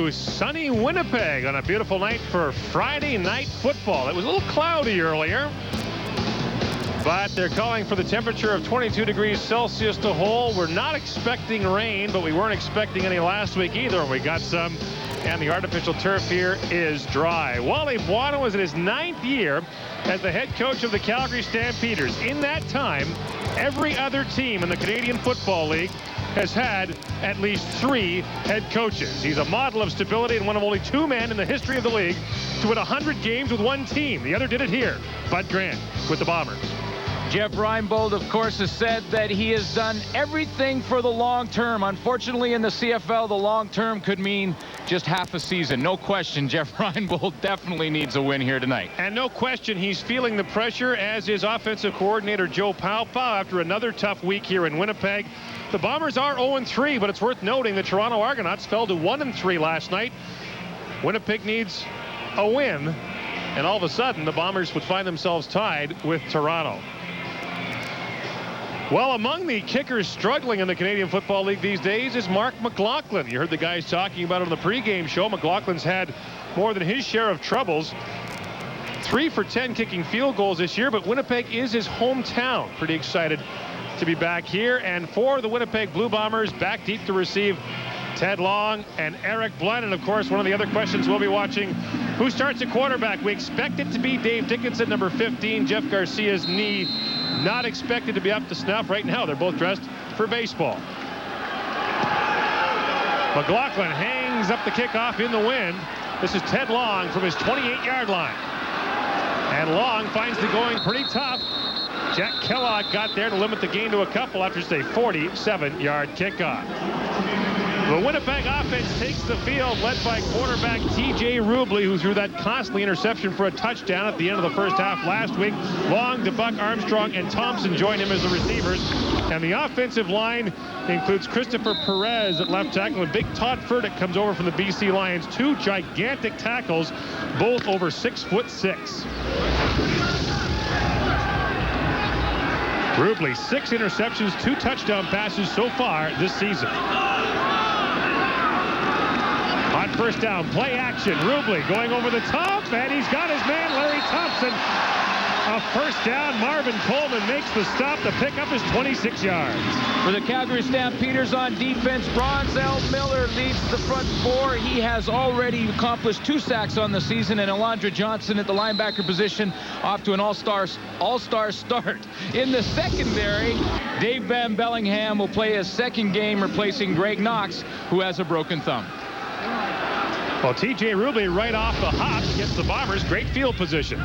Sunny Winnipeg on a beautiful night for Friday night football. It was a little cloudy earlier, but they're calling for the temperature of 22 degrees Celsius to hold. We're not expecting rain, but we weren't expecting any last week either. We got some, and the artificial turf here is dry. Wally Buono is in his 9th year as the head coach of the Calgary Stampeders. In that time, every other team in the Canadian Football League has had at least 3 head coaches. He's a model of stability and one of only 2 men in the history of the league to win 100 games with one team. The other did it here, Bud Grant with the Bombers. Jeff Reinbold, of course, has said that he has done everything for the long term. Unfortunately, in the CFL, the long term could mean just half a season. No question, Jeff Reinbold definitely needs a win here tonight. And no question, he's feeling the pressure, as is offensive coordinator Joe Paopao after another tough week here in Winnipeg. The Bombers are 0-3, but it's worth noting the Toronto Argonauts fell to 1-3 last night. Winnipeg needs a win, and all of a sudden, the Bombers would find themselves tied with Toronto. Well, among the kickers struggling in the Canadian Football League these days is Mark McLaughlin. You heard the guys talking about it on the pregame show. McLaughlin's had more than his share of troubles. 3 for 10 kicking field goals this year, but Winnipeg is his hometown. Pretty excited to be back here. And for the Winnipeg Blue Bombers, back deep to receive Ted Long and Eric Blunt. And of course, one of the other questions we'll be watching, who starts at quarterback? We expect it to be Dave Dickinson, number 15. Jeff Garcia's knee not expected to be up to snuff right now. They're both dressed for baseball. McLaughlin hangs up the kickoff in the wind. This is Ted Long from his 28-yard line. And Long finds the going pretty tough. Jack Kellogg got there to limit the gain to a couple after just a 47-yard kickoff. The Winnipeg offense takes the field, led by quarterback T.J. Rubley, who threw that costly interception for a touchdown at the end of the first half last week. Long, DeBuck, Armstrong, and Thompson join him as the receivers. And the offensive line includes Christopher Perez at left tackle, and big Todd Furtick comes over from the BC Lions. 2 gigantic tackles, both over 6'6". Rubley, 6 interceptions, 2 touchdown passes so far this season. On first down, play action. Rubley going over the top, and he's got his man, Larry Thompson. A first down. Marvin Coleman makes the stop to pick up his 26 yards. For the Calgary Stampeders on defense, Bronzell Miller leads the front 4. He has already accomplished 2 sacks on the season, and Alondra Johnson at the linebacker position off to an all-star start. In the secondary, Dave Van Bellingham will play his second game replacing Greg Knox, who has a broken thumb. Well, T.J. Rubley right off the hop gets the Bombers great field position.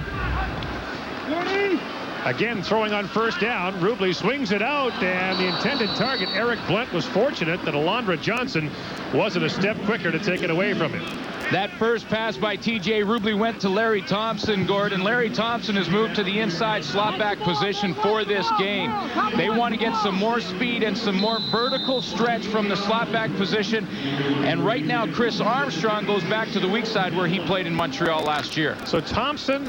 Again, throwing on first down. Rubley swings it out, and the intended target, Eric Blunt, was fortunate that Alondra Johnson wasn't a step quicker to take it away from him. That first pass by T.J. Rubley went to Larry Thompson, Gordon. Larry Thompson has moved to the inside slot back position for this game. They want to get some more speed and some more vertical stretch from the slot back position. And right now, Chris Armstrong goes back to the weak side where he played in Montreal last year. So Thompson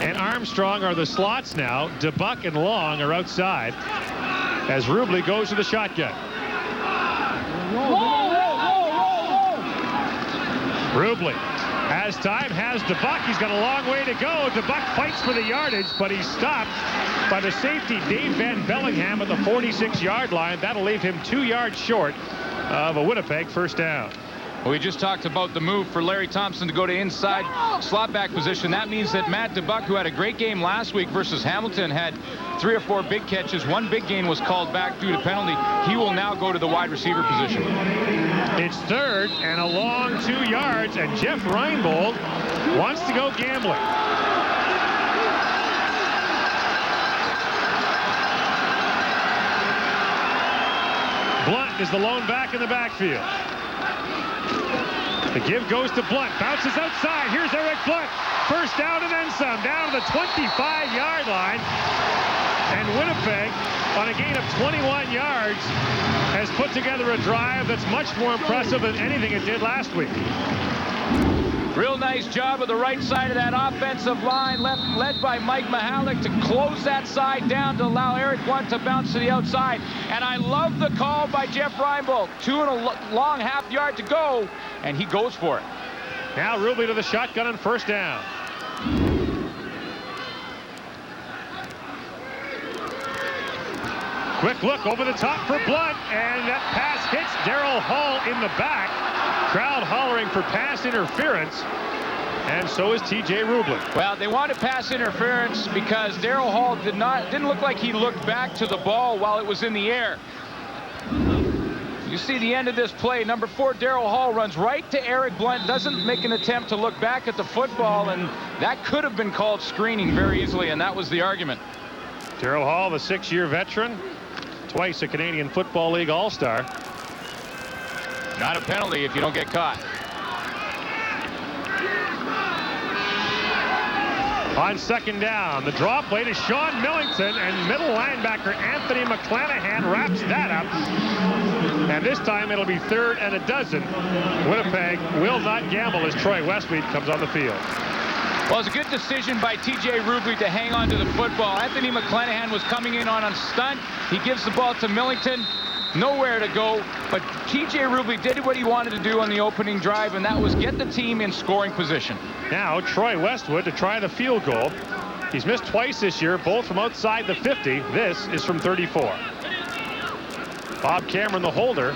and Armstrong are the slots now. DeBuck and Long are outside as Rubley goes to the shotgun. Rubley has time, has DeBuck. He's got a long way to go. DeBuck fights for the yardage, but he's stopped by the safety, Dave Van Bellingham, at the 46-yard line. That'll leave him 2 yards short of a Winnipeg first down. We just talked about the move for Larry Thompson to go to inside slot back position. That means that Matt DeBuck, who had a great game last week versus Hamilton, had 3 or 4 big catches. 1 big gain was called back due to penalty. He will now go to the wide receiver position. It's third and a long 2 yards, and Jeff Reinbold wants to go gambling. Blunt is the lone back in the backfield. The give goes to Blunt, bounces outside. Here's Eric Blunt. First down and then some, down to the 25-yard line. And Winnipeg, on a gain of 21 yards, has put together a drive that's much more impressive than anything it did last week. Real nice job of the right side of that offensive line, led by Mike Mihalik, to close that side down to allow Eric Blunt to bounce to the outside. And I love the call by Jeff Reinbold. 2 and a long half yard to go, and he goes for it. Now Rubley to the shotgun on first down. Quick look over the top for Blunt, and that pass hits Daryl Hall in the back. Crowd hollering for pass interference, and so is T.J. Rubley. Well, they wanted pass interference because Daryl Hall didn't look like he looked back to the ball while it was in the air. You see the end of this play. Number 4, Daryl Hall, runs right to Eric Blunt, doesn't make an attempt to look back at the football, and that could have been called screening very easily, and that was the argument. Daryl Hall, the 6-year veteran, twice a Canadian Football League All-Star. Not a penalty if you don't get caught. On second down, the draw play to Sean Millington, and middle linebacker Anthony McClanahan wraps that up. And this time it'll be 3rd and 12. Winnipeg will not gamble as Troy Westmead comes on the field. Well, it's a good decision by T.J. Rubley to hang on to the football. Anthony McClanahan was coming in on a stunt. He gives the ball to Millington. Nowhere to go, but T.J. Rubley did what he wanted to do on the opening drive, and that was get the team in scoring position. Now Troy Westwood to try the field goal. He's missed twice this year, both from outside the 50. This is from 34. Bob Cameron, the holder.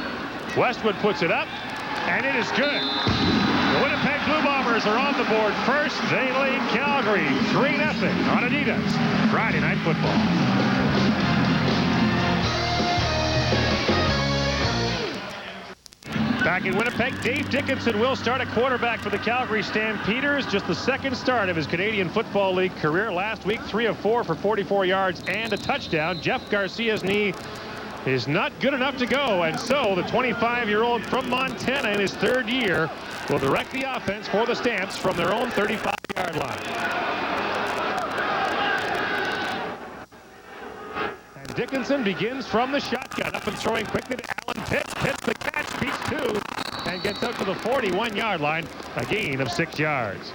Westwood puts it up, and it is good. The Winnipeg Blue Bombers are on the board first. They lead Calgary 3-0 on Adidas. Friday Night Football. Back in Winnipeg, Dave Dickinson will start at quarterback for the Calgary Stampeders. Just the second start of his Canadian Football League career. Last week, 3 of 4 for 44 yards and a touchdown. Jeff Garcia's knee is not good enough to go, and so the 25-year-old from Montana in his 3rd year will direct the offense for the Stamps from their own 35-yard line. And Dickinson begins from the shotgun, up and throwing quickly to Alan Pitts. Pitts the catch, beats 2, and gets out to the 41-yard line, a gain of 6 yards.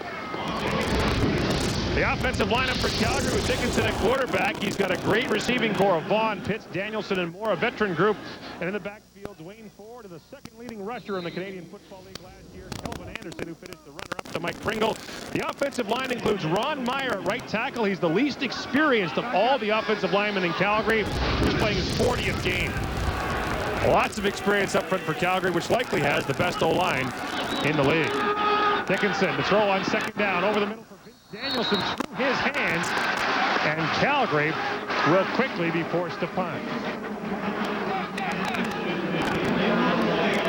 The offensive lineup for Calgary with Dickinson at quarterback. He's got a great receiving core of Vaughn, Pitts, Danielson, and more, a veteran group. And in the backfield, Dwayne Ford, the 2nd leading rusher in the Canadian Football League last year. Kelvin Anderson, who finished the runner-up to Mike Pringle. The offensive line includes Ron Meyer at right tackle. He's the least experienced of all the offensive linemen in Calgary. He's playing his 40th game. Lots of experience up front for Calgary, which likely has the best O-line in the league. Dickinson to throw on second down over the middle for Vince Danielson through his hands, and Calgary will quickly be forced to punt.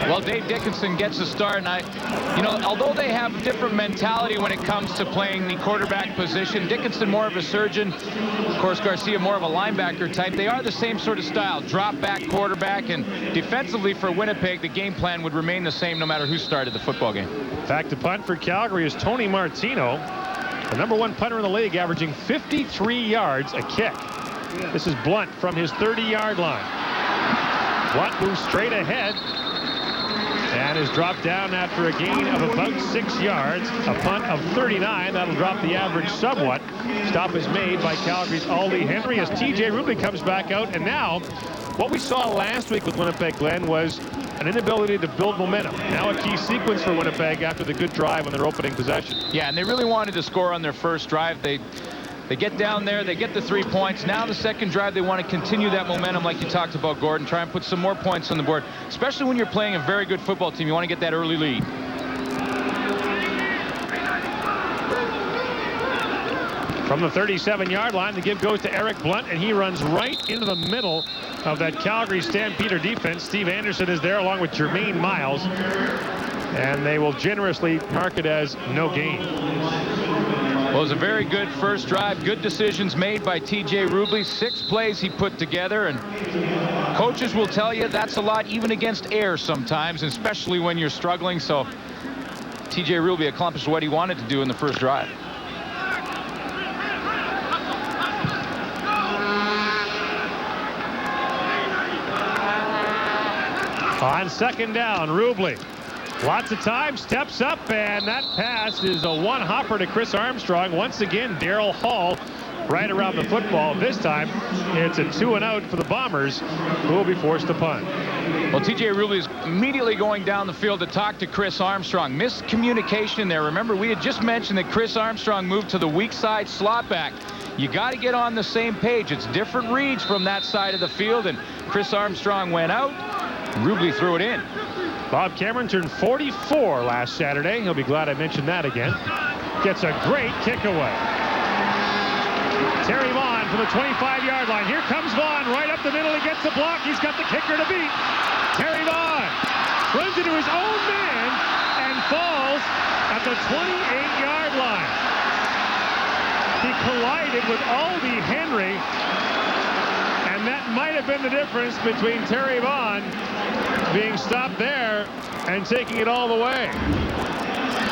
Well, Dave Dickinson gets a start, and although they have a different mentality when it comes to playing the quarterback position, Dickinson more of a surgeon, of course Garcia more of a linebacker type. They are the same sort of style, drop back quarterback, and defensively for Winnipeg, the game plan would remain the same no matter who started the football game. Back to punt for Calgary is Tony Martino, the #1 punter in the league, averaging 53 yards a kick. This is Blunt from his 30-yard line. Blunt moves straight ahead and is dropped down after a gain of about 6 yards. A punt of 39. That'll drop the average somewhat. Stop is made by Calgary's Aldi Henry as T.J. Rubley comes back out. And now, what we saw last week with Winnipeg, Glenn, was an inability to build momentum. Now a key sequence for Winnipeg after the good drive on their opening possession. Yeah, and they really wanted to score on their first drive. They get down there, they get the 3 points. Now the second drive, they want to continue that momentum like you talked about, Gordon. Try and put some more points on the board, especially when you're playing a very good football team. You want to get that early lead. From the 37-yard line, the give goes to Eric Blunt, and he runs right into the middle of that Calgary Stampeder defense. Steve Anderson is there along with Jermaine Miles, and they will generously mark it as no gain. Well, it was a very good first drive. Good decisions made by T.J. Rubley. 6 plays he put together, and coaches will tell you that's a lot even against air sometimes, especially when you're struggling. So T.J. Rubley accomplished what he wanted to do in the first drive. On second down, Rubley Lots of time, steps up, and that pass is a one-hopper to Chris Armstrong. Once again, Daryl Hall right around the football. This time, it's a 2-and-out for the Bombers, who will be forced to punt. Well, TJ Ruble is immediately going down the field to talk to Chris Armstrong. Miscommunication there. Remember, we had just mentioned that Chris Armstrong moved to the weak side slot back. You got to get on the same page. It's different reads from that side of the field, and Chris Armstrong went out. Ruble threw it in. Bob Cameron turned 44 last Saturday. He'll be glad I mentioned that again. Gets a great kick away. Terry Vaughn from the 25-yard line. Here comes Vaughn right up the middle. He gets the block. He's got the kicker to beat. Terry Vaughn runs into his own man and falls at the 28-yard line. He collided with Aldi Henry, and that might have been the difference between Terry Vaughn being stopped there and taking it all the way.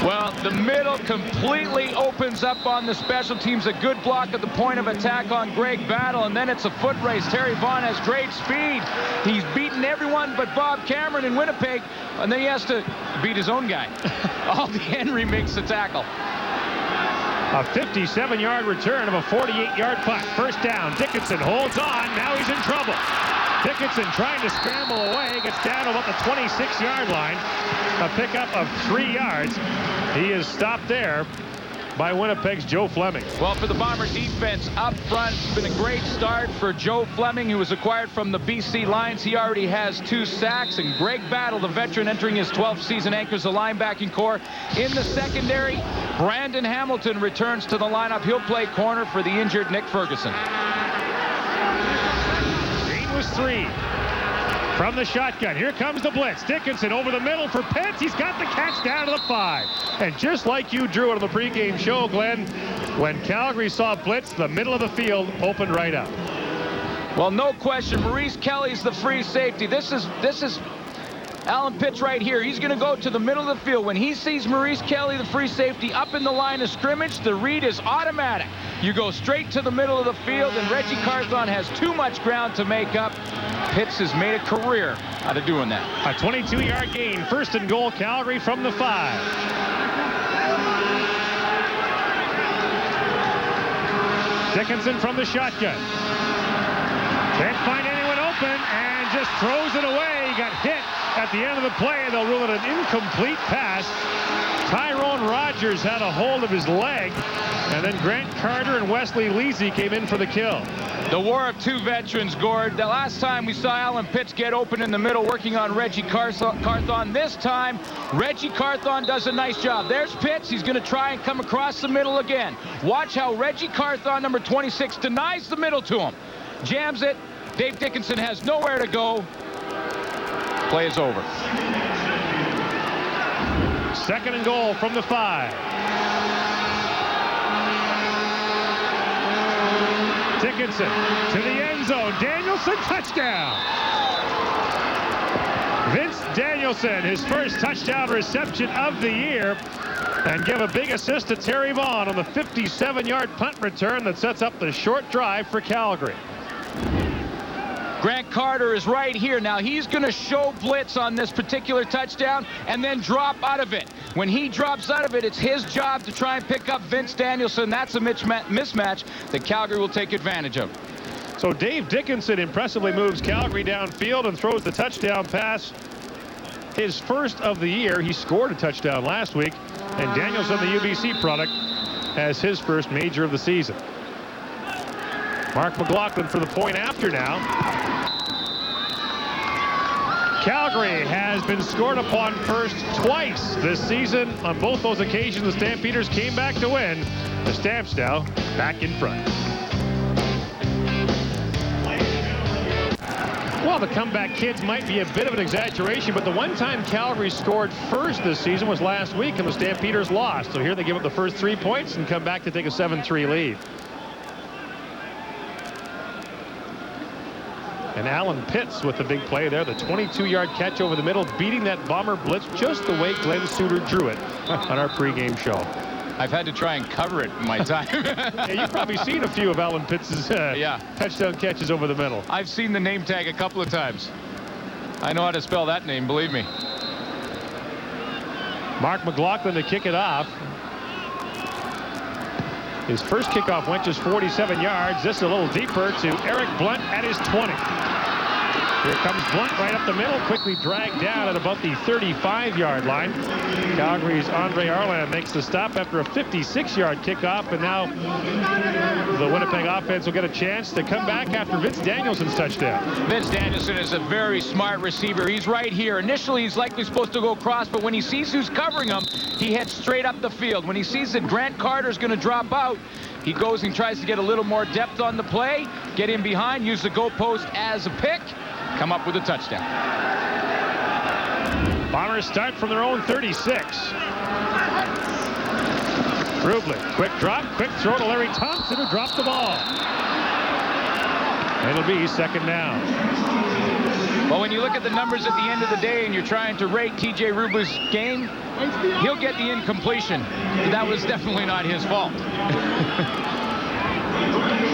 Well, the middle completely opens up on the special teams. A good block at the point of attack on Greg Battle, and then it's a foot race. Terry Vaughn has great speed. He's beaten everyone but Bob Cameron in Winnipeg, and then he has to beat his own guy. Aldi Henry makes the tackle. A 57-yard return of a 48-yard punt. First down. Dickinson holds on. Now he's in trouble. Dickinson trying to scramble away, gets down to about the 26-yard line. A pickup of 3 yards. He is stopped there by Winnipeg's Joe Fleming. Well, for the Bomber defense up front, it's been a great start for Joe Fleming, who was acquired from the BC Lions. He already has 2 sacks, and Greg Battle, the veteran entering his 12th season, anchors the linebacking core. In the secondary, Brandon Hamilton returns to the lineup. He'll play corner for the injured Nick Ferguson. 3 from the shotgun. Here comes the blitz. Dickinson over the middle for Pitts. He's got the catch down to the 5. And just like you drew it on the pregame show, Glenn, when Calgary saw blitz, the middle of the field opened right up. Well, no question. Maurice Kelly's the free safety. This is Alan Pitts right here. He's going to go to the middle of the field. When he sees Maurice Kelly, the free safety, up in the line of scrimmage, the read is automatic. You go straight to the middle of the field, and Reggie Carthon has too much ground to make up. Pitts has made a career out of doing that. A 22-yard gain. First and goal, Calgary from the 5. Dickinson from the shotgun. Can't find anyone open and just throws it away. He got hit at the end of the play. They'll rule it an incomplete pass. Tyrone Rogers had a hold of his leg, and then Grant Carter and Wesley Leasy came in for the kill. The war of 2 veterans, Gord. The last time we saw Alan Pitts get open in the middle working on Reggie Carthon. This time, Reggie Carthon does a nice job. There's Pitts. He's going to try and come across the middle again. Watch how Reggie Carthon, number 26, denies the middle to him. Jams it. Dave Dickinson has nowhere to go. Play is over. Second and goal from the 5. Dickinson to the end zone. Danielson, touchdown. Vince Danielson, his first touchdown reception of the year, and give a big assist to Terry Vaughn on the 57-yard punt return that sets up the short drive for Calgary. Grant Carter is right here. Now he's going to show blitz on this particular touchdown and then drop out of it. When he drops out of it, it's his job to try and pick up Vince Danielson. That's a mismatch that Calgary will take advantage of. So Dave Dickinson impressively moves Calgary downfield and throws the touchdown pass. His first of the year. He scored a touchdown last week, and Danielson, the UBC product, has his first major of the season. Mark McLaughlin for the point after now. Calgary has been scored upon first twice this season. On both those occasions, the Stampeders came back to win. The Stamps now back in front. Well, the comeback kids might be a bit of an exaggeration, but the one time Calgary scored first this season was last week, and the Stampeders lost. So here they give up the first 3 points and come back to take a 7-3 lead. And Alan Pitts with the big play there, the 22-yard catch over the middle, beating that Bomber blitz just the way Glenn Suter drew it on our pregame show. I've had to try and cover it in my time. Yeah, you've probably seen a few of Alan Pitts' touchdown catches over the middle. I've seen the name tag a couple of times. I know how to spell that name, believe me. Mark McLaughlin to kick it off. His first kickoff went just 47 yards. This a little deeper to Eric Blunt at his 20. Here comes Blunt right up the middle, quickly dragged down at about the 35-yard line. Calgary's Andre Arland makes the stop after a 56-yard kickoff, and now the Winnipeg offense will get a chance to come back after Vince Danielson's touchdown. Vince Danielson is a very smart receiver. He's right here. Initially, he's likely supposed to go across, but when he sees who's covering him, he heads straight up the field. When he sees that Grant Carter's going to drop out, he goes and tries to get a little more depth on the play, get in behind, use the goalpost as a pick, come up with a touchdown. Bombers start from their own 36. Rubley, quick drop, quick throw to Larry Thompson, who dropped the ball. It'll be second down. Well, when you look at the numbers at the end of the day and you're trying to rate TJ Rubley's game, he'll get the incompletion. But that was definitely not his fault.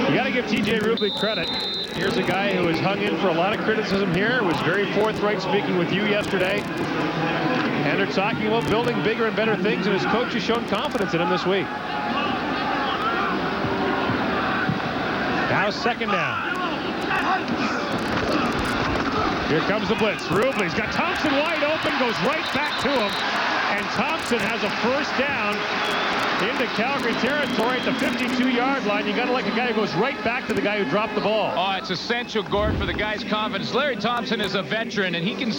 You got to give TJ Rubley credit. Here's a guy who has hung in for a lot of criticism here, was very forthright speaking with you yesterday. And they're talking about building bigger and better things, and his coach has shown confidence in him this week. Now second down. Here comes the blitz. Rubley's got Thompson wide open, goes right back to him. And Thompson has a first down into Calgary territory at the 52-yard line. You got to like a guy who goes right back to the guy who dropped the ball. Oh, it's essential, Gord, for the guy's confidence. Larry Thompson is a veteran, and he can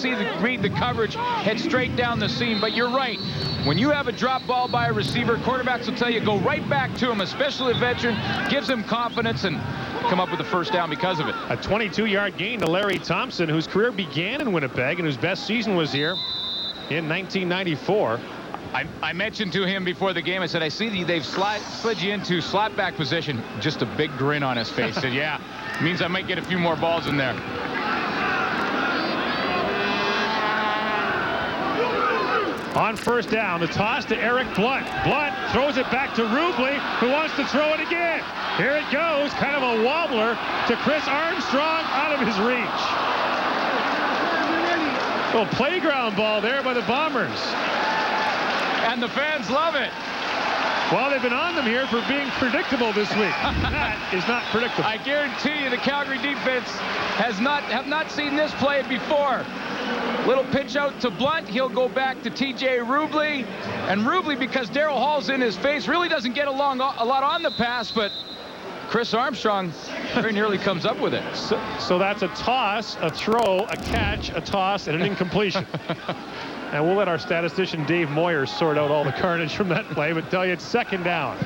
read the coverage, head straight down the seam. But you're right. When you have a drop ball by a receiver, quarterbacks will tell you go right back to him, especially a veteran, gives him confidence and come up with a first down because of it. A 22-yard gain to Larry Thompson, whose career began in Winnipeg and whose best season was here in 1994. I mentioned to him before the game, I said, I see they've slid you into slot back position. Just a big grin on his face. Said, yeah, means I might get a few more balls in there. On first down, the toss to Eric Blunt. Blunt throws it back to Rubley, who wants to throw it again. Here it goes, kind of a wobbler to Chris Armstrong, out of his reach. A little playground ball there by the Bombers. And the fans love it. Well, they've been on them here for being predictable this week. That is not predictable. I guarantee you the Calgary defense have not seen this play before. Little pitch out to Blunt. He'll go back to TJ Rubley. And Rubley, because Darryl Hall's in his face, really doesn't get a lot on the pass, but Chris Armstrong very nearly comes up with it. So that's a toss, a throw, a catch, a toss, and an incompletion. And we'll let our statistician Dave Moyer sort out all the carnage from that play, but tell you it's second down.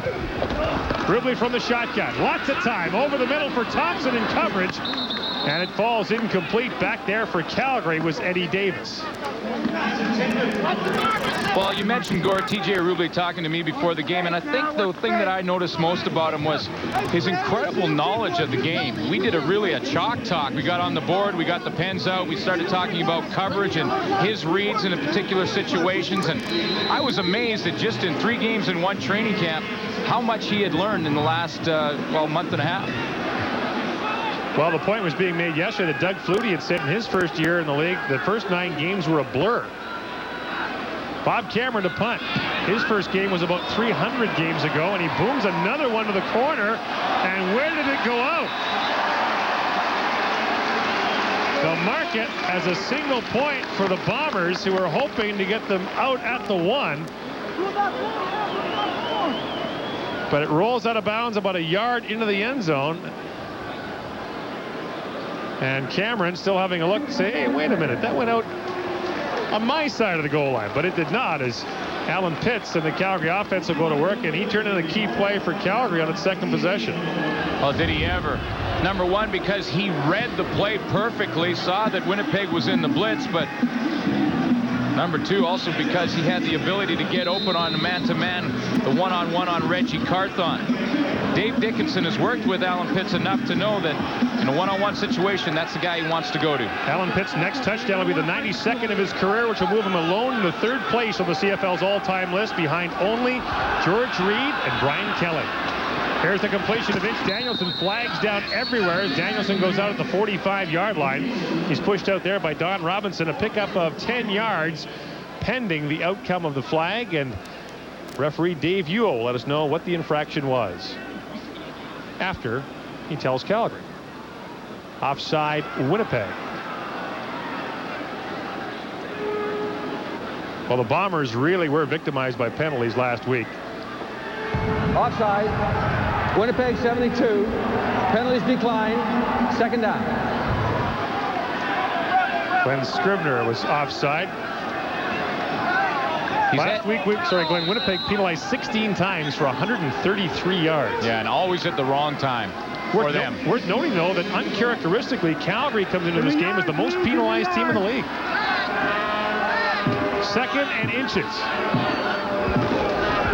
Rubley from the shotgun. Lots of time over the middle for Thompson in coverage. And it falls incomplete. Back there for Calgary was Eddie Davis. Well, you mentioned Gord, TJ Rubley talking to me before the game, and I think the thing that I noticed most about him was his incredible knowledge of the game. We did a chalk talk. We got on the board, we got the pens out, we started talking about coverage and his reads in particular situations, and I was amazed that just in 3 games in 1 training camp, how much he had learned in the last, month and a half. Well, the point was being made yesterday that Doug Flutie had said in his first year in the league, the first 9 games were a blur. Bob Cameron to punt. His first game was about 300 games ago, and he booms another one to the corner. And where did it go out? They'll mark it as a single point for the Bombers, who are hoping to get them out at the 1. But it rolls out of bounds about a yard into the end zone. And Cameron still having a look to say, hey, wait a minute, that went out on my side of the goal line. But it did not, as Alan Pitts and the Calgary offense will go to work, and he turned in a key play for Calgary on its second possession. Well, did he ever? Number one, because he read the play perfectly, saw that Winnipeg was in the blitz, but number two, also because he had the ability to get open on the man-to-man, the one-on-one on Reggie Carthon. Dave Dickinson has worked with Alan Pitts enough to know that in a one-on-one situation, that's the guy he wants to go to. Alan Pitts' next touchdown will be the 92nd of his career, which will move him alone in the 3rd place on the CFL's all-time list, behind only George Reed and Brian Kelly. Here's the completion to Vince Danielson. Flags down everywhere as Danielson goes out at the 45-yard line. He's pushed out there by Don Robinson, a pickup of 10 yards pending the outcome of the flag, and referee Dave Ewell will let us know what the infraction was after he tells Calgary. Offside, Winnipeg. Well, the Bombers really were victimized by penalties last week. Offside. Winnipeg 72. Penalties declined. Second down. Glenn Scribner was offside. Last week, Glenn, Winnipeg penalized 16 times for 133 yards. Yeah, and always at the wrong time for them. Worth noting, though, that uncharacteristically, Calgary comes into this game as the most penalized team in the league. Second and inches.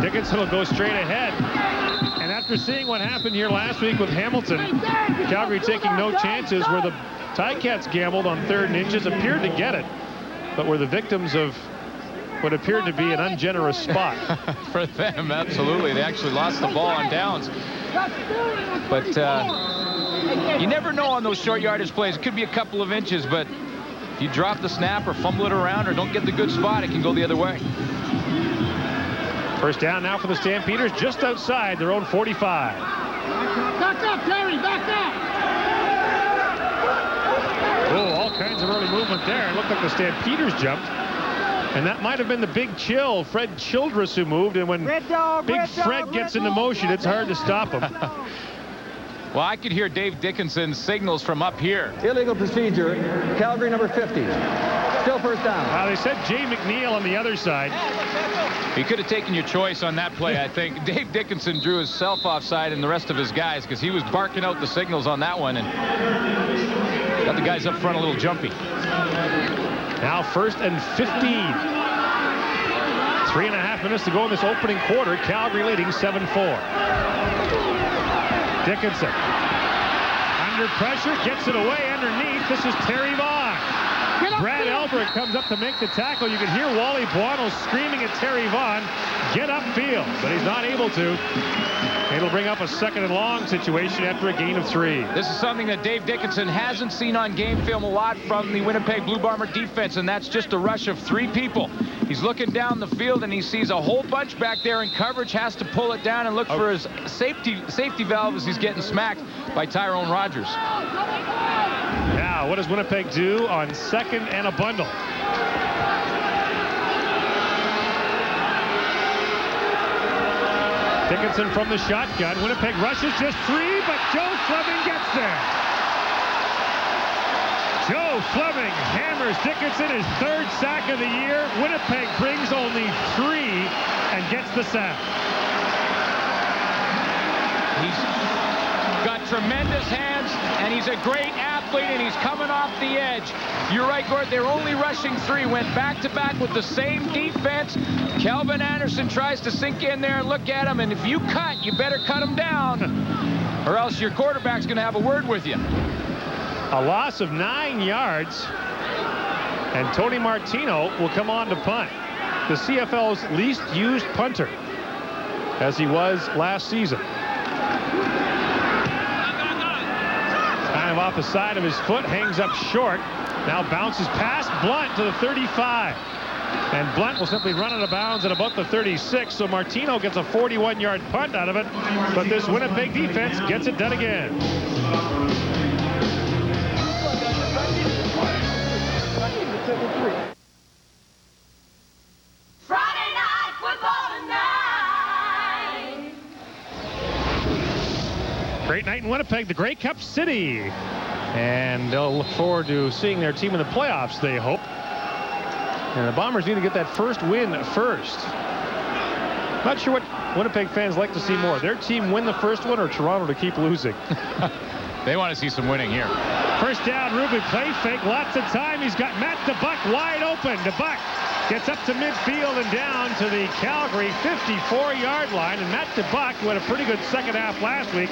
Dickinson will go straight ahead. And after seeing what happened here last week with Hamilton, Calgary taking no chances, where the Ticats gambled on 3rd and inches, appeared to get it, but were the victims of what appeared to be an ungenerous spot. For them, absolutely. They actually lost the ball on downs. But you never know on those short yardage plays. It could be a couple of inches, but if you drop the snap or fumble it around or don't get the good spot, it can go the other way. First down now for the Stampeders, just outside their own 45. Back up, Terry, back up. Oh, all kinds of early movement there. It looked like the Stampeders jumped. And that might have been the Big Chill, Fred Childress, who moved. And when Big Fred gets into motion, it's hard to stop him. Well, I could hear Dave Dickinson's signals from up here. Illegal procedure. Calgary number 50. Still first down. They said Jay McNeil on the other side. You could have taken your choice on that play, I think. Dave Dickinson drew himself offside and the rest of his guys, because he was barking out the signals on that one and got the guys up front a little jumpy. Now 1st and 15. 3.5 minutes to go in this opening quarter. Calgary leading 7-4. Dickinson under pressure, gets it away underneath. This is Terry Vaughn. Brad Albert comes up to make the tackle. You can hear Wally Buono screaming at Terry Vaughn, get upfield, but he's not able to. It'll bring up a 2nd and long situation after a gain of 3. This is something that Dave Dickinson hasn't seen on game film a lot from the Winnipeg Blue Bomber defense, and that's just a rush of 3 people. He's looking down the field and he sees a whole bunch back there in coverage, has to pull it down and look for his safety valve as he's getting smacked by Tyrone Rogers. Now, what does Winnipeg do on 2nd and a bundle? Dickinson from the shotgun. Winnipeg rushes just 3, but Joe Fleming gets there. Joe Fleming hammers Dickinson, his 3rd sack of the year. Winnipeg brings only 3 and gets the sack. He's got tremendous hands, and he's a great athlete, and he's coming off the edge. You're right, Gord. They're only rushing 3. Went back-to-back with the same defense. Kelvin Anderson tries to sink in there and look at him, and if you cut, you better cut him down, or else your quarterback's going to have a word with you. A loss of 9 yards, and Tony Martino will come on to punt. The CFL's least used punter, as he was last season. Kind of off the side of his foot, hangs up short. Now bounces past Blunt to the 35. And Blunt will simply run out of bounds at about the 36. So Martino gets a 41-yard punt out of it. But this Winnipeg defense gets it done again. Friday night football tonight. Great night in Winnipeg, the Grey Cup City. And they'll look forward to seeing their team in the playoffs, they hope. And the Bombers need to get that first win first. Not sure what Winnipeg fans like to see more. Their team win the first one or Toronto to keep losing. They want to see some winning here. First down, Ruby play fake, lots of time. He's got Matt DeBuck wide open. DeBuck gets up to midfield and down to the Calgary 54-yard line. And Matt DeBuck, who had a pretty good second half last week,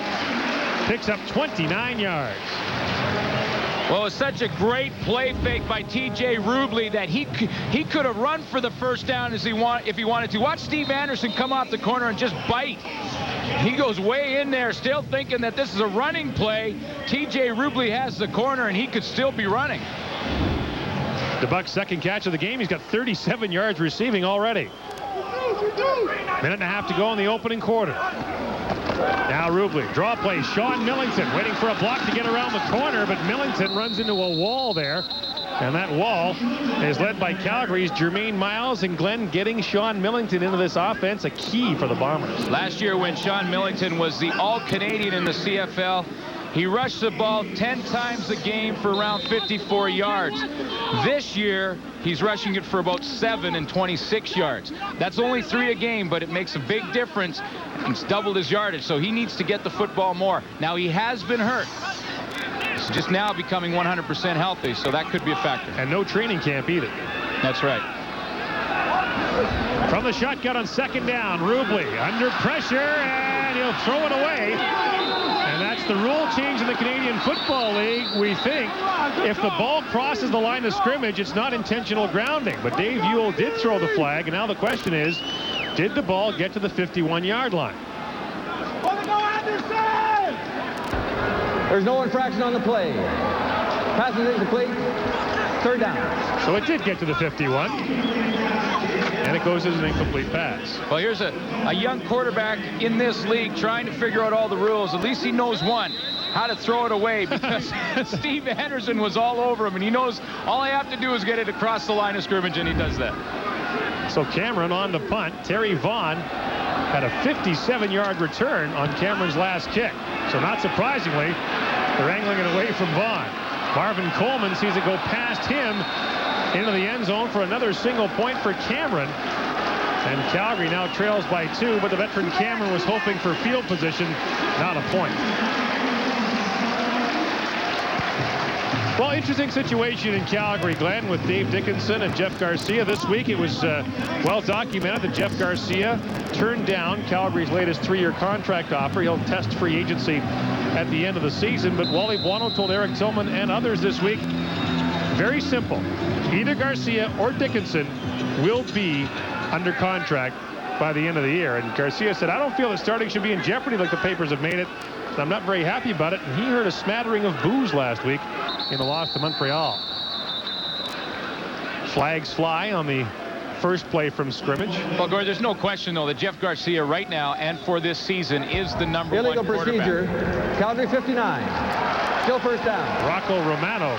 picks up 29 yards. Well, it's such a great play fake by T.J. Rubley that he could have run for the first down if he wanted to. Watch Steve Anderson come off the corner and just bite. He goes way in there, still thinking that this is a running play. T.J. Rubley has the corner, and he could still be running. The Bucks' second catch of the game. He's got 37 yards receiving already. Minute and a half to go in the opening quarter. Now Rubley, draw play. Sean Millington waiting for a block to get around the corner, but Millington runs into a wall there. And that wall is led by Calgary's Jermaine Miles, and Glenn getting Sean Millington into this offense, a key for the Bombers. Last year when Sean Millington was the All-Canadian in the CFL, he rushed the ball 10 times a game for around 54 yards. This year, he's rushing it for about 7 and 26 yards. That's only 3 a game, but it makes a big difference. He's doubled his yardage, so he needs to get the football more. Now, he has been hurt. He's just now becoming 100% healthy, so that could be a factor. And no training camp either. That's right. From the shotgun on second down, Rubley under pressure, and he'll throw it away. And that's the rule change in the Canadian Football League. We think if the ball crosses the line of scrimmage, it's not intentional grounding. But Dave Ewell did throw the flag, and now the question is, did the ball get to the 51-yard line? There's no infraction on the play. Pass is incomplete. Third down. So it did get to the 51. And it goes as an incomplete pass. Well, here's a young quarterback in this league trying to figure out all the rules. At least he knows one, how to throw it away, because Steve Anderson was all over him, and he knows all I have to do is get it across the line of scrimmage, and he does that. So Cameron on the punt. Terry Vaughn had a 57-yard return on Cameron's last kick. So not surprisingly, they're angling it away from Vaughn. Marvin Coleman sees it go past him into the end zone for another single point for Cameron. And Calgary now trails by 2, but the veteran Cameron was hoping for field position, not a point. Well, interesting situation in Calgary, Glenn, with Dave Dickinson and Jeff Garcia. This week it was well documented that Jeff Garcia turned down Calgary's latest 3-year contract offer. He'll test free agency at the end of the season. But Wally Buono told Eric Tillman and others this week, very simple. Either Garcia or Dickinson will be under contract by the end of the year. And Garcia said, I don't feel that starting should be in jeopardy like the papers have made it. I'm not very happy about it. And he heard a smattering of boos last week in the loss to Montreal. Flags fly on the first play from scrimmage. Well, Gordon, there's no question, though, that Jeff Garcia right now and for this season is the number illegal one quarterback. procedure. Calgary 59. Still first down. Rocco Romano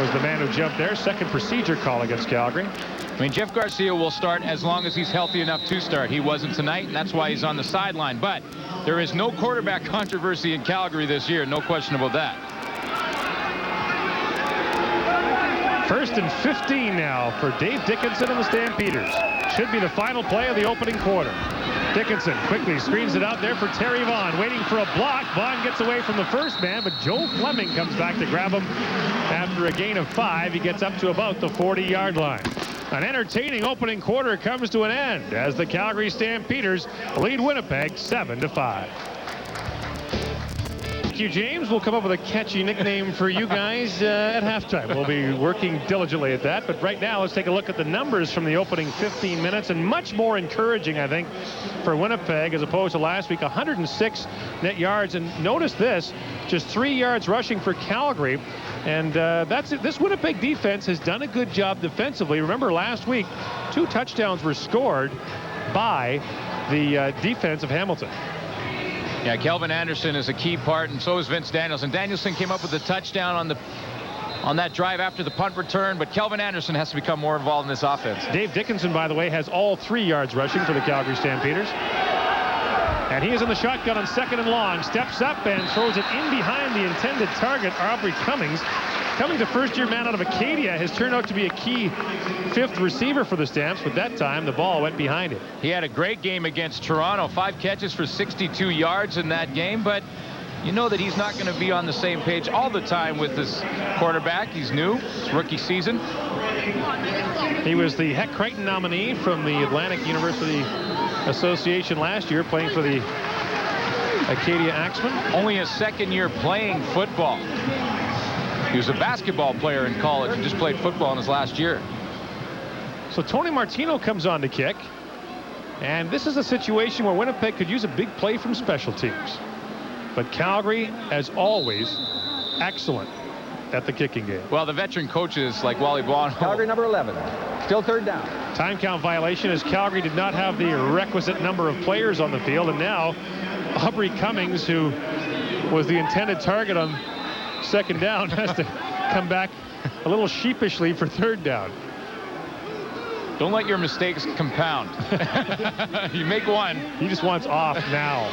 was the man who jumped there. Second procedure call against Calgary. I mean, Jeff Garcia will start as long as he's healthy enough to start. He wasn't tonight, and that's why he's on the sideline. But there is no quarterback controversy in Calgary this year. No question about that. First and 15 now for Dave Dickinson and the Stampeders. Should be the final play of the opening quarter. Dickinson quickly screens it out there for Terry Vaughn, waiting for a block. Vaughn gets away from the first man, but Joe Fleming comes back to grab him after a gain of 5. He gets up to about the 40-yard line. An entertaining opening quarter comes to an end as the Calgary Stampeders lead Winnipeg 7-5. Thank you, James. We'll come up with a catchy nickname for you guys at halftime. We'll be working diligently at that. But right now, let's take a look at the numbers from the opening 15 minutes. And much more encouraging, I think, for Winnipeg as opposed to last week. 106 net yards. And notice this, just 3 yards rushing for Calgary. And that's it. This Winnipeg defense has done a good job defensively. Remember, last week, 2 touchdowns were scored by the defense of Hamilton. Yeah, Kelvin Anderson is a key part, and so is Vince Danielson. Danielson came up with a touchdown on that drive after the punt return, but Kelvin Anderson has to become more involved in this offense. Dave Dickinson, by the way, has all 3 yards rushing for the Calgary Stampeders. And he is in the shotgun on second and long. Steps up and throws it in behind the intended target, Aubrey Cummings. Cummings, a first-year man out of Acadia, has turned out to be a key 5th receiver for the Stamps, but that time the ball went behind him. He had a great game against Toronto. 5 catches for 62 yards in that game, but you know that he's not going to be on the same page all the time with this quarterback. He's new. It's rookie season. He was the Heck Crichton nominee from the Atlantic University Association last year, playing for the Acadia Axemen. Only his 2nd year playing football. He was a basketball player in college and just played football in his last year. So Tony Martino comes on to kick. And this is a situation where Winnipeg could use a big play from special teams. But Calgary, as always, excellent at the kicking game. Well, the veteran coaches like Wally Bono. Calgary number 11. Still third down. Time count violation as Calgary did not have the requisite number of players on the field, and now Aubrey Cummings, who was the intended target on second down, has to come back a little sheepishly for third down. Don't let your mistakes compound. You make one. He just wants off now.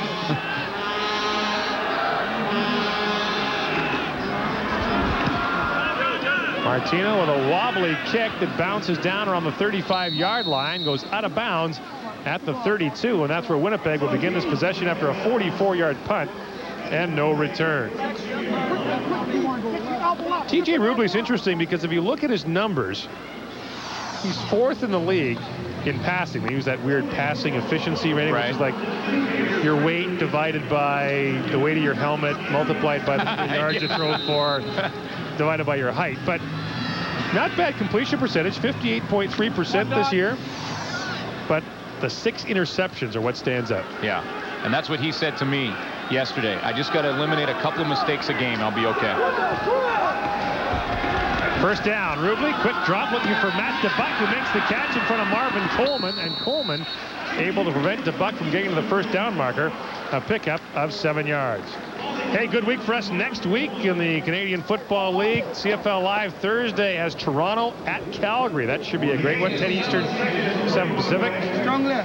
Martino with a wobbly kick that bounces down around the 35-yard line, goes out of bounds at the 32, and that's where Winnipeg will begin this possession after a 44-yard punt and no return. TJ Rubley's interesting because if you look at his numbers, he's 4th in the league in passing. They use that weird passing efficiency rating, which is like your weight divided by the weight of your helmet multiplied by the yards you throw for divided by your height. But not bad completion percentage, 58.3% this year. But the 6 interceptions are what stands out. Yeah, and that's what he said to me yesterday. I just got to eliminate a couple of mistakes a game. I'll be okay. First down, Rubley, quick drop looking for Matt DeBuck, who makes the catch in front of Marvin Coleman, and Coleman able to prevent DeBuck from getting to the first down marker, a pickup of 7 yards. Hey, good week for us next week in the Canadian Football League. CFL Live Thursday has Toronto at Calgary. That should be a great one. 10 Eastern, 7 Pacific.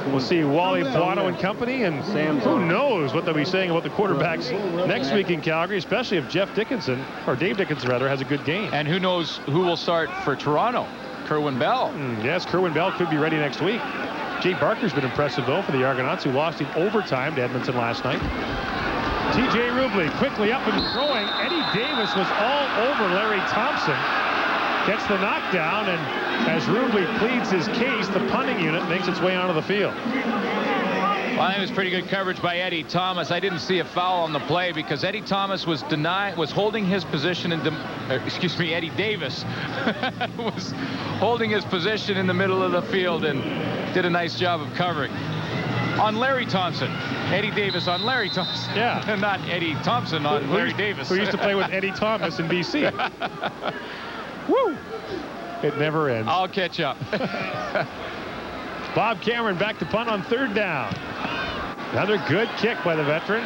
We'll see Wally Bono and company, and who knows what they'll be saying about the quarterbacks next week in Calgary, especially if Dave Dickinson rather, has a good game. And who knows who will start for Toronto? Kerwin Bell. Yes, Kerwin Bell could be ready next week. Jay Barker's been impressive, though, for the Argonauts, who lost in overtime to Edmonton last night. TJ Rubley quickly up and throwing. Eddie Davis was all over Larry Thompson. Gets the knockdown, and as Rubley pleads his case, the punting unit makes its way onto the field. Well, I think it was pretty good coverage by Eddie Thomas. I didn't see a foul on the play because Eddie Thomas was holding his position in Eddie Davis was holding his position in the middle of the field and did a nice job of covering. On Larry Thompson. Eddie Davis on Larry Thompson. Yeah. Not Eddie Thompson on Larry Davis. Who used to play with Eddie Thomas in BC. Woo! It never ends. I'll catch up. Bob Cameron back to punt on third down. Another good kick by the veteran.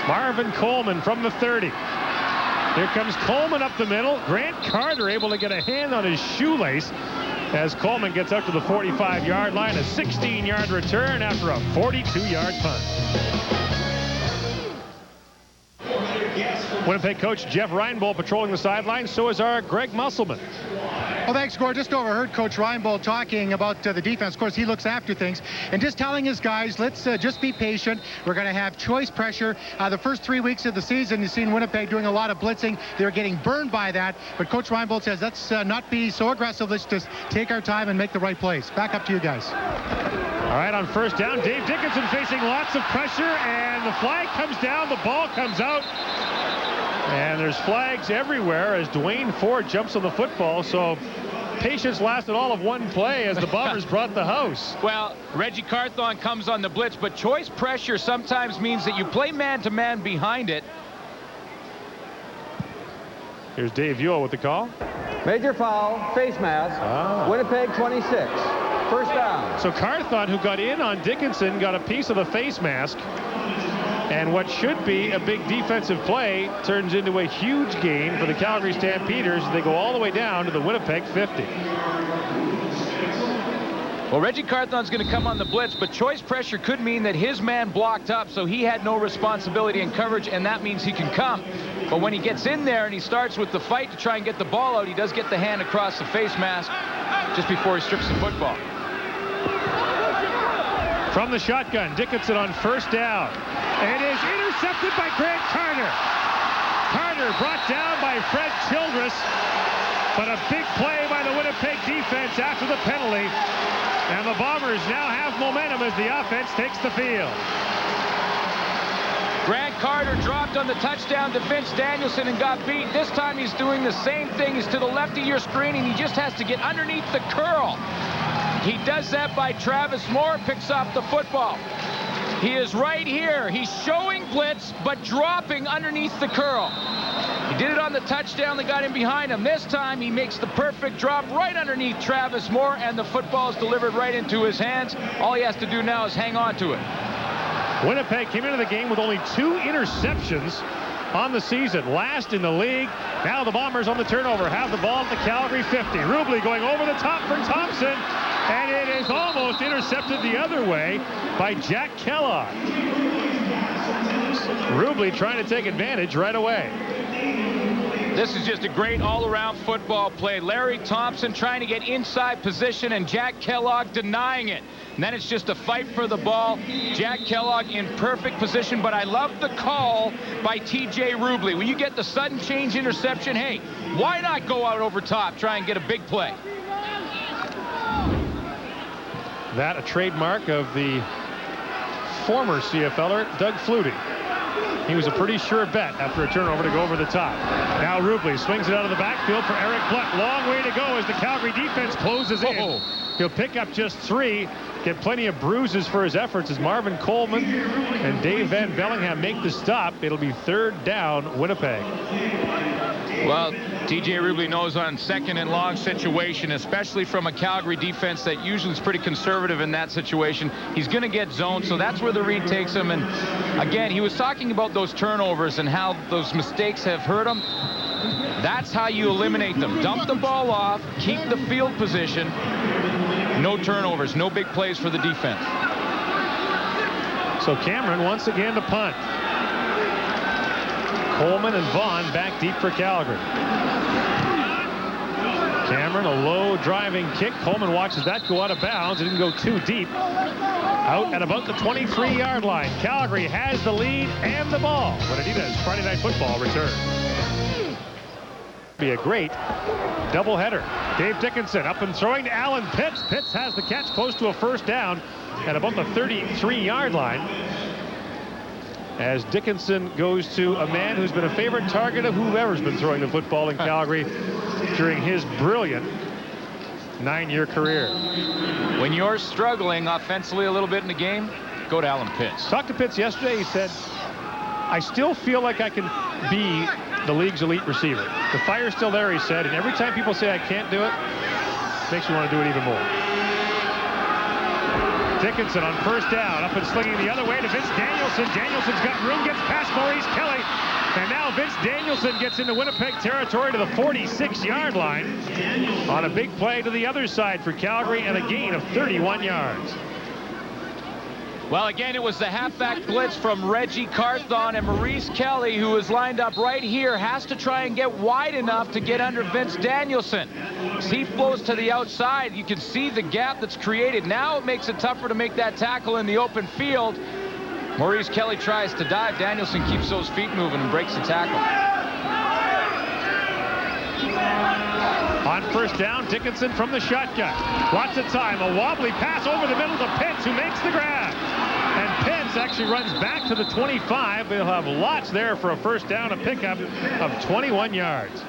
Marvin Coleman from the 30. Here comes Coleman up the middle. Grant Carter able to get a hand on his shoelace as Coleman gets out to the 45-yard line. A 16-yard return after a 42-yard punt. Winnipeg coach Jeff Reinbold patrolling the sidelines. So is our Greg Musselman. Well, thanks, Gord. Just overheard Coach Reinbold talking about the defense. Of course, he looks after things. And just telling his guys, let's just be patient. We're going to have choice pressure. The first 3 weeks of the season, you've seen Winnipeg doing a lot of blitzing. They're getting burned by that. But Coach Reinbold says, let's not be so aggressive. Let's just take our time and make the right plays. Back up to you guys. All right, on first down, Dave Dickinson facing lots of pressure, and the flag comes down. The ball comes out. And there's flags everywhere as Dwayne Ford jumps on the football. So patience lasted all of one play as the Bombers brought the house. Well, Reggie Carthon comes on the blitz, but choice pressure sometimes means that you play man-to-man behind it. Here's Dave Ewell with the call. Major foul, face mask. Winnipeg 26. First down. So Carthon, who got in on Dickinson, got a piece of the face mask. And what should be a big defensive play turns into a huge gain for the Calgary Stampeders. They go all the way down to the Winnipeg 50. Well, Reggie Carthon's going to come on the blitz, but choice pressure could mean that his man blocked up, so he had no responsibility in coverage, and that means he can come. But when he gets in there and he starts with the fight to try and get the ball out, he does get the hand across the face mask just before he strips the football. From the shotgun, Dickinson on first down. And is intercepted by Grant Carter. Carter brought down by Fred Childress. But a big play by the Winnipeg defense after the penalty. And the Bombers now have momentum as the offense takes the field. Grant Carter dropped on the touchdown to Vince Danielson and got beat. This time he's doing the same thing. He's to the left of your screen, and he just has to get underneath the curl. He does that by Travis Moore, picks up the football. He is right here. He's showing blitz, but dropping underneath the curl. He did it on the touchdown that got him behind him. This time he makes the perfect drop right underneath Travis Moore, and the football is delivered right into his hands. All he has to do now is hang on to it. Winnipeg came into the game with only 2 interceptions on the season, last in the league. Now the Bombers on the turnover have the ball at the Calgary 50. Rubley going over the top for Thompson, and it is almost intercepted the other way by Jack Kellogg. Rubley trying to take advantage right away. This is just a great all-around football play. Larry Thompson trying to get inside position, and Jack Kellogg denying it. And then it's just a fight for the ball. Jack Kellogg in perfect position, but I love the call by T.J. Rubley. When you get the sudden change interception, hey, why not go out over top, try and get a big play? That a trademark of the former CFLer, Doug Flutie. He was a pretty sure bet after a turnover to go over the top. Now Rubley swings it out of the backfield for Eric Blunt. Long way to go as the Calgary defense closes in. He'll pick up just 3, get plenty of bruises for his efforts as Marvin Coleman and Dave Van Bellingham make the stop. It'll be 3rd down, Winnipeg. Well, T.J. Rubley knows on 2nd and long situation, especially from a Calgary defense that usually is pretty conservative in that situation, he's going to get zoned, so that's where the read takes him. And again, he was talking about those turnovers and how those mistakes have hurt him. That's how you eliminate them. Dump the ball off, keep the field position. No turnovers, no big plays for the defense. So Cameron once again to punt. Coleman and Vaughn back deep for Calgary. Cameron, a low driving kick. Coleman watches that go out of bounds. It didn't go too deep. Out at about the 23-yard line. Calgary has the lead and the ball when Adidas Friday Night Football returns. Be a great doubleheader. Dave Dickinson up and throwing to Alan Pitts. Pitts has the catch close to a 1st down at about the 33-yard line. As Dickinson goes to a man who's been a favorite target of whoever's been throwing the football in Calgary during his brilliant 9-year career. When you're struggling offensively a little bit in the game, go to Alan Pitts. Talked to Pitts yesterday. He said, I still feel like I can be the league's elite receiver. The fire's still there, he said, and every time people say I can't do it, makes me want to do it even more. Dickinson on 1st down, up and slinging the other way to Vince Danielson. Danielson's got room, gets past Maurice Kelly, and now Vince Danielson gets into Winnipeg territory to the 46-yard line on a big play to the other side for Calgary and a gain of 31 yards. Well, again, it was the halfback blitz from Reggie Carthon, and Maurice Kelly, who is lined up right here, has to try and get wide enough to get under Vince Danielson. As he flows to the outside, you can see the gap that's created. Now it makes it tougher to make that tackle in the open field. Maurice Kelly tries to dive. Danielson keeps those feet moving and breaks the tackle. On 1st down, Dickinson from the shotgun. Lots of time. A wobbly pass over the middle to Pitts, who makes the grab. And Pitts actually runs back to the 25. They'll have lots there for a 1st down, a pickup of 21 yards.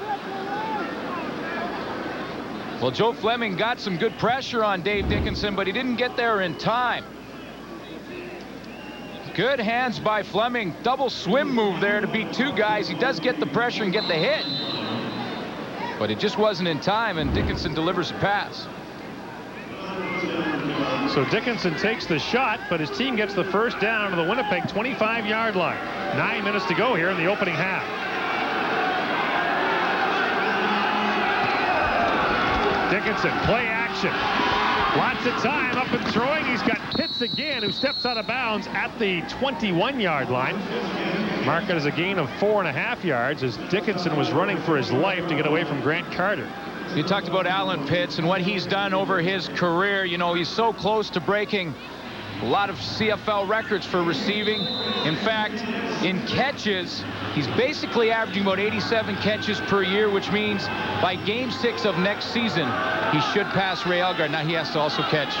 Well, Joe Fleming got some good pressure on Dave Dickinson, but he didn't get there in time. Good hands by Fleming. Double swim move there to beat 2 guys. He does get the pressure and get the hit, but it just wasn't in time, and Dickinson delivers a pass. So Dickinson takes the shot, but his team gets the 1st down to the Winnipeg 25-yard line. 9 minutes to go here in the opening half. Dickinson, play action. Lots of time, up and throwing. He's got Pitts again, who steps out of bounds at the 21-yard line. Marked as a gain of 4.5 yards as Dickinson was running for his life to get away from Grant Carter. You talked about Alan Pitts and what he's done over his career. You know, he's so close to breaking a lot of CFL records for receiving. In fact, in catches, he's basically averaging about 87 catches per year, which means by game 6 of next season, he should pass Ray Elgard. Now he has to also catch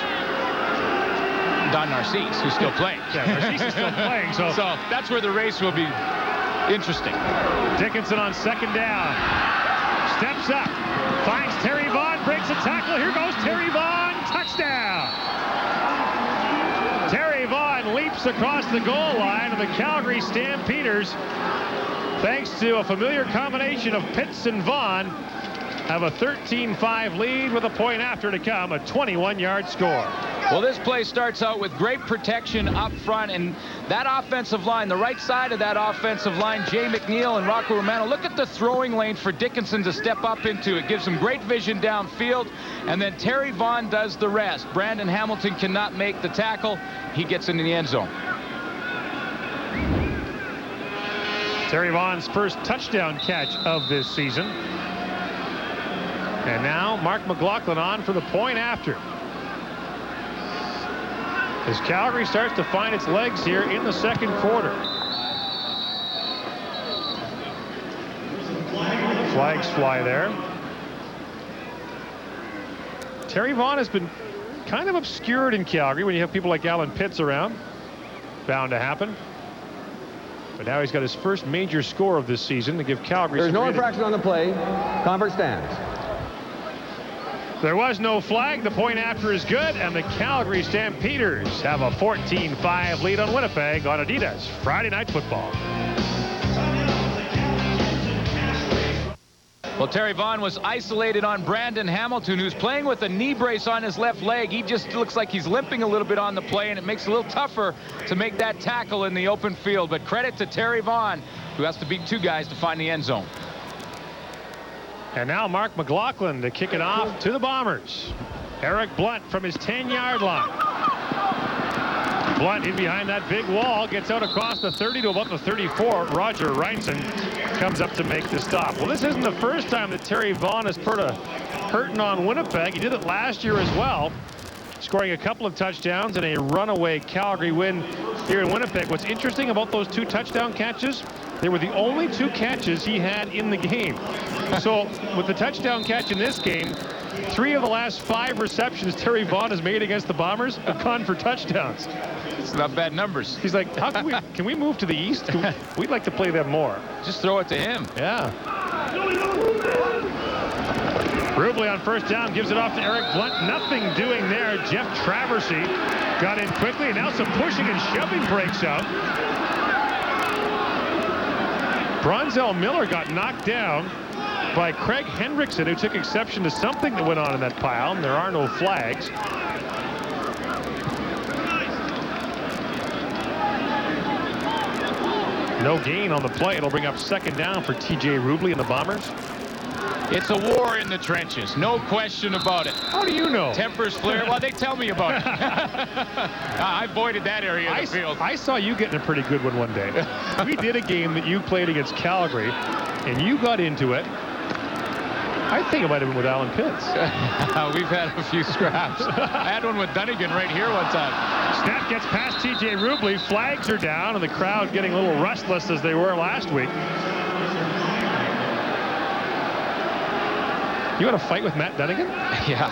Don Narcisse, who's still playing. Yeah, Narcisse is still playing. So that's where the race will be interesting. Dickinson on 2nd down. Steps up. Finds Terry Vaughn. Breaks a tackle. Here goes Terry Vaughn. Touchdown. Terry Vaughn leaps zips across the goal line, and the Calgary Stampeders, thanks to a familiar combination of Pitts and Vaughn, have a 13-5 lead with a point after to come, a 21-yard score. Well, this play starts out with great protection up front, and that offensive line, the right side of that offensive line, Jay McNeil and Rocco Romano, look at the throwing lane for Dickinson to step up into. It gives him great vision downfield, and then Terry Vaughn does the rest. Brandon Hamilton cannot make the tackle. He gets into the end zone. Terry Vaughn's first touchdown catch of this season. And now Mark McLaughlin on for the point after. As Calgary starts to find its legs here in the second quarter. Flags fly there. Terry Vaughn has been kind of obscured in Calgary when you have people like Alan Pitts around. Bound to happen. But now he's got his first major score of this season to give Calgary. There's no infraction on the play. Convert stands. There was no flag. The point after is good, and the Calgary Stampeders have a 14-5 lead on Winnipeg on Adidas Friday Night Football. Well, Terry Vaughn was isolated on Brandon Hamilton, who's playing with a knee brace on his left leg. He just looks like he's limping a little bit on the play, and it makes it a little tougher to make that tackle in the open field. But credit to Terry Vaughn, who has to beat two guys to find the end zone. And now Mark McLaughlin to kick it off to the Bombers. Eric Blunt from his 10-yard line. Blunt in behind that big wall, gets out across the 30 to about the 34. Roger Reinson comes up to make the stop. Well, this isn't the first time that Terry Vaughn has put a hurting on Winnipeg. He did it last year as well, scoring a couple of touchdowns in a runaway Calgary win here in Winnipeg. What's interesting about those two touchdown catches, they were the only two catches he had in the game. So with the touchdown catch in this game, 3 of the last 5 receptions Terry Vaughn has made against the Bombers have gone for touchdowns. It's not bad numbers. He's like, how can we move to the east? We'd like to play them more. Just throw it to him. Yeah. Rubley on first down gives it off to Eric Blunt. Nothing doing there. Jeff Traversy got in quickly, and now some pushing and shoving breaks out. Bronzell Miller got knocked down by Craig Hendrickson, who took exception to something that went on in that pile, and there are no flags. No gain on the play. It'll bring up second down for TJ Rubley and the Bombers. It's a war in the trenches, no question about it. How do you know? Tempers flare. Well, they tell me about it. I avoided that area of the field. I saw you getting a pretty good one day. We did a game that you played against Calgary, and you got into it. I think it might have been with Alan Pitts. We've had a few scraps. I had one with Dunnigan right here one time. Snap gets past TJ Rubley. Flags are down, and the crowd getting a little restless as they were last week. You had a fight with Matt Dunnigan? Yeah.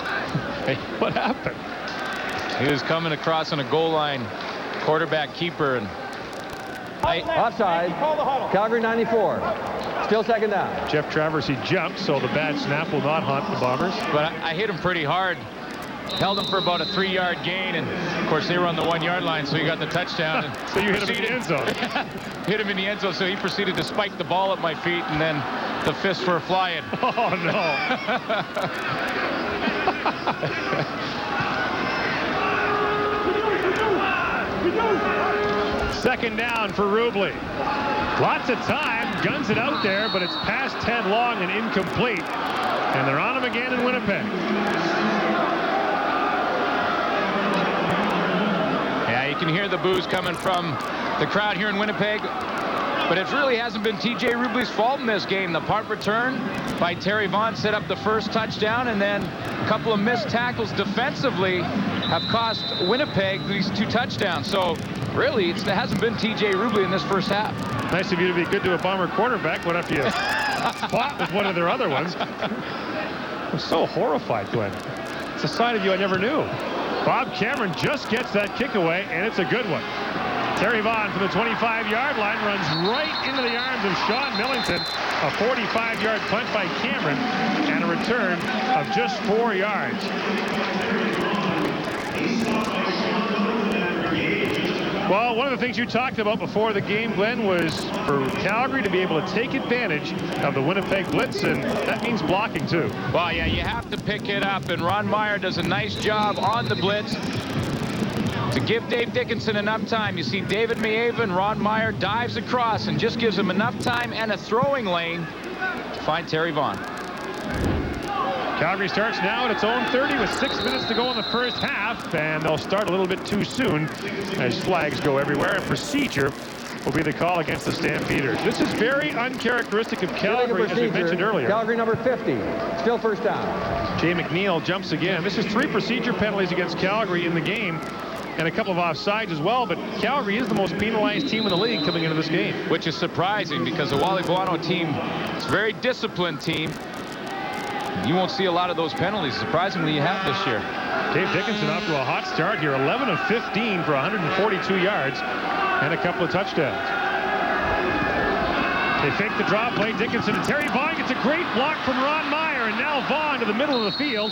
Hey, what happened? He was coming across on a goal line, quarterback keeper, and Offside. Calgary 94. Still second down. Jeff Traversy jumped, so the bad snap will not haunt the Bombers. But I hit him pretty hard. Held him for about a 3-yard gain, and of course they were on the 1-yard line, so he got the touchdown. And so you hit him in the end zone. Hit him in the end zone, so he proceeded to spike the ball at my feet, and then the fist were flying. Oh no. Second down for Rubley. Lots of time, guns it out there, but it's past 10 long and incomplete. And they're on him again in Winnipeg. Yeah, you can hear the boos coming from the crowd here in Winnipeg. But it really hasn't been TJ Rubley's fault in this game. The punt return by Terry Vaughn set up the first touchdown, and then a couple of missed tackles defensively have cost Winnipeg these 2 touchdowns. So really, it hasn't been TJ Rubley in this first half. Nice of you to be good to a Bomber quarterback. What if you fought with one of their other ones? I'm so horrified, Glenn. It's a side of you I never knew. Bob Cameron just gets that kick away, and it's a good one. Terry Vaughn from the 25-yard line runs right into the arms of Sean Millington. A 45-yard punt by Cameron and a return of just 4 yards. Well, one of the things you talked about before the game, Glenn, was for Calgary to be able to take advantage of the Winnipeg blitz, and that means blocking too. Well, yeah, you have to pick it up, and Ron Meyer does a nice job on the blitz to give Dave Dickinson enough time. You see David Mayevan, Ron Meyer dives across and just gives him enough time and a throwing lane to find Terry Vaughn. Calgary starts now at its own 30 with 6 minutes to go in the first half, and they'll start a little bit too soon as flags go everywhere. And procedure will be the call against the Stampeders. This is very uncharacteristic of Calgary, as we mentioned earlier. Calgary number 50, still first down. Jay McNeil jumps again. This is 3 procedure penalties against Calgary in the game, and a couple of offsides as well, but Calgary is the most penalized team in the league coming into this game. Which is surprising because the Wally Buono team is a very disciplined team. You won't see a lot of those penalties, surprisingly, you have this year. Dave Dickinson off to a hot start here, 11 of 15 for 142 yards and a couple of touchdowns. They fake the draw play. Dickinson and Terry Vaughn gets a great block from Ron Meyer, and now Vaughn to the middle of the field.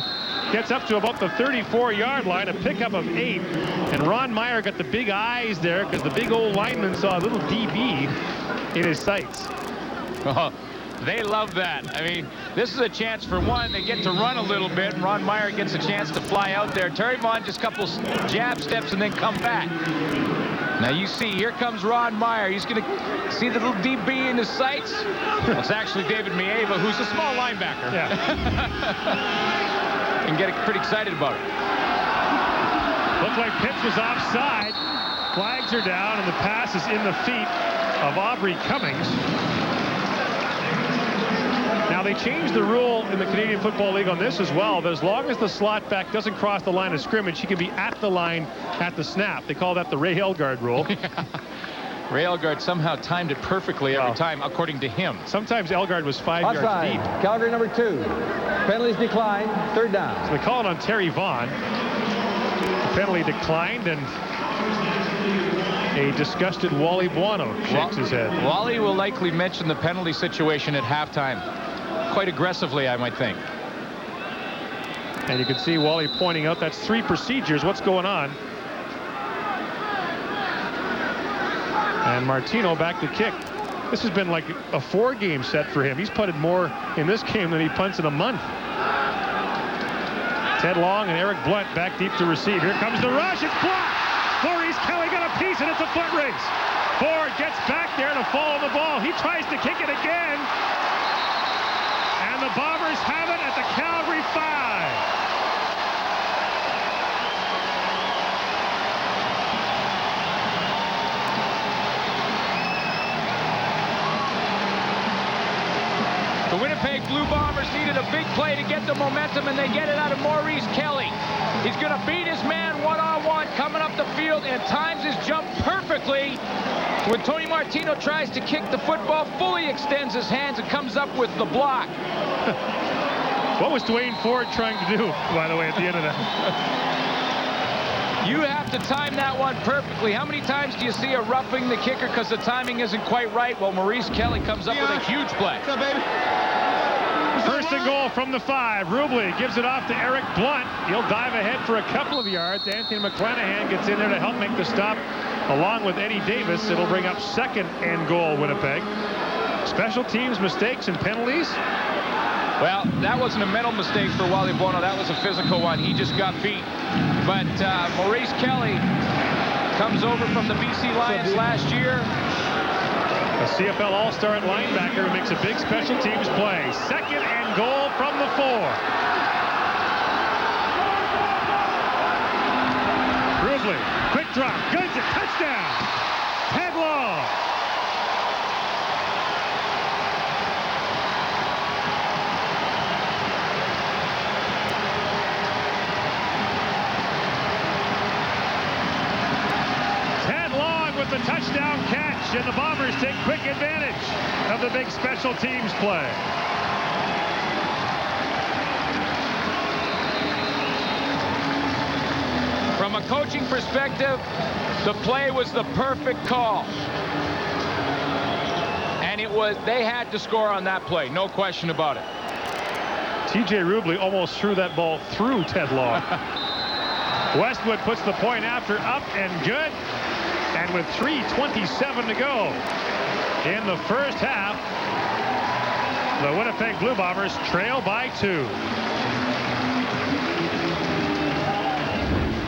Gets up to about the 34-yard line, a pickup of 8. And Ron Meyer got the big eyes there because the big old lineman saw a little DB in his sights. Oh, they love that. I mean, this is a chance for one. They get to run a little bit. And Ron Meyer gets a chance to fly out there. Terry Vaughn just a couple jab steps and then come back. Now you see, here comes Ron Meyer. He's going to see the little DB in his sights. Well, it's actually David Mayevan, who's a small linebacker. Yeah. And get pretty excited about it. Looked like Pitts was offside. Flags are down, and the pass is in the feet of Aubrey Cummings. Now, they changed the rule in the Canadian Football League on this as well, that as long as the slot back doesn't cross the line of scrimmage, he can be at the line at the snap. They call that the Ray Elgard rule. Ray Elgard somehow timed it perfectly every time, according to him. Sometimes Elgard was 5 yards Offside. deep. Calgary number 2. Penalties declined. Third down. So they call it on Terry Vaughn. The penalty declined, and a disgusted Wally Buono shakes his head. Wally will likely mention the penalty situation at halftime. Quite aggressively, I might think. And you can see Wally pointing out that's 3 procedures. What's going on? And Martino back to kick. This has been like a 4-game set for him. He's punted more in this game than he punts in a month. Ted Long and Eric Blunt back deep to receive. Here comes the rush. It's blocked. Maurice Kelly got a piece, and it's a foot race. Ford gets back there to follow the ball. He tries to kick it again. And the Bombers have it at the Calgary 5. The Winnipeg Blue Bombers needed a big play to get the momentum, and they get it out of Maurice Kelly. He's going to beat his man one-on-one coming up the field and times his jump perfectly. When Tony Martino tries to kick the football, fully extends his hands and comes up with the block. What was Dwayne Ford trying to do, by the way, at the end of that? You have to time that one perfectly. How many times do you see a roughing the kicker because the timing isn't quite right? Well, Maurice Kelly comes up with a huge play. What's up, baby? First and goal from the 5. Rubley gives it off to Eric Blunt. He'll dive ahead for a couple of yards. Anthony McClanahan gets in there to help make the stop along with Eddie Davis. It'll bring up 2nd and goal, Winnipeg. Special teams mistakes and penalties. Well, that wasn't a mental mistake for Wally Buono. That was a physical one. He just got beat. But Maurice Kelly comes over from the BC Lions last year. A CFL All-Star at linebacker who makes a big special teams play. 2nd and goal from the 4. Rubley, quick drop, guns it, touchdown. Ted Long. The touchdown catch, and the Bombers take quick advantage of the big special teams play. From a coaching perspective, the play was the perfect call. And they had to score on that play, no question about it. TJ Rubley almost threw that ball through Ted Long. Westwood puts the point after, up and good. And with 3:27 to go in the first half, the Winnipeg Blue Bombers trail by 2.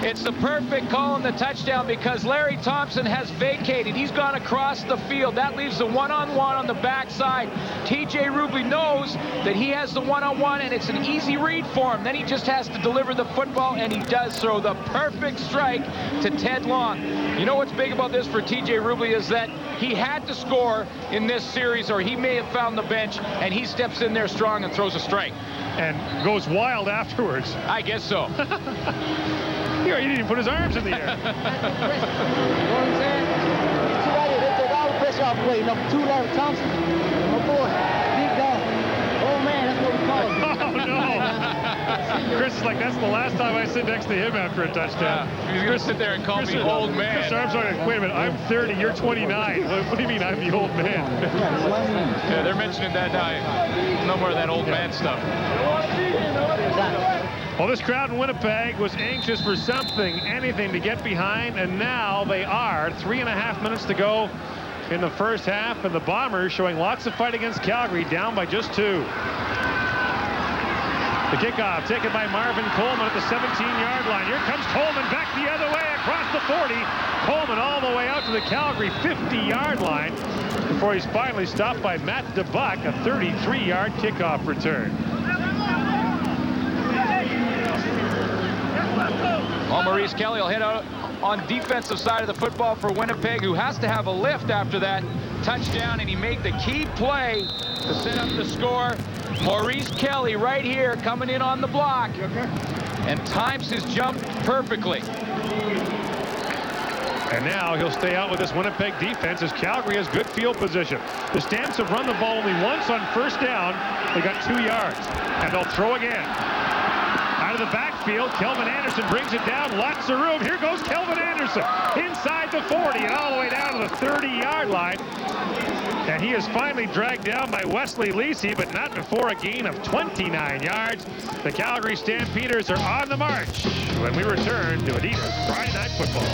It's the perfect call on the touchdown because Larry Thompson has vacated. He's gone across the field. That leaves the one-on-one on the backside. TJ Rubley knows that he has the one-on-one, and it's an easy read for him. Then he just has to deliver the football, and he does so. The perfect strike to Ted Long. You know what's big about this for TJ Rubley is that he had to score in this series, or he may have found the bench, and he steps in there strong and throws a strike. And goes wild afterwards. I guess so. He didn't even put his arms in the air. You know what I'm saying? See right here, they took all the pressure off play. Number 2, Larry Thompson. Oh boy, big dog. Oh man, that's what we call him. Oh no. Chris is like, that's the last time I sit next to him after a touchdown. He's going to sit there and call me old man. Chris Armstrong, wait a minute, I'm 30, you're 29. What do you mean I'm the old man? Yeah, they're mentioning that now. No more of that old man stuff. Well, this crowd in Winnipeg was anxious for something, anything to get behind, and now they are. 3.5 minutes to go in the first half, and the Bombers showing lots of fight against Calgary, down by just 2. The kickoff taken by Marvin Coleman at the 17-yard line. Here comes Coleman back the other way across the 40. Coleman all the way out to the Calgary 50-yard line before he's finally stopped by Matt DeBuck, a 33-yard kickoff return. Well, Maurice Kelly will head out on defensive side of the football for Winnipeg, who has to have a lift after that touchdown, and he made the key play to set up the score. Maurice Kelly right here coming in on the block and times his jump perfectly. And now he'll stay out with this Winnipeg defense as Calgary has good field position. The Stamps have run the ball only once on first down. They got 2 yards, and they'll throw again. Out of the backfield, Kelvin Anderson brings it down. Lots of room. Here goes Kelvin Anderson inside the 40 and all the way down to the 30-yard line. And he is finally dragged down by Wesley Lisi, but not before a gain of 29 yards. The Calgary Stampeders are on the march when we return to Adidas Friday Night Football.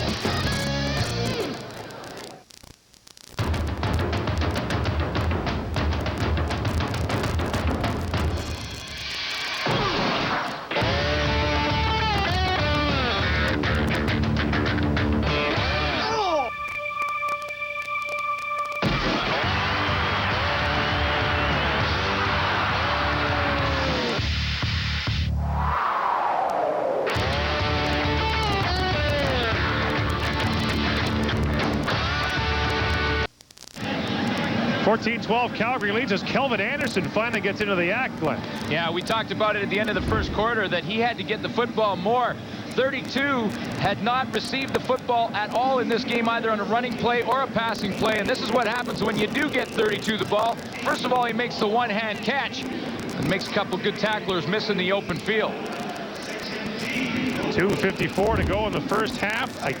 14-12, Calgary leads as Kelvin Anderson finally gets into the act, Glenn. Yeah, we talked about it at the end of the first quarter that he had to get the football more. 32 had not received the football at all in this game, either on a running play or a passing play, and this is what happens when you do get 32 the ball. First of all, he makes the one-hand catch and makes a couple good tacklers miss in the open field. 2:54 to go in the first half. A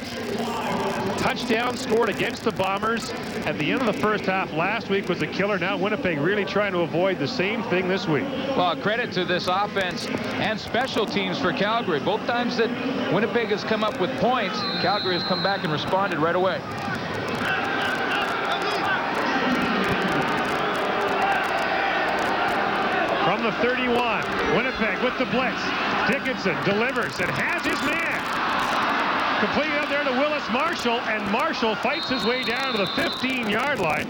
touchdown scored against the Bombers at the end of the first half last week was a killer. Now Winnipeg really trying to avoid the same thing this week. Well, credit to this offense and special teams for Calgary. Both times that Winnipeg has come up with points, Calgary has come back and responded right away. From the 31, Winnipeg with the blitz. Dickinson delivers and has his man. Completed out there to Willis Marshall, and Marshall fights his way down to the 15-yard line.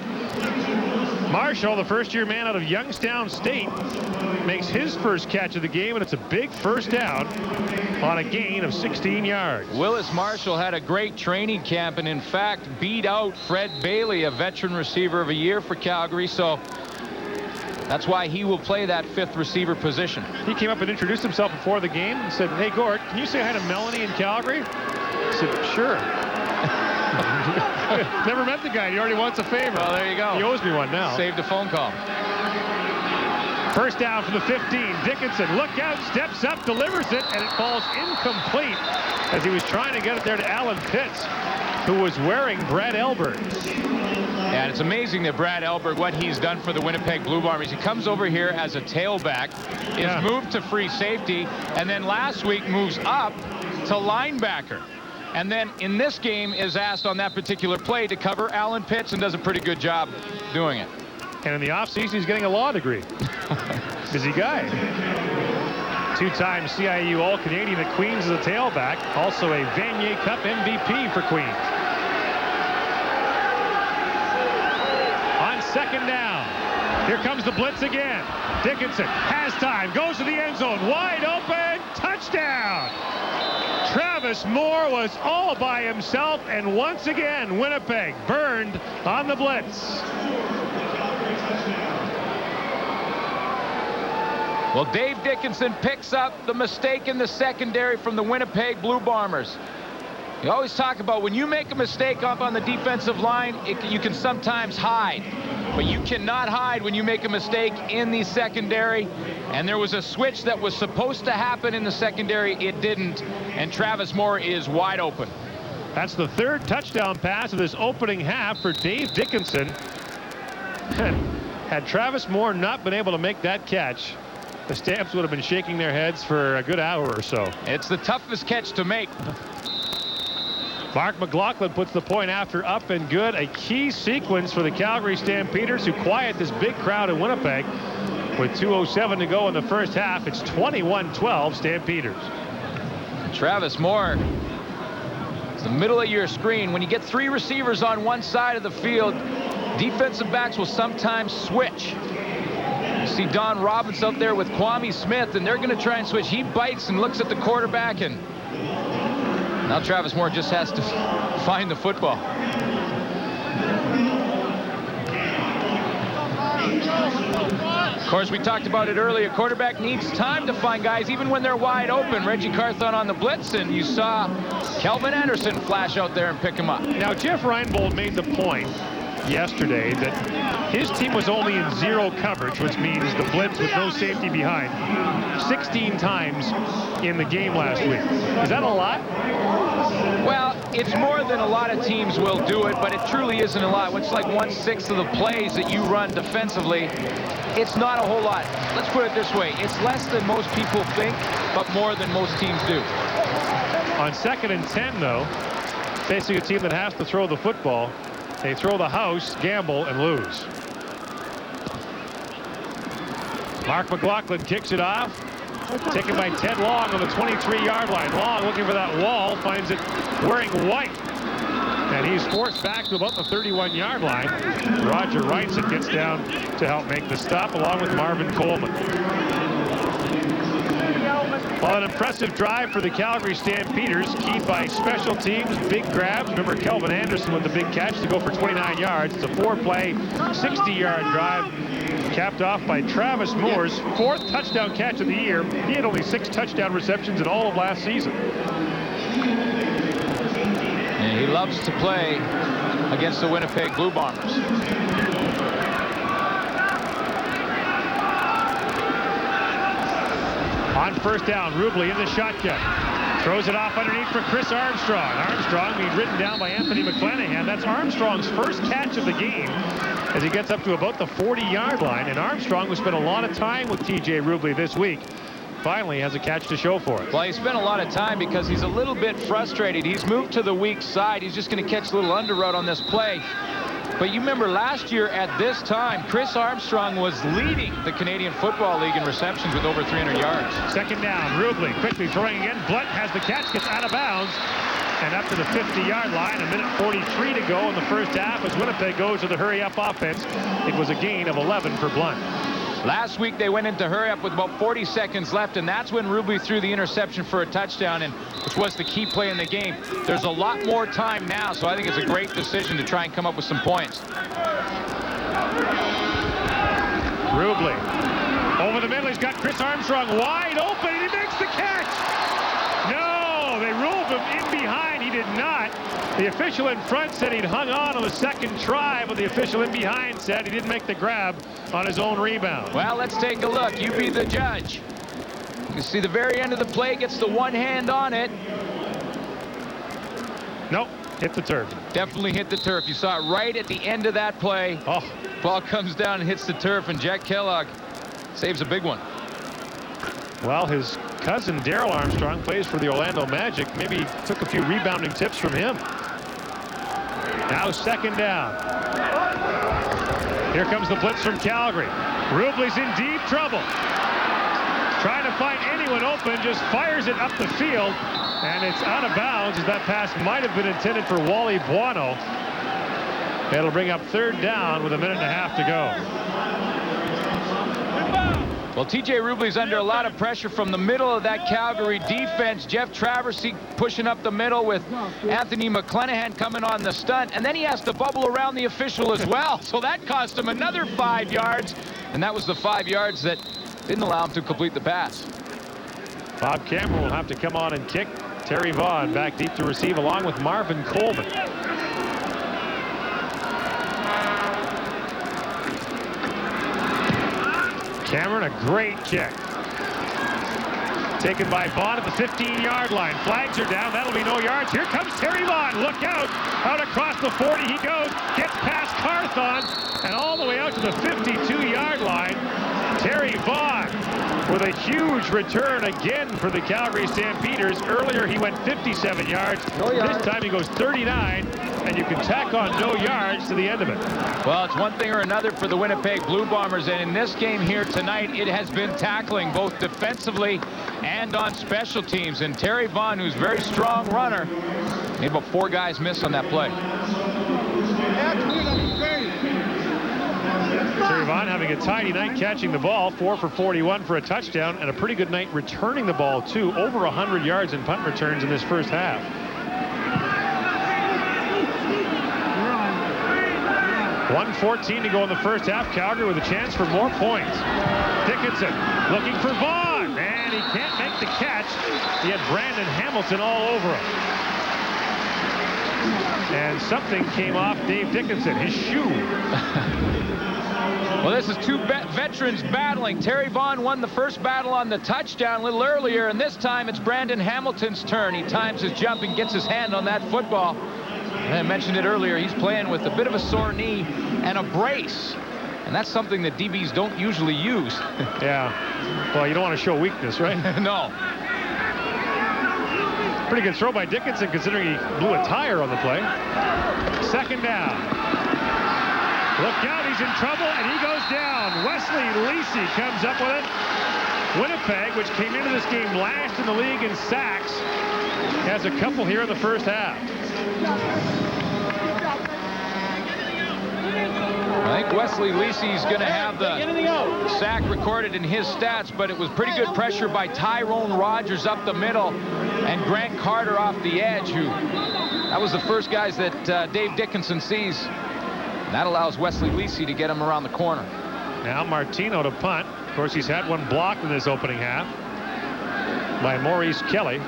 Marshall, the first-year man out of Youngstown State, makes his first catch of the game, and it's a big first down on a gain of 16 yards. Willis Marshall had a great training camp and, in fact, beat out Fred Bailey, a veteran receiver of a year for Calgary, so that's why he will play that fifth receiver position. He came up and introduced himself before the game and said, "Hey, Gord, can you say hi to Melanie in Calgary?" I said, "Sure." Never met the guy. He already wants a favor. Well, there you go. He owes me one now. Saved a phone call. First down from the 15. Dickinson, look out, steps up, delivers it, and it falls incomplete as he was trying to get it there to Alan Pitts, who was wearing Brad Elberg. And it's amazing that Brad Elberg, what he's done for the Winnipeg Blue Bombers. He comes over here as a tailback, is moved to free safety, and then last week moves up to linebacker. And then in this game is asked on that particular play to cover Alan Pitts and does a pretty good job doing it. And in the offseason, he's getting a law degree. Busy guy. Two-time CIU All-Canadian at Queens as a tailback. Also a Vanier Cup MVP for Queens. On second down. Here comes the blitz again. Dickinson has time. Goes to the end zone. Wide open. Touchdown. Travis Moore was all by himself. And once again, Winnipeg burned on the blitz. Well, Dave Dickinson picks up the mistake in the secondary from the Winnipeg Blue Bombers. You always talk about when you make a mistake up on the defensive line, you can sometimes hide. But you cannot hide when you make a mistake in the secondary. And there was a switch that was supposed to happen in the secondary. It didn't. And Travis Moore is wide open. That's the third touchdown pass of this opening half for Dave Dickinson. Had Travis Moore not been able to make that catch, the Stamps would have been shaking their heads for a good hour or so. It's the toughest catch to make. Mark McLaughlin puts the point after up and good. A key sequence for the Calgary Stampeders, who quiet this big crowd in Winnipeg. With 2:07 to go in the first half, it's 21-12 Stampeders. Travis Moore, it's the middle of your screen. When you get three receivers on one side of the field, defensive backs will sometimes switch. You see Don Robbins up there with Kwame Smith, and they're going to try and switch. He bites and looks at the quarterback, and now Travis Moore just has to find the football. Of course, we talked about it earlier. Quarterback needs time to find guys, even when they're wide open. Reggie Carthon on the blitz, and you saw Kelvin Anderson flash out there and pick him up. Now, Jeff Reinbold made the point yesterday that his team was only in zero coverage, which means the blitz with no safety behind, 16 times in the game last week. Is that a lot? Well, it's more than a lot of teams will do it, but it truly isn't a lot. It's like 1/6 of the plays that you run defensively. It's not a whole lot. Let's put it this way. It's less than most people think, but more than most teams do. On 2nd and 10, though, facing a team that has to throw the football, they throw the house, gamble, and lose. Mark McLaughlin kicks it off. Taken by Ted Long on the 23-yard line. Long looking for that wall, finds it wearing white. And he's forced back to about the 31-yard line. Roger Reinson gets down to help make the stop, along with Marvin Coleman. Well, an impressive drive for the Calgary Stampeders, keyed by special teams, big grabs. Remember Kelvin Anderson with the big catch to go for 29 yards. It's a 4-play, 60-yard drive, capped off by Travis Moore's 4th touchdown catch of the year. He had only 6 touchdown receptions in all of last season. And he loves to play against the Winnipeg Blue Bombers. On first down, Rubley in the shotgun. Throws it off underneath for Chris Armstrong. Armstrong being ridden down by Anthony McClanahan. That's Armstrong's first catch of the game as he gets up to about the 40-yard line. And Armstrong, who spent a lot of time with TJ Rubley this week, finally has a catch to show for it. Well, he spent a lot of time because he's a little bit frustrated. He's moved to the weak side. He's just going to catch a little under route on this play. But you remember last year at this time, Chris Armstrong was leading the Canadian Football League in receptions with over 300 yards. Second down, Rubley quickly throwing again. Blunt has the catch, gets out of bounds, and up to the 50-yard line. 1:43 to go in the first half as Winnipeg goes to the hurry-up offense. It was a gain of 11 for Blunt. Last week they went into hurry-up with about 40 seconds left, and that's when Rubley threw the interception for a touchdown, and which was the key play in the game. There's a lot more time now, so I think it's a great decision to try and come up with some points. Rubley over the middle. He's got Chris Armstrong wide open, and he makes the catch. No, they ruled him in behind. He did not. The official in front said he'd hung on the second try, but the official in behind said he didn't make the grab on his own rebound. Well, let's take a look. You be the judge. You see the very end of the play, gets the one hand on it. Nope, hit the turf. Definitely hit the turf. You saw it right at the end of that play. Oh, ball comes down and hits the turf, and Jack Kellogg saves a big one. Well, his cousin Daryl Armstrong plays for the Orlando Magic. Maybe took a few rebounding tips from him. Now second down. Here comes the blitz from Calgary. Rubley's in deep trouble. Trying to find anyone open, just fires it up the field, and it's out of bounds as that pass might have been intended for Wally Buono. It'll bring up third down with a minute and a half to go. Well, TJ Rubley's under a lot of pressure from the middle of that Calgary defense. Jeff Traversy pushing up the middle with Anthony McClenahan coming on the stunt, and then he has to bubble around the official as well. So that cost him another 5 yards, and that was the 5 yards that didn't allow him to complete the pass. Bob Cameron will have to come on and kick. Terry Vaughn back deep to receive along with Marvin Coleman. Cameron, a great kick. Taken by Vaughn at the 15-yard line. Flags are down. That'll be no yards. Here comes Terry Vaughn. Look out. Out across the 40 he goes. Gets past Carthon and all the way out to the 52-yard line. Terry Vaughn with a huge return again for the Calgary Stampeders. Earlier he went 57 yards. This time he goes 39, and you can tack on no yards to the end of it. Well, it's one thing or another for the Winnipeg Blue Bombers, and in this game here tonight, it has been tackling both defensively and on special teams. And Terry Vaughn, who's a very strong runner, made about 4 guys miss on that play. Terry Vaughn having a tidy night catching the ball, 4 for 41 for a touchdown, and a pretty good night returning the ball too. Over 100 yards in punt returns in this first half. .114 to go in the first half. Calgary with a chance for more points. Dickinson looking for Vaughn, and he can't make the catch. He had Brandon Hamilton all over him. And something came off Dave Dickinson, his shoe. Well, this is two veterans battling. Terry Vaughn won the first battle on the touchdown a little earlier, and this time it's Brandon Hamilton's turn. He times his jump and gets his hand on that football. And I mentioned it earlier, he's playing with a bit of a sore knee and a brace. And that's something that DBs don't usually use. Yeah. Well, you don't want to show weakness, right? No. Pretty good throw by Dickinson, considering he blew a tire on the play. Second down. Look out, he's in trouble, and he goes down. Wesley Lisi comes up with it. Winnipeg, which came into this game last in the league in sacks, has a couple here in the first half. I think Wesley Lisi's going to have the sack recorded in his stats, but it was pretty good pressure by Tyrone Rogers up the middle and Grant Carter off the edge, that was the first guys that Dave Dickinson sees. And that allows Wesley Lisi to get him around the corner. Now Martino to punt. Of course, he's had one blocked in this opening half by Maurice Kelly.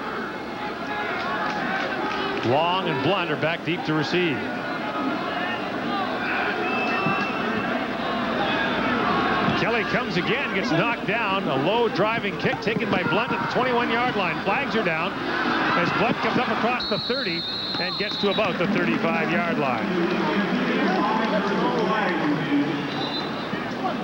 Long and Blunt are back deep to receive. Kelly comes again, gets knocked down. A low driving kick taken by Blunt at the 21-yard line. Flags are down as Blunt comes up across the 30 and gets to about the 35-yard line.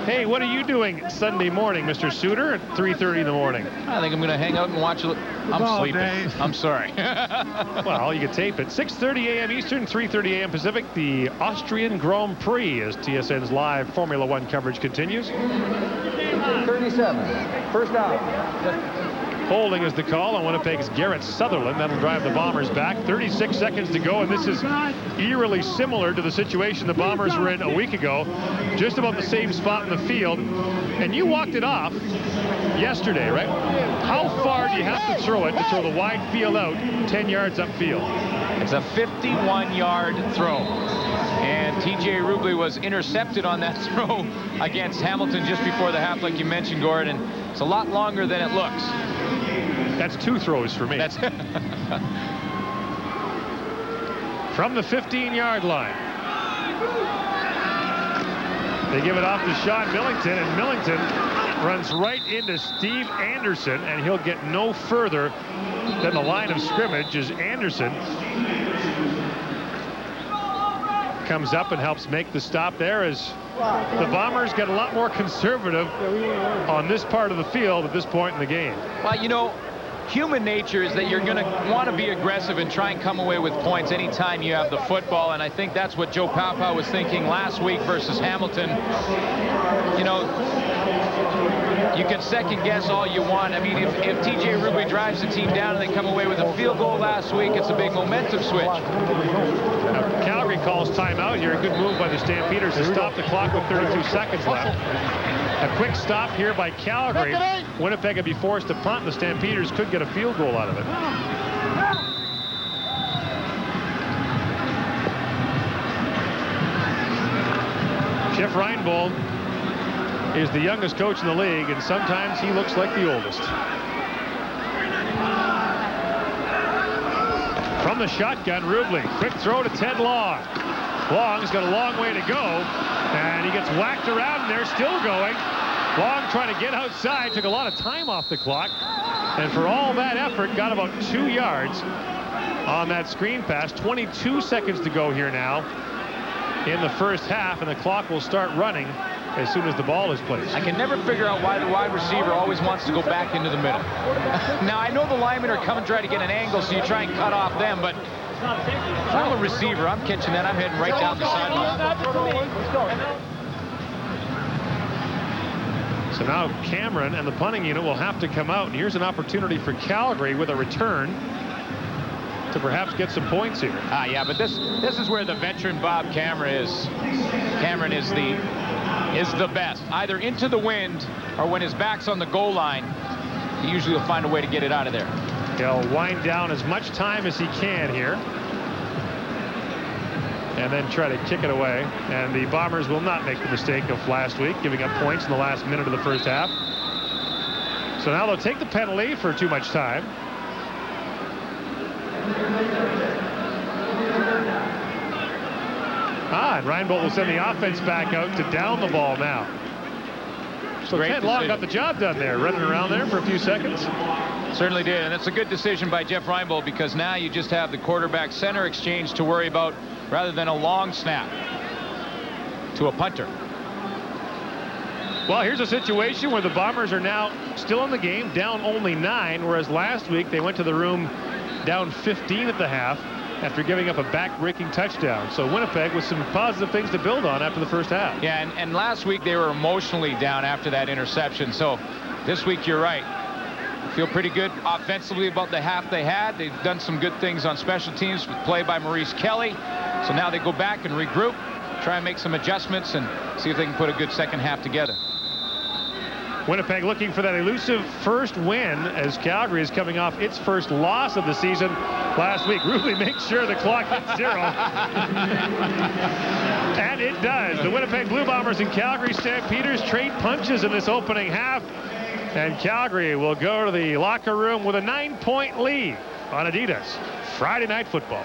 Hey, what are you doing Sunday morning, Mr. Suter, at 3:30 in the morning? I think I'm going to hang out and watch it. I'm sleeping. I'm sorry. Well, you can tape it. 6:30 a.m. Eastern, 3:30 a.m. Pacific. The Austrian Grand Prix as TSN's live Formula One coverage continues. 37. First down. Holding is the call on Winnipeg's Garrett Sutherland. That'll drive the Bombers back. 36 seconds to go, and this is eerily similar to the situation the Bombers were in a week ago. Just about the same spot in the field. And you walked it off yesterday, right? How far do you have to throw it to throw the wide field out 10 yards upfield? It's a 51-yard throw. And TJ Rubley was intercepted on that throw against Hamilton just before the half, like you mentioned, Gordon. It's a lot longer than it looks. That's 2 throws for me. That's from the 15-yard line. They give it off to Sean Millington, and Millington runs right into Steve Anderson, and he'll get no further than the line of scrimmage as Anderson comes up and helps make the stop there as the Bombers get a lot more conservative on this part of the field at this point in the game. Well, you know, human nature is that you're going to want to be aggressive and try and come away with points anytime you have the football, and I think that's what Joe Papa was thinking last week versus Hamilton. You know, you can second guess all you want. I mean, if T.J. Ruby drives the team down and they come away with a field goal last week, it's a big momentum switch. Now, Calgary calls timeout here. A good move by the Stampeders to stop the clock with 32 seconds left. A quick stop here by Calgary. Winnipeg would be forced to punt. The Stampeders could get a field goal out of it. Jeff Reinbold is the youngest coach in the league, and sometimes he looks like the oldest. From the shotgun, Rubley. Quick throw to Ted Long. Long's got a long way to go, and he gets whacked around, and they're still going. Long trying to get outside, took a lot of time off the clock, and for all that effort, got about 2 yards on that screen pass. 22 seconds to go here now in the first half, and the clock will start running as soon as the ball is placed. I can never figure out why the wide receiver always wants to go back into the middle. Now, I know the linemen are coming trying to get an angle, so you try and cut off them, but if I'm a receiver, I'm catching that, I'm heading right down the sideline. So now Cameron and the punting unit will have to come out, and here's an opportunity for Calgary with a return to perhaps get some points here. Yeah, but this is where the veteran Bob Cameron is. Cameron is the best. Either into the wind or when his back's on the goal line, he usually will find a way to get it out of there. He'll wind down as much time as he can here and then try to kick it away. And the Bombers will not make the mistake of last week, giving up points in the last minute of the first half. So now they'll take the penalty for too much time. And Reinbold will send the offense back out to down the ball now. So Ted Long got the job done there, running around there for a few seconds. Certainly did, and it's a good decision by Jeff Reinbold, because now you just have the quarterback center exchange to worry about rather than a long snap to a punter. Well, here's a situation where the Bombers are now still in the game, down only 9, whereas last week they went to the room down 15 at the half after giving up a back-breaking touchdown. So Winnipeg with some positive things to build on after the first half. Yeah, and last week they were emotionally down after that interception. So this week, you're right. Feel pretty good offensively about the half they had. They've done some good things on special teams with play by Maurice Kelly. So now they go back and regroup, try and make some adjustments, and see if they can put a good second half together. Winnipeg looking for that elusive first win as Calgary is coming off its first loss of the season last week. Ruby makes sure the clock hits 0. And it does. The Winnipeg Blue Bombers and Calgary Stampeders trade punches in this opening half. And Calgary will go to the locker room with a 9-point lead on Adidas Friday Night Football.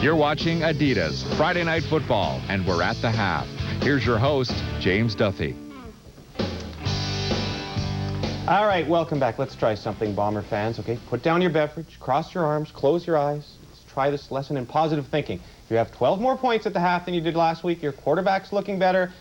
You're watching Adidas Friday Night Football, and we're at the half. Here's your host, James Duthie. All right, welcome back. Let's try something, Bomber fans, okay? Put down your beverage, cross your arms, close your eyes. Let's try this lesson in positive thinking. You have 12 more points at the half than you did last week. Your quarterback's looking better.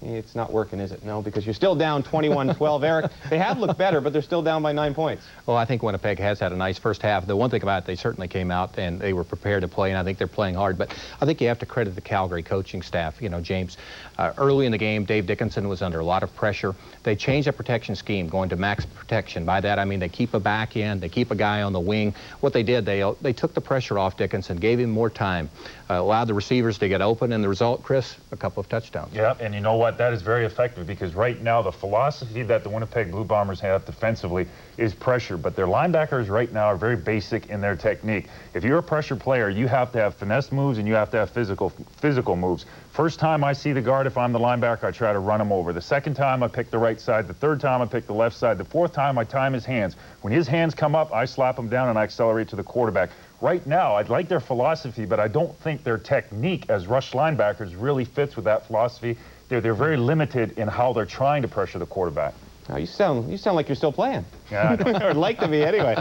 It's not working, is it? No, because you're still down 21-12. Eric, they have looked better, but they're still down by 9 points. Well, I think Winnipeg has had a nice first half. The one thing about it, they certainly came out and they were prepared to play, and I think they're playing hard. But I think you have to credit the Calgary coaching staff. You know, James, early in the game, Dave Dickinson was under a lot of pressure. They changed the protection scheme, going to max protection. By that, I mean they keep a back end, they keep a guy on the wing. What they did, they took the pressure off Dickinson, gave him more time, allowed the receivers to get open, and the result, Chris, a couple of touchdowns. Yeah, and you know what? That is very effective, because right now the philosophy that the Winnipeg Blue Bombers have defensively is pressure, but their linebackers right now are very basic in their technique. If you're a pressure player, you have to have finesse moves and you have to have physical moves. First time I see the guard, if I'm the linebacker, I try to run him over. The second time I pick the right side. The third time I pick the left side. The fourth time I time his hands. When his hands come up, I slap him down and I accelerate to the quarterback. Right now, I'd like their philosophy, but I don't think their technique as rush linebackers really fits with that philosophy. They're very limited in how they're trying to pressure the quarterback. Oh, you sound like you're still playing. Yeah, or would like to be anyway.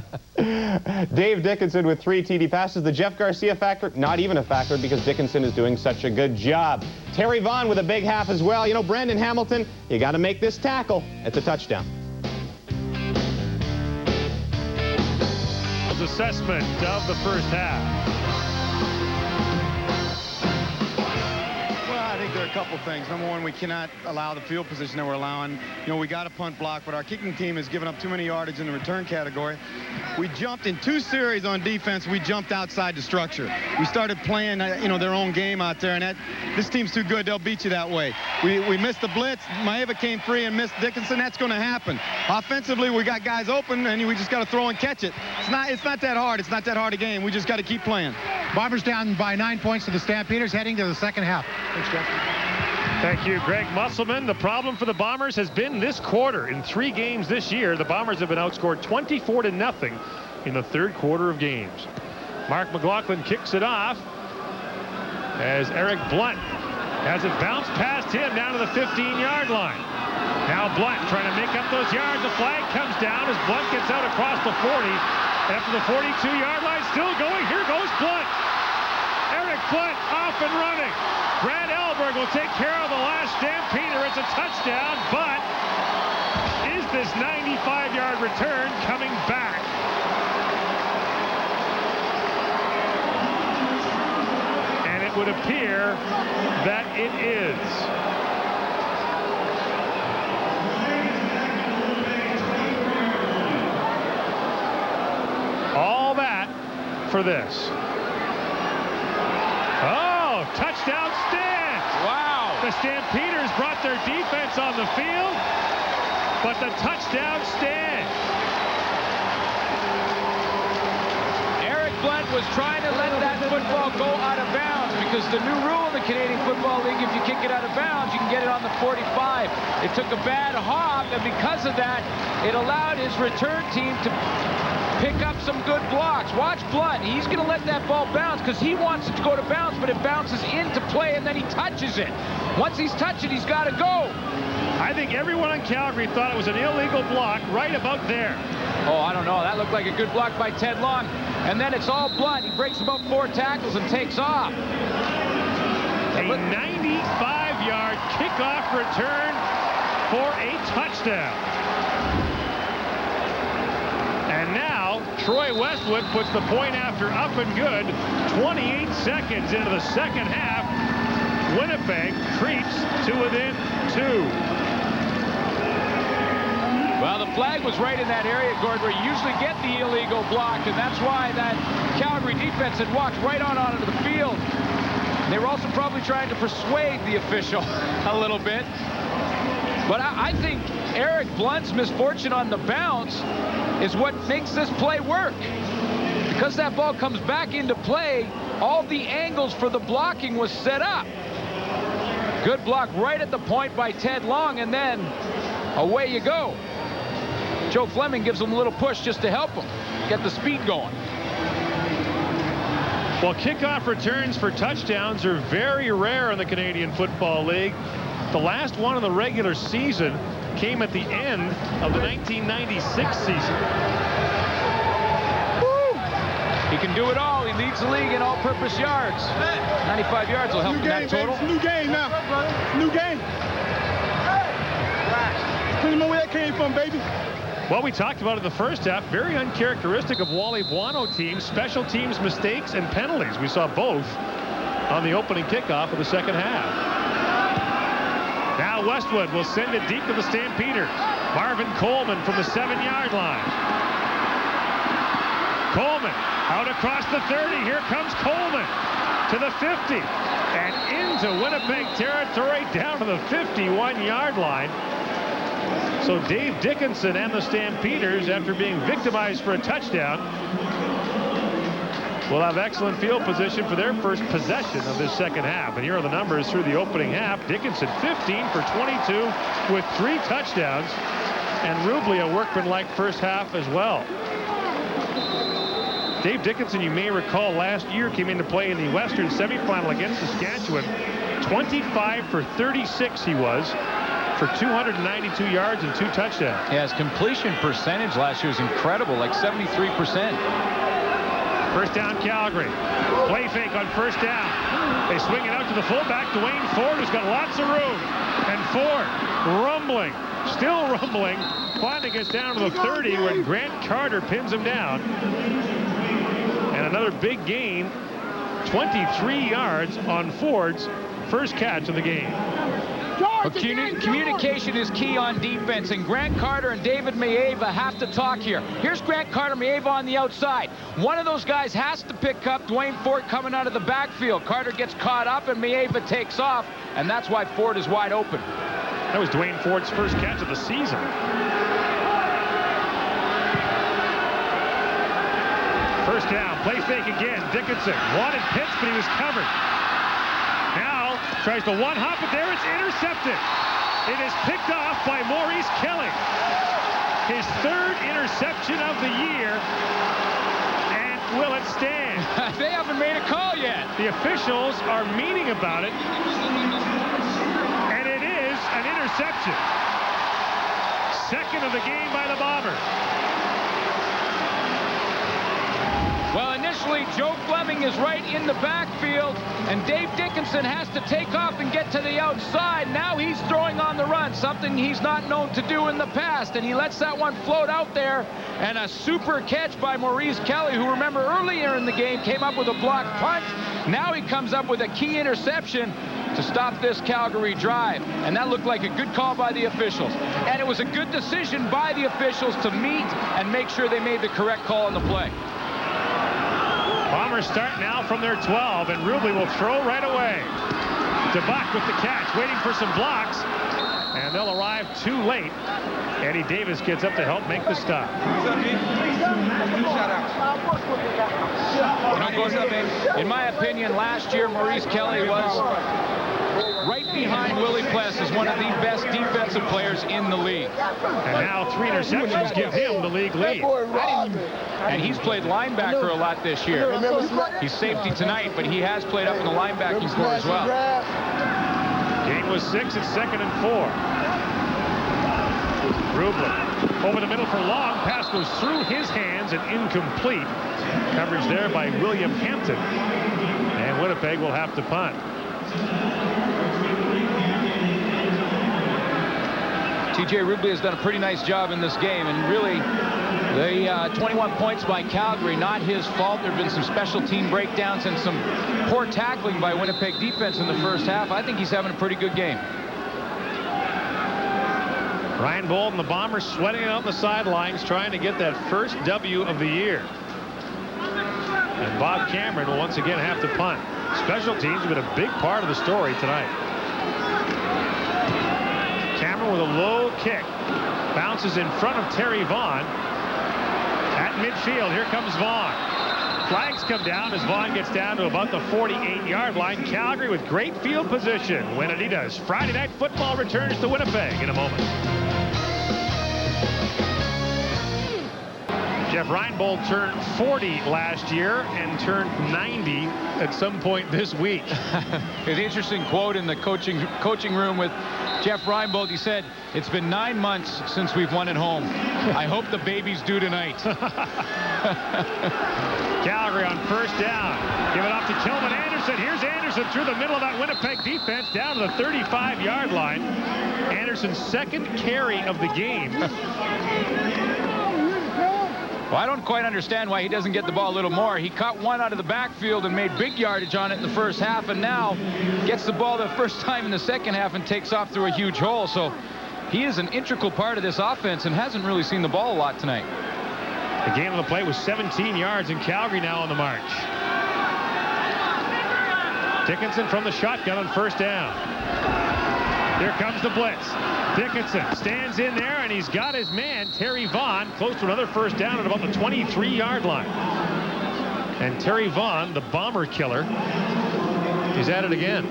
Dave Dickinson with 3 TD passes. The Jeff Garcia factor, not even a factor because Dickinson is doing such a good job. Terry Vaughn with a big half as well. You know, Brandon Hamilton, you got to make this tackle. It's a touchdown. Assessment of the first half. I think there are a couple things. Number one, we cannot allow the field position that we're allowing. You know, we got a punt block, but our kicking team has given up too many yardage in the return category. We jumped in 2 series on defense. We jumped outside the structure. We started playing, you know, their own game out there, and this team's too good. They'll beat you that way. We missed the blitz. Maeva came free and missed Dickinson. That's going to happen. Offensively, we got guys open, and we just got to throw and catch it. It's not that hard. It's not that hard a game. We just got to keep playing. Bombers down by 9 points to the Stampeders, heading to the second half. Thanks, Jeff. Thank you, Greg Musselman. The problem for the Bombers has been this quarter. In 3 games this year, the Bombers have been outscored 24-0 in the third quarter of games. Mark McLaughlin kicks it off as Eric Blunt has it bounced past him down to the 15-yard line. Now Blunt trying to make up those yards. The flag comes down as Blunt gets out across the 40. After the 42-yard line, still going. Here goes Blunt. Eric Blunt off and running. Brad Elberg will take care of the last Stampeder. It's a touchdown, but is this 95-yard return coming back? And it would appear that it is. All that for this. Oh, touchdown stand. Wow. The Stampeders brought their defense on the field, but the touchdown stand. Eric Blunt was trying to let that football go out of bounds because the new rule in the Canadian Football League, if you kick it out of bounds, you can get it on the 45. It took a bad hop, and because of that, it allowed his return team to pick up some good blocks. Watch Blunt. He's going to let that ball bounce because he wants it to go to bounds, but it bounces into play, and then he touches it. Once he's touched it, he's got to go. I think everyone in Calgary thought it was an illegal block right about there. Oh, I don't know. That looked like a good block by Ted Long. And then it's all Blunt. He breaks about 4 tackles and takes off. A 95-yard kickoff return for a touchdown. And now Troy Westwood puts the point after up and good. 28 seconds into the second half. Winnipeg creeps to within 2. Well, the flag was right in that area, Gord, where you usually get the illegal block, and that's why that Calgary defense had walked right on onto the field. They were also probably trying to persuade the official a little bit. But I think Eric Blunt's misfortune on the bounce is what makes this play work. Because that ball comes back into play, all the angles for the blocking was set up. Good block right at the point by Ted Long, and then away you go. Joe Fleming gives him a little push just to help him get the speed going. Well, kickoff returns for touchdowns are very rare in the Canadian Football League. The last one in the regular season came at the end of the 1996 season. Woo! He can do it all. He leads the league in all-purpose yards. 95 yards will help in that total. New game now. New game. Pretty much where that came from, baby. Well, we talked about it in the first half. Very uncharacteristic of Wally Buono teams. Special teams mistakes and penalties. We saw both on the opening kickoff of the second half. Now Westwood will send it deep to the Stampeders. Marvin Coleman from the 7-yard line. Coleman out across the 30. Here comes Coleman to the 50 and into Winnipeg territory down to the 51-yard line. So Dave Dickinson and the Stampeders, after being victimized for a touchdown, will have excellent field position for their first possession of this second half. And here are the numbers through the opening half. Dickinson 15 for 22 with 3 touchdowns, and Rubley a workmanlike first half as well. Dave Dickinson, you may recall, last year came into play in the Western semifinal against Saskatchewan. 25 for 36 he was for 292 yards and 2 touchdowns. Yeah, his completion percentage last year was incredible, like 73%. First down, Calgary. Play fake on first down. They swing it out to the fullback, Dwayne Ford, who's got lots of room. And Ford rumbling, still rumbling, finally gets down to the 30 when Grant Carter pins him down. And another big gain, 23 yards on Ford's first catch of the game. Well, communication is key on defense, and Grant Carter and David Maeva have to talk here. Here's Grant Carter, Maeva on the outside. One of those guys has to pick up Dwayne Ford coming out of the backfield. Carter gets caught up, and Maeva takes off, and that's why Ford is wide open. That was Dwayne Ford's first catch of the season. First down, play fake again. Dickinson wanted Pitts, but he was covered. Now tries to one-hop, but there it's intercepted. It is picked off by Maurice Kelly. His 3rd interception of the year. And will it stand? They haven't made a call yet. The officials are meeting about it. And it is an interception. 2nd of the game by the Bombers. Well, initially, Joe Fleming is right in the backfield, and Dave Dickinson has to take off and get to the outside. Now he's throwing on the run, something he's not known to do in the past, and he lets that one float out there, and a super catch by Maurice Kelly, who, remember, earlier in the game came up with a blocked punt. Now he comes up with a key interception to stop this Calgary drive, and that looked like a good call by the officials. And it was a good decision by the officials to meet and make sure they made the correct call on the play. Bombers start now from their 12, and Rubley will throw right away. DeBuck with the catch, waiting for some blocks, and they'll arrive too late. Eddie Davis gets up to help make the stop. In my opinion, last year Maurice Kelly was right behind Willie Pless as one of the best defensive players in the league. And now 3 interceptions give him the league lead. And he's played linebacker a lot this year. He's safety tonight, but he has played up in the linebacking corps as well. Game was 6, it's 2nd and 4. Rubley over the middle for long. Pass goes through his hands and incomplete. Coverage there by William Hampton. And Winnipeg will have to punt. TJ Rubley has done a pretty nice job in this game, and really the 21 points by Calgary, not his fault. There have been some special team breakdowns and some poor tackling by Winnipeg defense in the first half. I think he's having a pretty good game. Ryan Bold and the Bombers sweating out on the sidelines, trying to get that first W of the year. And Bob Cameron will once again have to punt. Special teams have been a big part of the story tonight. Cameron with a low kick. Bounces in front of Terry Vaughn. At midfield, here comes Vaughn. Flags come down as Vaughn gets down to about the 48-yard line. Calgary with great field position. When Adidas Friday Night Football returns to Winnipeg in a moment. Jeff Reinbold turned 40 last year and turned 90 at some point this week. There's an interesting quote in the coaching room with Jeff Reinbold. He said, "It's been 9 months since we've won at home. I hope the baby's due tonight." Calgary on first down. Give it off to Kelvin Anderson. Here's Anderson through the middle of that Winnipeg defense down to the 35-yard line. Anderson's 2nd carry of the game. Well, I don't quite understand why he doesn't get the ball a little more. He caught one out of the backfield and made big yardage on it in the first half, and now gets the ball the first time in the second half and takes off through a huge hole. So he is an integral part of this offense and hasn't really seen the ball a lot tonight. The game of the play was 17 yards, and Calgary now on the march. Dickinson from the shotgun on first down. Here comes the blitz. Dickinson stands in there, and he's got his man, Terry Vaughn, close to another first down at about the 23-yard line. And Terry Vaughn, the bomber killer, is at it again.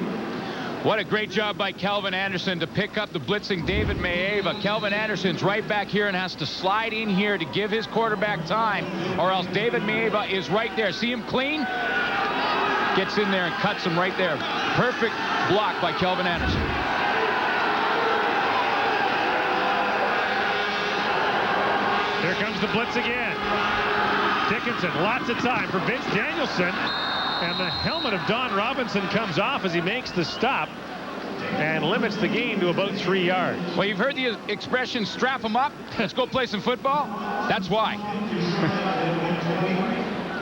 What a great job by Kelvin Anderson to pick up the blitzing David Maeva. Kelvin Anderson's right back here and has to slide in here to give his quarterback time, or else David Maeva is right there. See him clean? Gets in there and cuts him right there. Perfect block by Kelvin Anderson. Here comes the blitz again. Dickinson, lots of time for Vince Danielson. And the helmet of Don Robinson comes off as he makes the stop and limits the gain to about 3 yards. Well, you've heard the expression, strap them up, let's go play some football. That's why.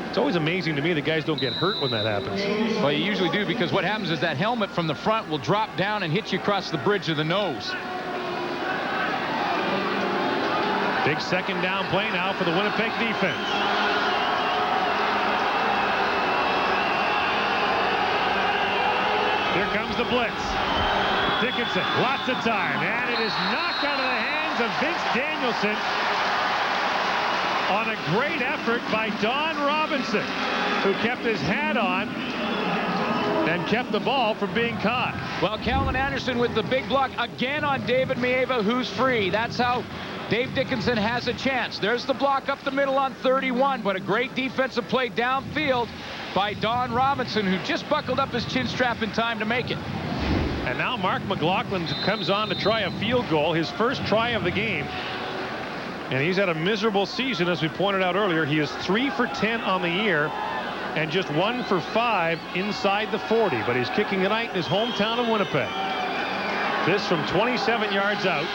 It's always amazing to me that guys don't get hurt when that happens. Well, you usually do, because what happens is that helmet from the front will drop down and hit you across the bridge of the nose. Big second down play now for the Winnipeg defense. Here comes the blitz. Dickinson, lots of time, and it is knocked out of the hands of Vince Danielson on a great effort by Don Robinson, who kept his hat on and kept the ball from being caught. Well, Calvin Anderson with the big block again on David Mieva, who's free. That's how Dave Dickinson has a chance. There's the block up the middle on 31, but a great defensive play downfield by Don Robinson, who just buckled up his chin strap in time to make it. And now Mark McLaughlin comes on to try a field goal, his first try of the game. And he's had a miserable season, as we pointed out earlier. He is 3 for 10 on the year and just 1 for 5 inside the 40. But he's kicking tonight in his hometown of Winnipeg. This from 27 yards out.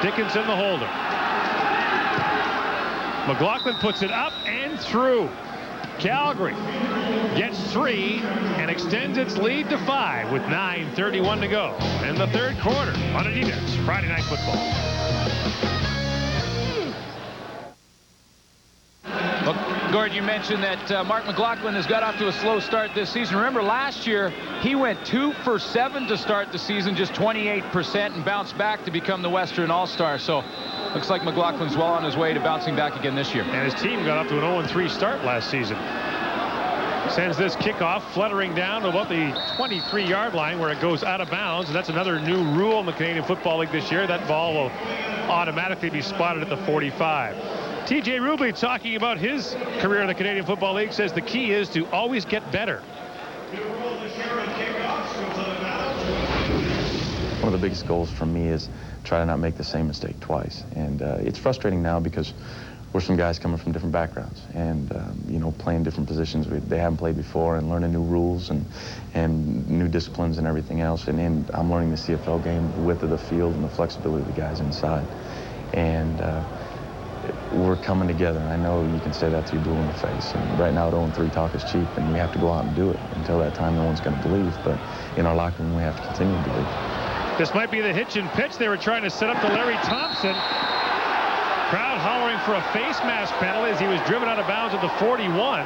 Dickinson the holder. McLaughlin puts it up and through. Calgary gets 3 and extends its lead to 5 with 9:31 to go in the third quarter on Adidas Friday Night Football. Well, Gord, you mentioned that Mark McLaughlin has got off to a slow start this season. Remember, last year he went 2 for 7 to start the season, just 28%, and bounced back to become the Western All-Star. So looks like McLaughlin's well on his way to bouncing back again this year. And his team got off to an 0-3 start last season. Sends this kickoff fluttering down to about the 23-yard line, where it goes out of bounds. And that's another new rule in the Canadian Football League this year. That ball will automatically be spotted at the 45. TJ Rubley, talking about his career in the Canadian Football League, says the key is to always get better. One of the biggest goals for me is try to not make the same mistake twice. And it's frustrating now because we're some guys coming from different backgrounds and, you know, playing different positions they haven't played before, and learning new rules and new disciplines and everything else. And I'm learning the CFL game, the width of the field and the flexibility of the guys inside. And we're coming together. I know you can say that to your blue in the face. And right now, 0-3 talk is cheap, and we have to go out and do it. Until that time, no one's going to believe. But in our locker room, we have to continue to believe. This might be the hitch and pitch they were trying to set up to Larry Thompson. Crowd hollering for a face mask penalty as he was driven out of bounds at the 41.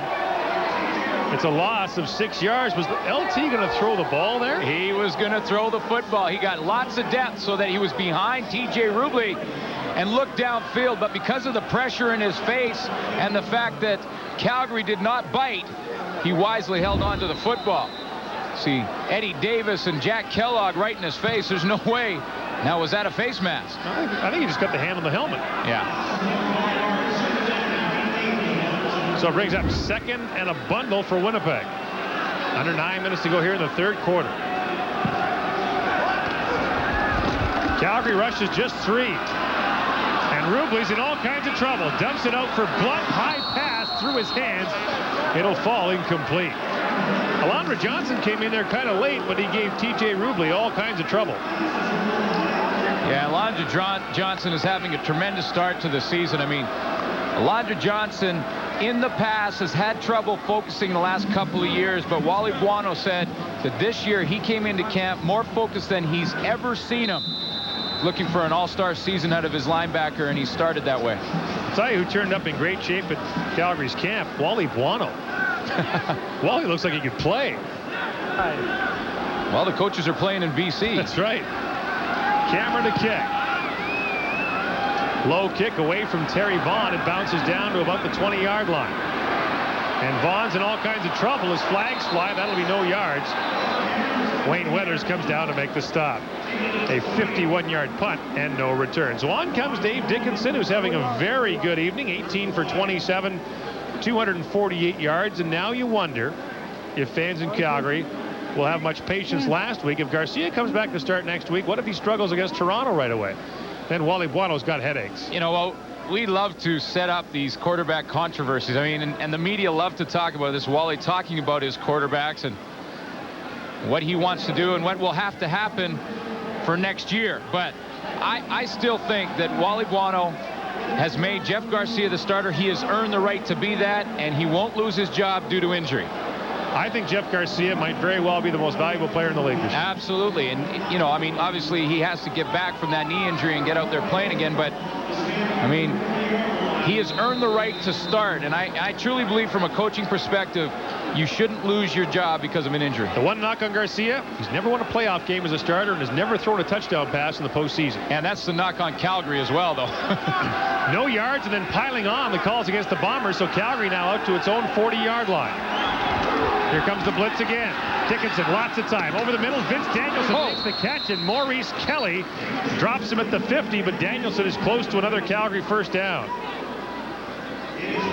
It's a loss of 6 yards. Was LT going to throw the ball there? He was going to throw the football. He got lots of depth so that he was behind TJ Rubley and looked downfield. But because of the pressure in his face and the fact that Calgary did not bite, he wisely held on to the football. See Eddie Davis and Jack Kellogg right in his face. There's no way. Now, was that a face mask? I think he just got the hand on the helmet. Yeah. So it brings up second and a bundle for Winnipeg. Under 9 minutes to go here in the third quarter. Calgary rushes just 3. And Rubley's in all kinds of trouble. Dumps it out for Blunt. High pass through his hands. It'll fall incomplete. Alondra Johnson came in there kind of late, but he gave TJ Rubley all kinds of trouble. Yeah, Alondra Johnson is having a tremendous start to the season. I mean, Alondra Johnson in the past has had trouble focusing the last couple of years, but Wally Buono said that this year he came into camp more focused than he's ever seen him, looking for an all-star season out of his linebacker, and he started that way. I'll tell you who turned up in great shape at Calgary's camp, Wally Buono. Wally looks like he could play. Well, the coaches are playing in BC. That's right. Cameron to kick. Low kick away from Terry Vaughn. It bounces down to about the 20-yard line. And Vaughn's in all kinds of trouble as flags fly. That'll be no yards. Wayne Weathers comes down to make the stop. A 51-yard punt and no return. So on comes Dave Dickinson, who's having a very good evening. 18 for 27, 248 yards. And now you wonder if fans in Calgary will have much patience last week. If Garcia comes back to start next week, what if he struggles against Toronto right away? Then Wally Buono's got headaches. You know, we love to set up these quarterback controversies. I mean, and the media love to talk about this. Wally talking about his quarterbacks and what he wants to do and what will have to happen for next year. But I still think that Wally Buono has made Jeff Garcia the starter. He has earned the right to be that, and he won't lose his job due to injury. I think Jeff Garcia might very well be the most valuable player in the league this year. Absolutely. And, you know, I mean, obviously he has to get back from that knee injury and get out there playing again. But, I mean, he has earned the right to start. And I truly believe from a coaching perspective, you shouldn't lose your job because of an injury. The one knock on Garcia, he's never won a playoff game as a starter and has never thrown a touchdown pass in the postseason. And that's the knock on Calgary as well, though. No yards and then piling on the calls against the Bombers. So Calgary now out to its own 40-yard line. Here comes the blitz again. Dickinson, lots of time. Over the middle, Vince Danielson makes the catch, and Maurice Kelly drops him at the 50, but Danielson is close to another Calgary first down.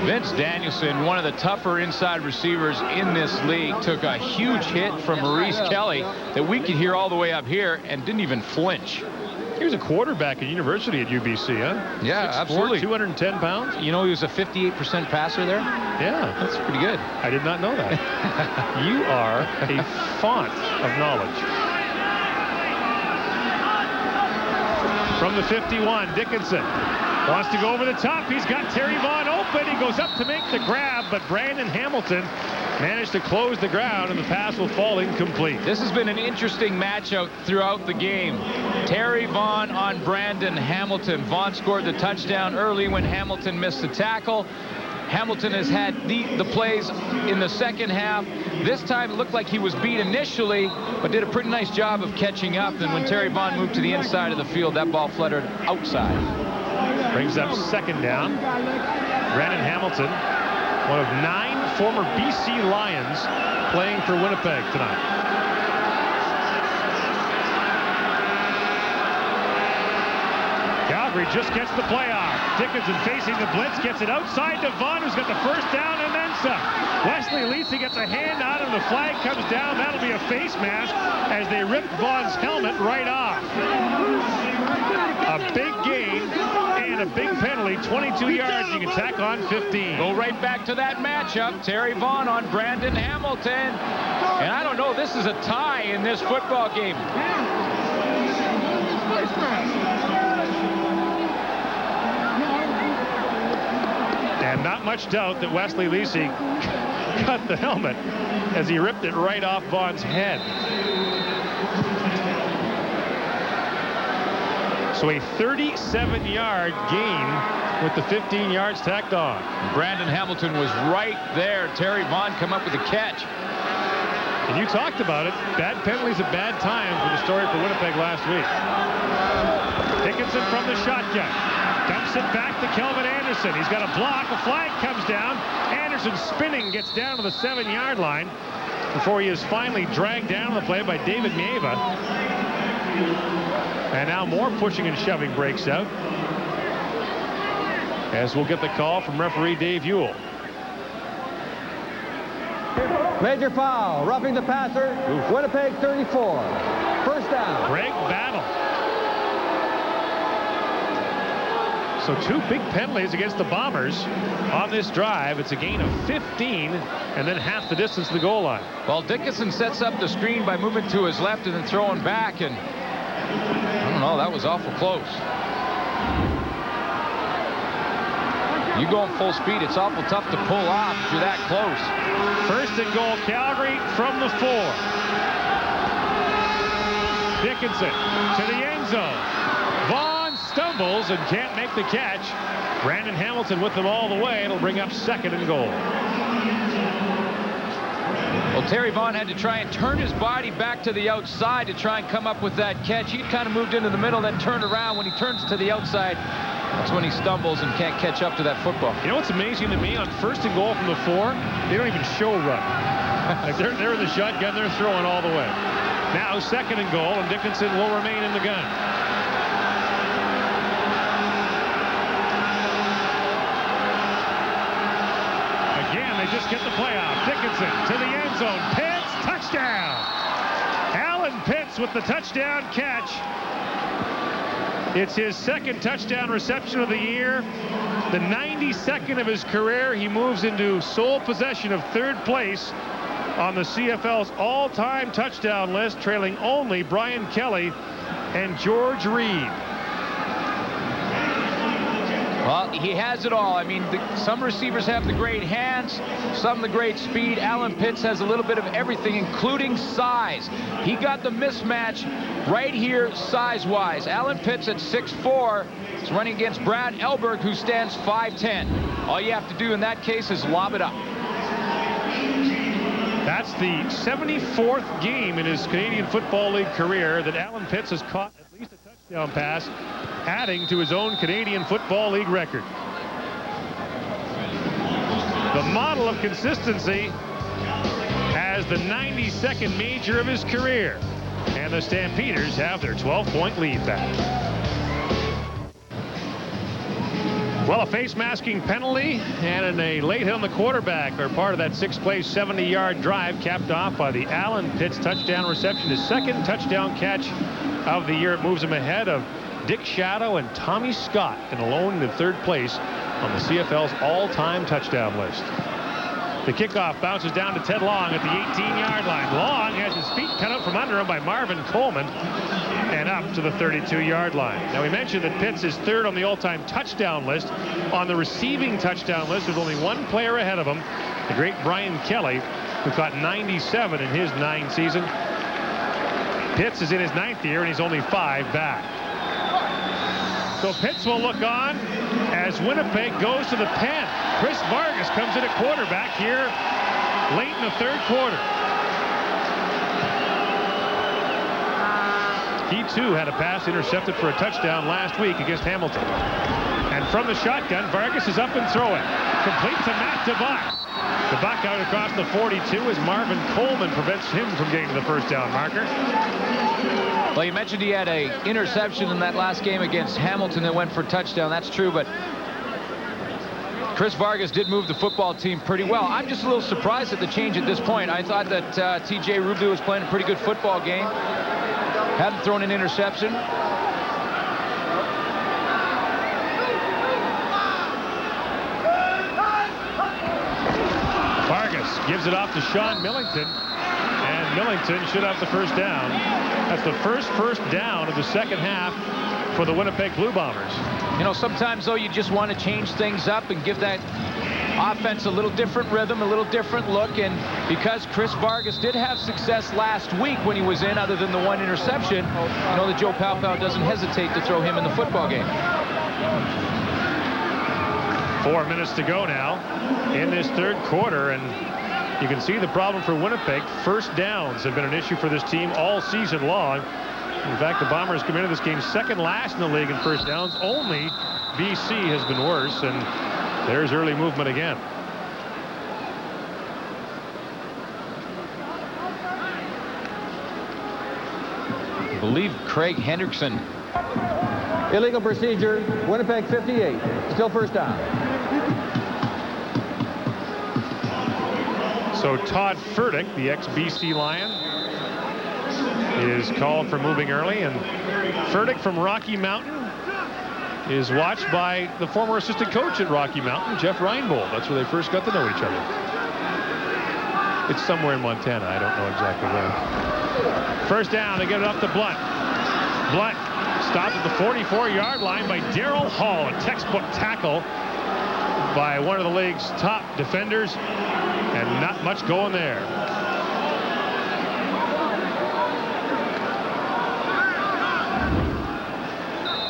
Vince Danielson, one of the tougher inside receivers in this league, took a huge hit from Maurice Kelly that we could hear all the way up here and didn't even flinch. He was a quarterback at university at UBC, huh? Yeah, 6'4", absolutely. 210 pounds. You know, he was a 58% passer there. Yeah, that's pretty good. I did not know that. You are a font of knowledge. From the 51, Dickinson wants to go over the top. He's got Terry Vaughn open. He goes up to make the grab, but Brandon Hamilton managed to close the ground, and the pass will fall incomplete. This has been an interesting matchup throughout the game. Terry Vaughn on Brandon Hamilton. Vaughn scored the touchdown early when Hamilton missed the tackle. Hamilton has had the plays in the second half. This time it looked like he was beat initially, but did a pretty nice job of catching up. And when Terry Vaughn moved to the inside of the field, that ball fluttered outside. Brings up second down. Brandon Hamilton, one of 9 former BC Lions playing for Winnipeg tonight. Calgary just gets the play off. Dickinson facing the blitz, gets it outside to Vaughn, who's got the first down and then some. Wesley Lisi gets a hand out and the flag comes down. That'll be a face mask as they rip Vaughn's helmet right off. A big gain and a big penalty, 22 yards. You can tack on 15. Go right back to that matchup. Terry Vaughn on Brandon Hamilton. And I don't know, this is a tie in this football game. And not much doubt that Wesley Lisi cut the helmet as he ripped it right off Vaughn's head. So a 37-yard gain with the 15 yards tacked on. Brandon Hamilton was right there. Terry Vaughn come up with a catch. And you talked about it. Bad penalties at bad times with the story for Winnipeg last week. Dickinson from the shotgun. Dumps it back to Kelvin Anderson. He's got a block. A flag comes down. Anderson spinning gets down to the 7-yard line before he is finally dragged down on the play by David Mieva. And now more pushing and shoving breaks out, as we'll get the call from referee Dave Ewell. Major foul, roughing the passer. Winnipeg 34. First down. Greg Battle. So 2 big penalties against the Bombers on this drive. It's a gain of 15 and then half the distance to the goal line. Well, Dickinson sets up the screen by moving to his left and then throwing back, and I don't know, that was awful close. You go full speed, it's awful tough to pull off if you're that close. First and goal, Calgary from the 4. Dickinson to the end zone. Vaughn stumbles and can't make the catch. Brandon Hamilton with them all the way. It'll bring up second and goal. Well, Terry Vaughn had to try and turn his body back to the outside to try and come up with that catch. He kind of moved into the middle, then turned around. When he turns to the outside, that's when he stumbles and can't catch up to that football. You know what's amazing to me? On first and goal from the 4, they don't even show run. Like they're in the shotgun, they're throwing all the way. Now second and goal, and Dickinson will remain in the gun. Again, they just get the play off. Dickinson to the end zone. Pitts, touchdown. Alan Pitts with the touchdown catch. It's his second touchdown reception of the year, the 92nd of his career. He moves into sole possession of third place on the CFL's all-time touchdown list, trailing only Brian Kelly and George Reed. Well, he has it all. I mean, some receivers have the great hands, some the great speed. Alan Pitts has a little bit of everything, including size. He got the mismatch right here size-wise. Alan Pitts at 6'4" is running against Brad Elberg, who stands 5'10". All you have to do in that case is lob it up. That's the 74th game in his Canadian Football League career that Alan Pitts has caught at least a touchdown pass, adding to his own Canadian Football League record. The model of consistency as the 92nd major of his career. And the Stampeders have their 12-point lead back. Well, a face-masking penalty and a late hit on the quarterback are part of that six-play, 70-yard drive, capped off by the Alan Pitts touchdown reception. His second touchdown catch of the year. It moves him ahead of Dick Shadow and Tommy Scott, and alone in third place on the CFL's all-time touchdown list. The kickoff bounces down to Ted Long at the 18-yard line. Long has his feet cut out from under him by Marvin Coleman and up to the 32-yard line. Now, we mentioned that Pitts is third on the all-time touchdown list. On the receiving touchdown list, there's only one player ahead of him, the great Brian Kelly, who caught 97 in his 9 season. Pitts is in his 9th year, and he's only 5 back. So Pitts will look on as Winnipeg goes to the pen. Chris Vargas comes in at quarterback here late in the third quarter. He too had a pass intercepted for a touchdown last week against Hamilton. And from the shotgun, Vargas is up and throwing. Complete to Matt DeBuck. DeBuck out across the 42 as Marvin Coleman prevents him from getting to the first down marker. Well, you mentioned he had an interception in that last game against Hamilton that went for a touchdown. That's true, but Chris Vargas did move the football team pretty well. I'm just a little surprised at the change at this point. I thought that T.J. Rubu was playing a pretty good football game. Hadn't thrown an interception. Vargas gives it off to Sean Millington, and Millington should have the first down. That's the first down of the second half for the Winnipeg Blue Bombers. You know, sometimes, though, you just want to change things up and give that offense a little different rhythm, a little different look. And because Chris Vargas did have success last week when he was in, other than the one interception, you know that Joe Palpao doesn't hesitate to throw him in the football game. 4 minutes to go now in this third quarter, and you can see the problem for Winnipeg. First downs have been an issue for this team all season long. In fact, the Bombers come into this game second last in the league in first downs. Only BC has been worse, and there's early movement again. I believe Craig Hendrickson. Illegal procedure, Winnipeg 58. Still first down. So Todd Furtick, the ex-BC Lion, is called for moving early, and Furtick from Rocky Mountain is watched by the former assistant coach at Rocky Mountain, Jeff Reinbold. That's where they first got to know each other. It's somewhere in Montana. I don't know exactly where. First down, they get it up to Blunt. Blunt stopped at the 44-yard line by Darryl Hall, a textbook tackle by one of the league's top defenders, and not much going there.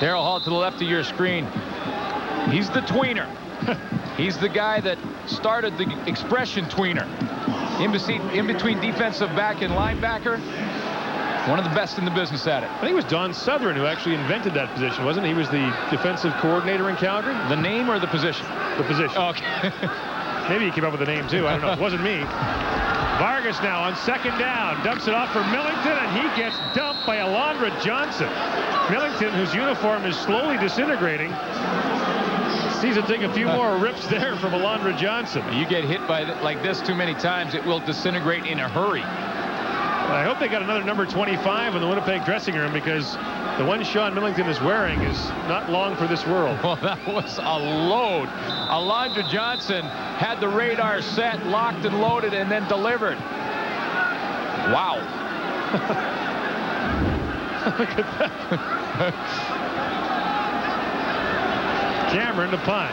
Darryl Hall to the left of your screen. He's the tweener. He's the guy that started the expression tweener. In between defensive back and linebacker. One of the best in the business at it. I think it was Don Southern who actually invented that position, wasn't he? He was the defensive coordinator in Calgary. The name or the position? The position. Okay. Maybe he came up with the name too. I don't know. It wasn't me. Vargas now on second down. Dumps it off for Millington, and he gets dumped by Alondra Johnson. Millington, whose uniform is slowly disintegrating, sees it take a few more rips there from Alondra Johnson. You get hit by like this too many times, it will disintegrate in a hurry. I hope they got another number 25 in the Winnipeg dressing room, because The one Sean Millington is wearing is not long for this world. Well, that was a load. Alondra Johnson had the radar set, locked and loaded, and then delivered. Wow. Look at that. Cameron to punt.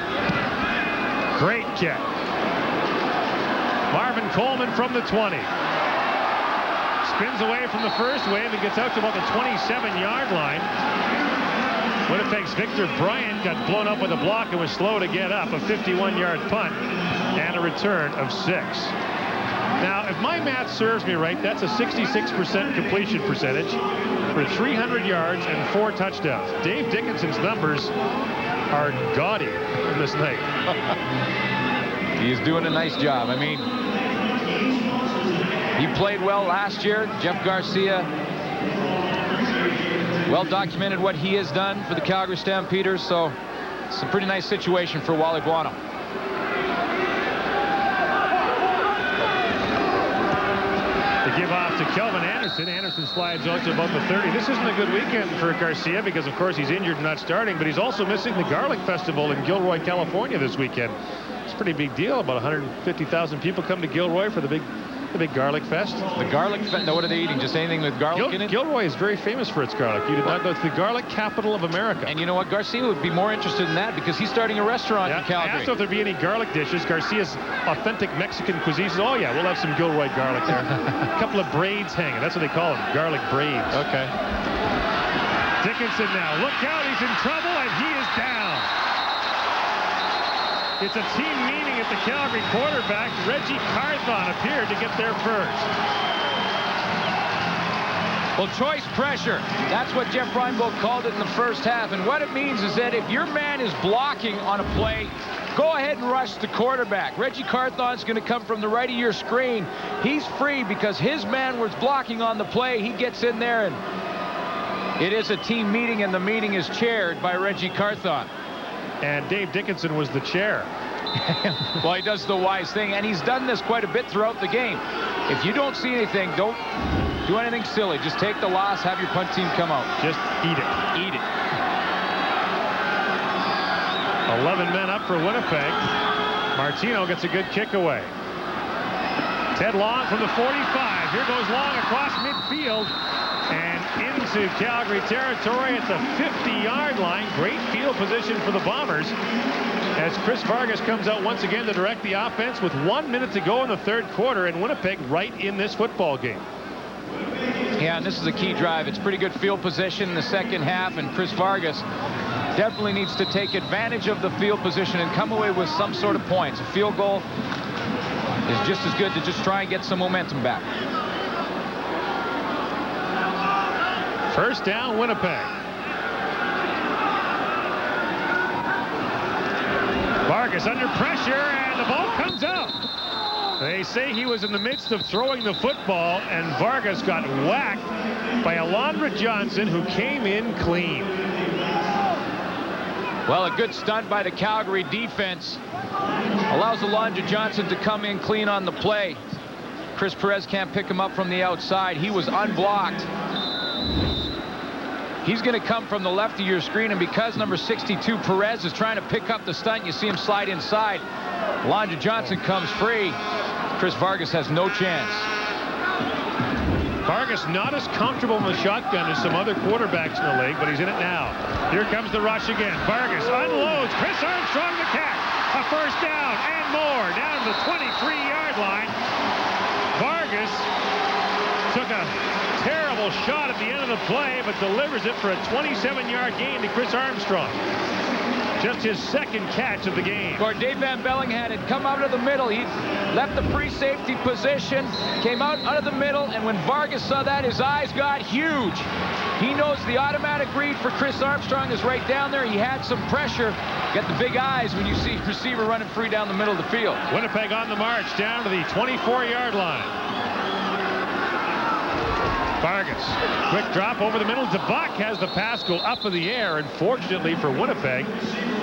Great kick. Marvin Coleman from the 20. Spins away from the first wave and gets out to about the 27-yard line. Winnipeg's Victor Bryant got blown up with a block and was slow to get up. A 51-yard punt and a return of 6. Now, if my math serves me right, that's a 66% completion percentage for 300 yards and 4 touchdowns. Dave Dickinson's numbers are gaudy in this night. He's doing a nice job. I mean, he played well last year. Jeff Garcia, well documented what he has done for the Calgary Stampeders, so it's a pretty nice situation for Wally Buono. To give off to Kelvin Anderson. Anderson slides out to about the 30. This isn't a good weekend for Garcia because, of course, he's injured and not starting, but he's also missing the Garlic Festival in Gilroy, California this weekend. It's a pretty big deal. About 150,000 people come to Gilroy for the big Garlic Fest. The Garlic Fest? Now, what are they eating? Just anything with garlic in it? Gilroy is very famous for its garlic. You did not know. It's the garlic capital of America. And you know what? Garcia would be more interested in that because he's starting a restaurant in Calgary. I asked if there'd be any garlic dishes. Garcia's authentic Mexican cuisine says, oh, yeah, we'll have some Gilroy garlic there. A couple of braids hanging. That's what they call them, garlic braids. Okay. Dickinson now. Look out. He's in trouble, and he is down. It's a team meeting at the Calgary quarterback. Reggie Carthon appeared to get there first. Well, choice pressure. That's what Jeff Reinbold called it in the first half. And what it means is that if your man is blocking on a play, go ahead and rush the quarterback. Reggie Carthon's going to come from the right of your screen. He's free because his man was blocking on the play. He gets in there, and it is a team meeting, and the meeting is chaired by Reggie Carthon. And Dave Dickinson was the chair. Well, he does the wise thing, and he's done this quite a bit throughout the game. If you don't see anything, don't do anything silly. Just take the loss, have your punt team come out. Just eat it. Eat it. 11 men up for Winnipeg. Martino gets a good kick away. Ted Long from the 45. Here goes Long across midfield and into Calgary territory at the 50-yard line. Great field position for the Bombers as Chris Vargas comes out once again to direct the offense with 1 minute to go in the third quarter, and Winnipeg right in this football game. Yeah, and this is a key drive. It's pretty good field position in the second half, and Chris Vargas definitely needs to take advantage of the field position and come away with some sort of points. A field goal is just as good to just try and get some momentum back. First down, Winnipeg. Vargas under pressure, and the ball comes out. They say he was in the midst of throwing the football, and Vargas got whacked by Alondra Johnson, who came in clean. Well, a good stunt by the Calgary defense allows Alondra Johnson to come in clean on the play. Chris Perez can't pick him up from the outside. He was unblocked. He's going to come from the left of your screen, and because number 62 Perez is trying to pick up the stunt, you see him slide inside. Alondra Johnson comes free. Chris Vargas has no chance. Vargas not as comfortable in the shotgun as some other quarterbacks in the league, but he's in it now. Here comes the rush again. Vargas unloads. Chris Armstrong the catch. A first down and more down to the 23-yard line. Vargas took a terrible shot at the end of the play, but delivers it for a 27-yard gain to Chris Armstrong. Just his second catch of the game. Or Dave Van Bellingham had come out of the middle. He left the free safety position, came out of the middle, and when Vargas saw that, his eyes got huge. He knows the automatic read for Chris Armstrong is right down there. He had some pressure. Get the big eyes when you see receiver running free down the middle of the field. Winnipeg on the march down to the 24-yard line. Vargas, quick drop over the middle. DeBuck has the pass go up in the air, and fortunately for Winnipeg,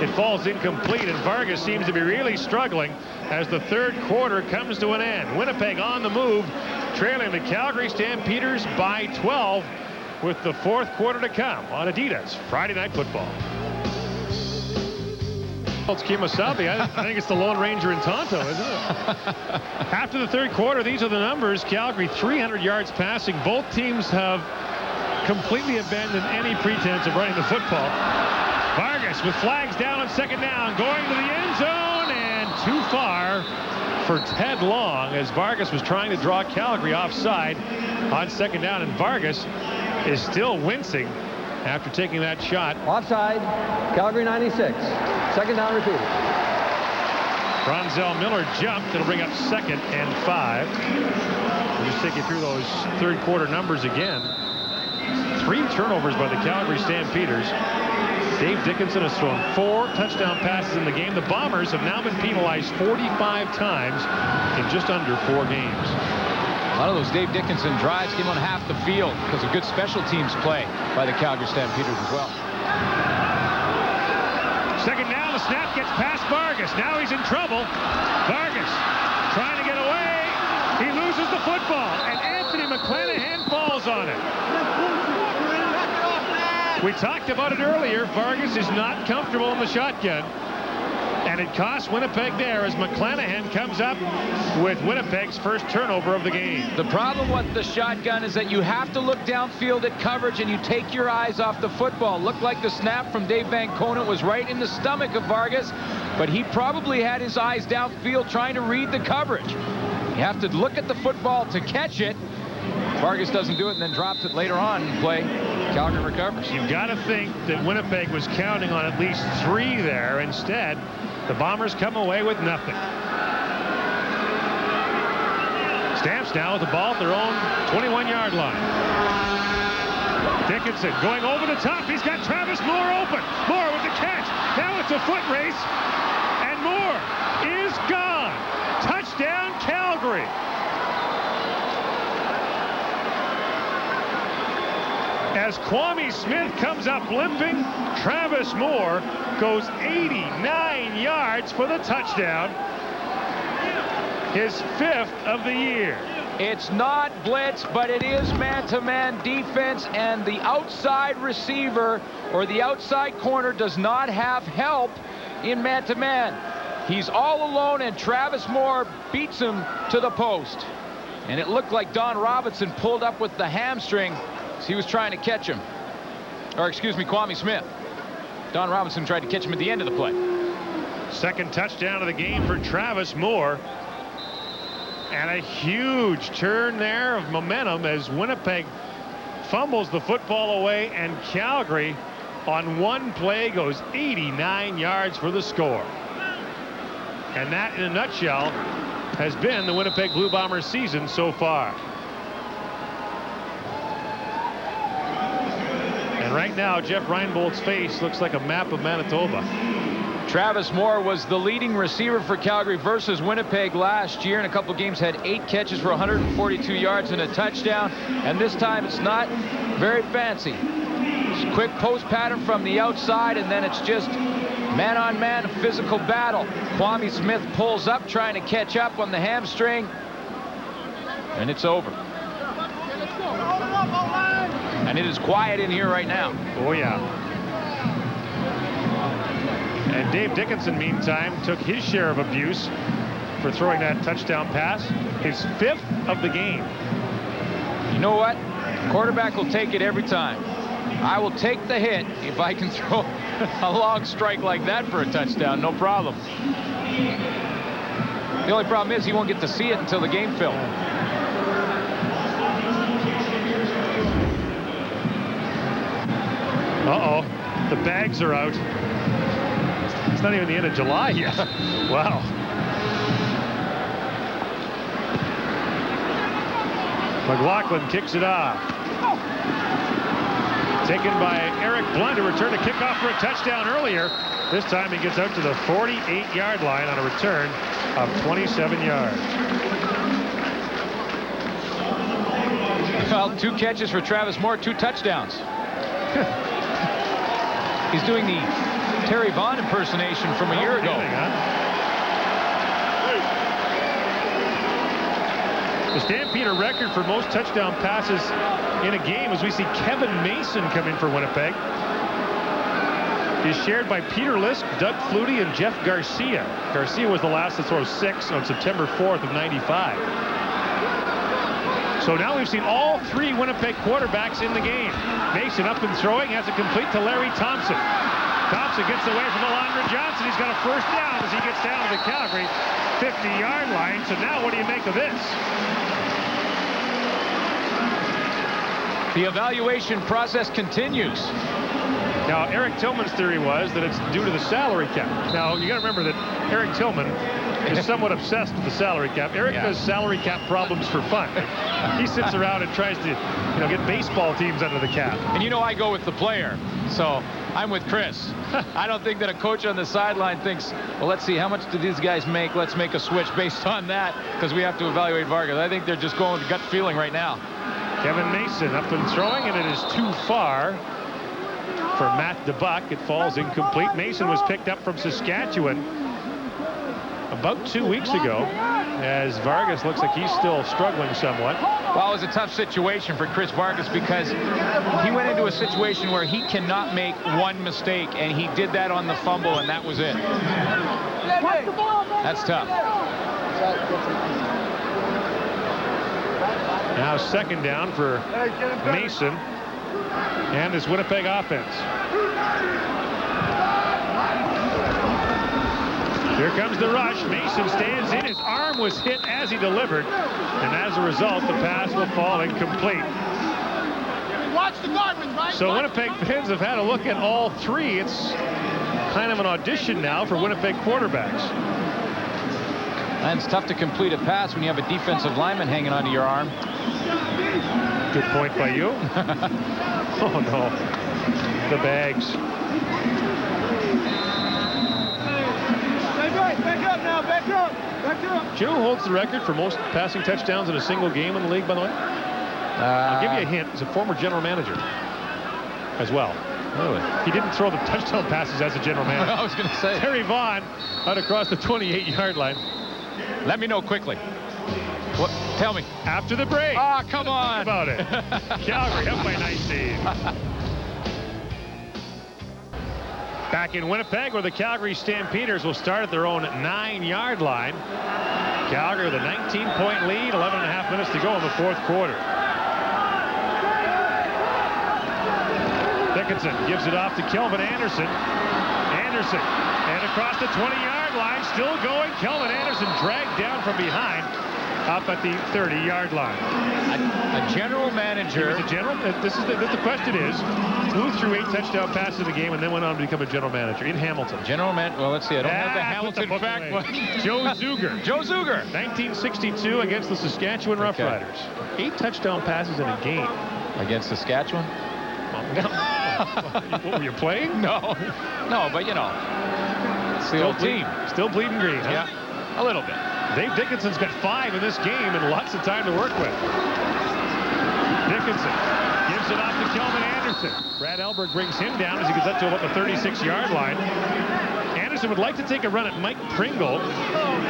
it falls incomplete, and Vargas seems to be really struggling as the third quarter comes to an end. Winnipeg on the move, trailing the Calgary Stampeders by 12 with the fourth quarter to come on Adidas Friday Night Football. It's Kimasabi. I think it's the Lone Ranger in Tonto, isn't it? After the third quarter, these are the numbers. Calgary 300 yards passing. Both teams have completely abandoned any pretense of running the football. Vargas with flags down on second down, going to the end zone, and too far for Ted Long as Vargas was trying to draw Calgary offside on second down, and Vargas is still wincing after taking that shot. Offside, Calgary 96. Second down repeated. Bronzell Miller jumped. It'll bring up 2nd and 5. We'll just take you through those third quarter numbers again. 3 turnovers by the Calgary Stampeders. Dave Dickinson has thrown 4 touchdown passes in the game. The Bombers have now been penalized 45 times in just under 4 games. A lot of those Dave Dickinson drives came on half the field because of good special teams play by the Calgary Stampeders as well. Second down, the snap gets past Vargas. Now he's in trouble. Vargas trying to get away. He loses the football, and Anthony McClanahan falls on it. We talked about it earlier. Vargas is not comfortable in the shotgun, and it costs Winnipeg there as McClanahan comes up with Winnipeg's first turnover of the game. The problem with the shotgun is that you have to look downfield at coverage and you take your eyes off the football. Looked like the snap from Dave Van Conant was right in the stomach of Vargas, but he probably had his eyes downfield trying to read the coverage. You have to look at the football to catch it. Vargas doesn't do it and then drops it later on in play. Calgary recovers. You've got to think that Winnipeg was counting on at least 3 there. Instead, the Bombers come away with nothing. Stamps now with the ball at their own 21-yard line. Dickinson going over the top. He's got Travis Moore open. Moore with the catch. Now it's a foot race. And Moore is gone. Touchdown, Calgary. As Kwame Smith comes up limping, Travis Moore goes 89 yards for the touchdown. His 5th of the year. It's not blitz, but it is man-to-man defense, and the outside receiver or the outside corner does not have help in man-to-man. He's all alone, and Travis Moore beats him to the post. And it looked like Don Robinson pulled up with the hamstring. He was trying to catch him. Or excuse me, Kwame Smith. Don Robinson tried to catch him at the end of the play. Second touchdown of the game for Travis Moore. And a huge turn there of momentum as Winnipeg fumbles the football away, and Calgary on one play goes 89 yards for the score. And that, in a nutshell, has been the Winnipeg Blue Bombers season so far. And right now, Jeff Reinbold's face looks like a map of Manitoba. Travis Moore was the leading receiver for Calgary versus Winnipeg last year. In a couple games had 8 catches for 142 yards and a touchdown. And this time it's not very fancy. It's a quick post pattern from the outside, and then it's just man-on-man physical battle. Kwame Smith pulls up trying to catch up on the hamstring. And it's over. And it is quiet in here right now. Oh, yeah. And Dave Dickinson, meantime, took his share of abuse for throwing that touchdown pass. His 5th of the game. You know what? Quarterback will take it every time. I will take the hit if I can throw a long strike like that for a touchdown. No problem. The only problem is he won't get to see it until the game film. Uh-oh. The bags are out. It's not even the end of July yet. Wow. McLaughlin kicks it off. Taken by Eric Blunt, who returned a kickoff for a touchdown earlier. This time he gets out to the 48-yard line on a return of 27 yards. Well, 2 catches for Travis Moore, 2 touchdowns. He's doing the Terry Vaughn impersonation from a year ago. The Stampeder record for most touchdown passes in a game, as we see Kevin Mason come in for Winnipeg, is shared by Peter Lisk, Doug Flutie, and Jeff Garcia. Garcia was the last to throw 6 on September 4th of '95. So now we've seen all 3 Winnipeg quarterbacks in the game. Mason up and throwing, has it complete to Larry Thompson. Thompson gets away from Alondra Johnson. He's got a first down as he gets down to the Calgary 50-yard line. So now what do you make of this? The evaluation process continues. Now, Eric Tillman's theory was that it's due to the salary cap. Now, you got to remember that Eric Tillman is somewhat obsessed with the salary cap. Eric does salary cap problems for fun. He sits around and tries to, get baseball teams under the cap. And I go with the player, so I'm with Chris. I don't think that a coach on the sideline thinks, well, let's see, how much do these guys make? Let's make a switch based on that, because we have to evaluate Vargas. I think they're just going with gut feeling right now. Kevin Mason up and throwing, and it is too far for Matt DeBuck. It falls incomplete. Mason was picked up from Saskatchewan about 2 weeks ago, as Vargas looks like he's still struggling somewhat. Well, it was a tough situation for Chris Vargas because he went into a situation where he cannot make one mistake, and he did that on the fumble, and that was it. That's tough. Now second down for Mason and this Winnipeg offense. Here comes the rush. Mason stands in. His arm was hit as he delivered, and as a result, the pass will fall incomplete. Watch the garbage, right? So Winnipeg fans have had a look at all 3. It's kind of an audition now for Winnipeg quarterbacks. And it's tough to complete a pass when you have a defensive lineman hanging onto your arm. Good point by you. Oh, no. The bags. Back up now, back up, back up. Do you know who holds the record for most passing touchdowns in a single game in the league, by the way? I'll give you a hint. He's a former general manager as well. Really? He didn't throw the touchdown passes as a general manager. I was going to say. Terry Vaughn out across the 28-yard line. Let me know quickly. What? Tell me. After the break. Ah, come on. Think about it. Calgary up by 19. Back in Winnipeg, where the Calgary Stampeders will start at their own 9-yard line. Calgary with a 19-point lead, 11.5 minutes to go in the 4th quarter. Dickinson gives it off to Kelvin Anderson. Anderson, and across the 20-yard line, still going. Kelvin Anderson dragged down from behind, up at the 30-yard line. A general manager. He was a general. This is the question is, who threw 8 touchdown passes in the game and then went on to become a general manager in Hamilton? General man. Well, let's see. I don't have the Hamilton fact book. Joe Zuger. Joe Zuger. 1962 against the Saskatchewan Roughriders. 8 touchdown passes in a game. Against Saskatchewan? What, were you playing? No, but it's the old team. Still bleeding green, huh? Yeah, a little bit. Dave Dickinson's got 5 in this game and lots of time to work with. Dickinson gives it off to Kelvin Anderson. Brad Elberg brings him down as he gets up to about the 36-yard line. Anderson would like to take a run at Mike Pringle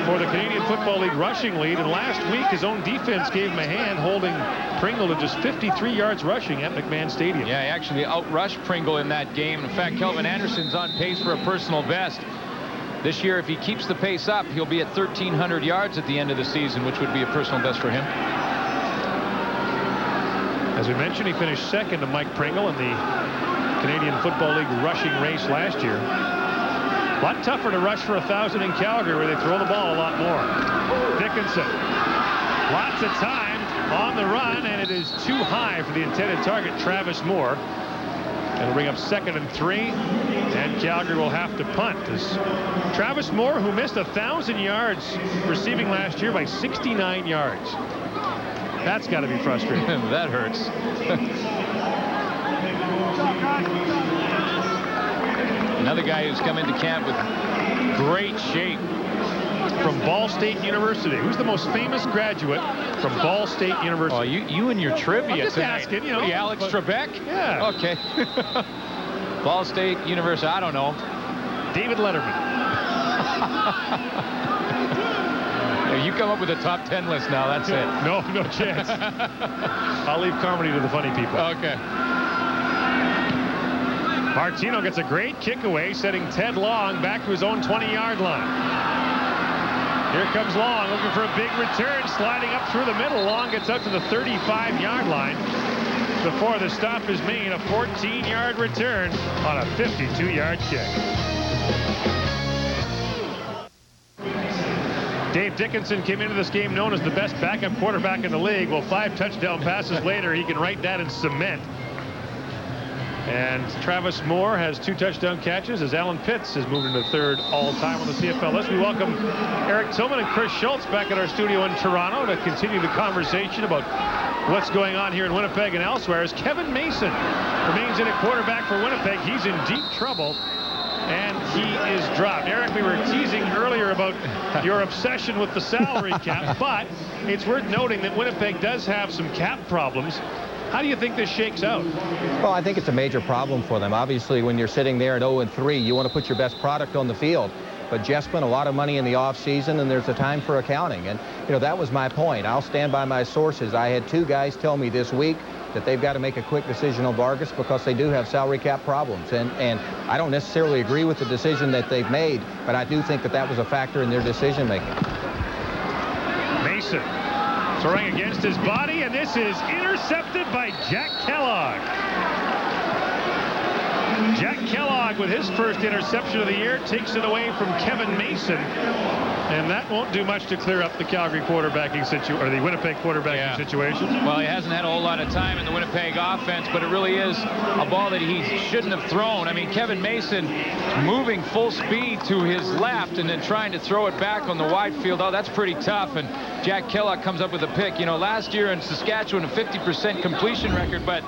for the Canadian Football League rushing lead, and last week his own defense gave him a hand, holding Pringle to just 53 yards rushing at McMahon Stadium. Yeah, he actually outrushed Pringle in that game. In fact, Kelvin Anderson's on pace for a personal best. This year, if he keeps the pace up, he'll be at 1,300 yards at the end of the season, which would be a personal best for him. As we mentioned, he finished second to Mike Pringle in the Canadian Football League rushing race last year. A lot tougher to rush for 1,000 in Calgary, where they throw the ball a lot more. Dickinson, lots of time on the run, and it is too high for the intended target, Travis Moore. It'll bring up 2nd and 3, and Calgary will have to punt. As Travis Moore, who missed 1,000 yards receiving last year by 69 yards. That's got to be frustrating. That hurts. Another guy who's come into camp with great shape. From Ball State University. Who's the most famous graduate from Ball State University? Oh, you and your trivia. I'm just tonight. asking, The Alex Trebek? Yeah. Okay. Ball State University, I don't know. David Letterman. You come up with a top 10 list now. That's it. No chance. I'll leave comedy to the funny people. Okay. Martino gets a great kick away, setting Ted Long back to his own 20-yard line. Here comes Long, looking for a big return, sliding up through the middle. Long gets out to the 35-yard line before the stop is made. A 14-yard return on a 52-yard kick. Dave Dickinson came into this game known as the best backup quarterback in the league. Well, 5 touchdown passes later, he can write that in cement. And Travis Moore has 2 touchdown catches as Alan Pitts has moved into third all-time on the CFL list. We welcome Eric Tillman and Chris Schultz back at our studio in Toronto to continue the conversation about what's going on here in Winnipeg and elsewhere. As Kevin Mason remains in at quarterback for Winnipeg, he's in deep trouble. And he is dropped. Eric, we were teasing earlier about your obsession with the salary cap, but it's worth noting that Winnipeg does have some cap problems. How do you think this shakes out? Well, I think it's a major problem for them. Obviously, when you're sitting there at 0-3, you want to put your best product on the field. But Jeff spent a lot of money in the offseason, and there's a time for accounting. And, you know, that was my point. I'll stand by my sources. I had 2 guys tell me this week that they've got to make a quick decision on Vargas because they do have salary cap problems. And I don't necessarily agree with the decision that they've made, but I do think that that was a factor in their decision making. Mason throwing against his body, and this is intercepted by Jack Kellogg. Jack Kellogg with his first interception of the year takes it away from Kevin Mason, and that won't do much to clear up the Calgary quarterbacking situation, or the Winnipeg quarterbacking situation. Well, he hasn't had a whole lot of time in the Winnipeg offense, but it really is a ball that he shouldn't have thrown. I mean, Kevin Mason moving full speed to his left and then trying to throw it back on the wide field. Oh, that's pretty tough. And Jack Kellogg comes up with a pick. You know, last year in Saskatchewan, a 50% completion record, but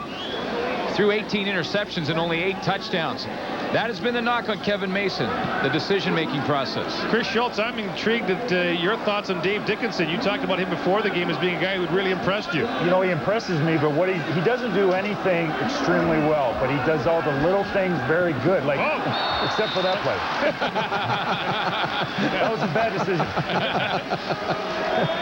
threw 18 interceptions and only 8 touchdowns. That has been the knock on Kevin Mason, the decision-making process. Chris Schultz, I'm intrigued at your thoughts on Dave Dickinson. You talked about him before the game as being a guy who really impressed you. You know, he impresses me, but what he doesn't do anything extremely well, but he does all the little things very good, like except for that play. That was a bad decision.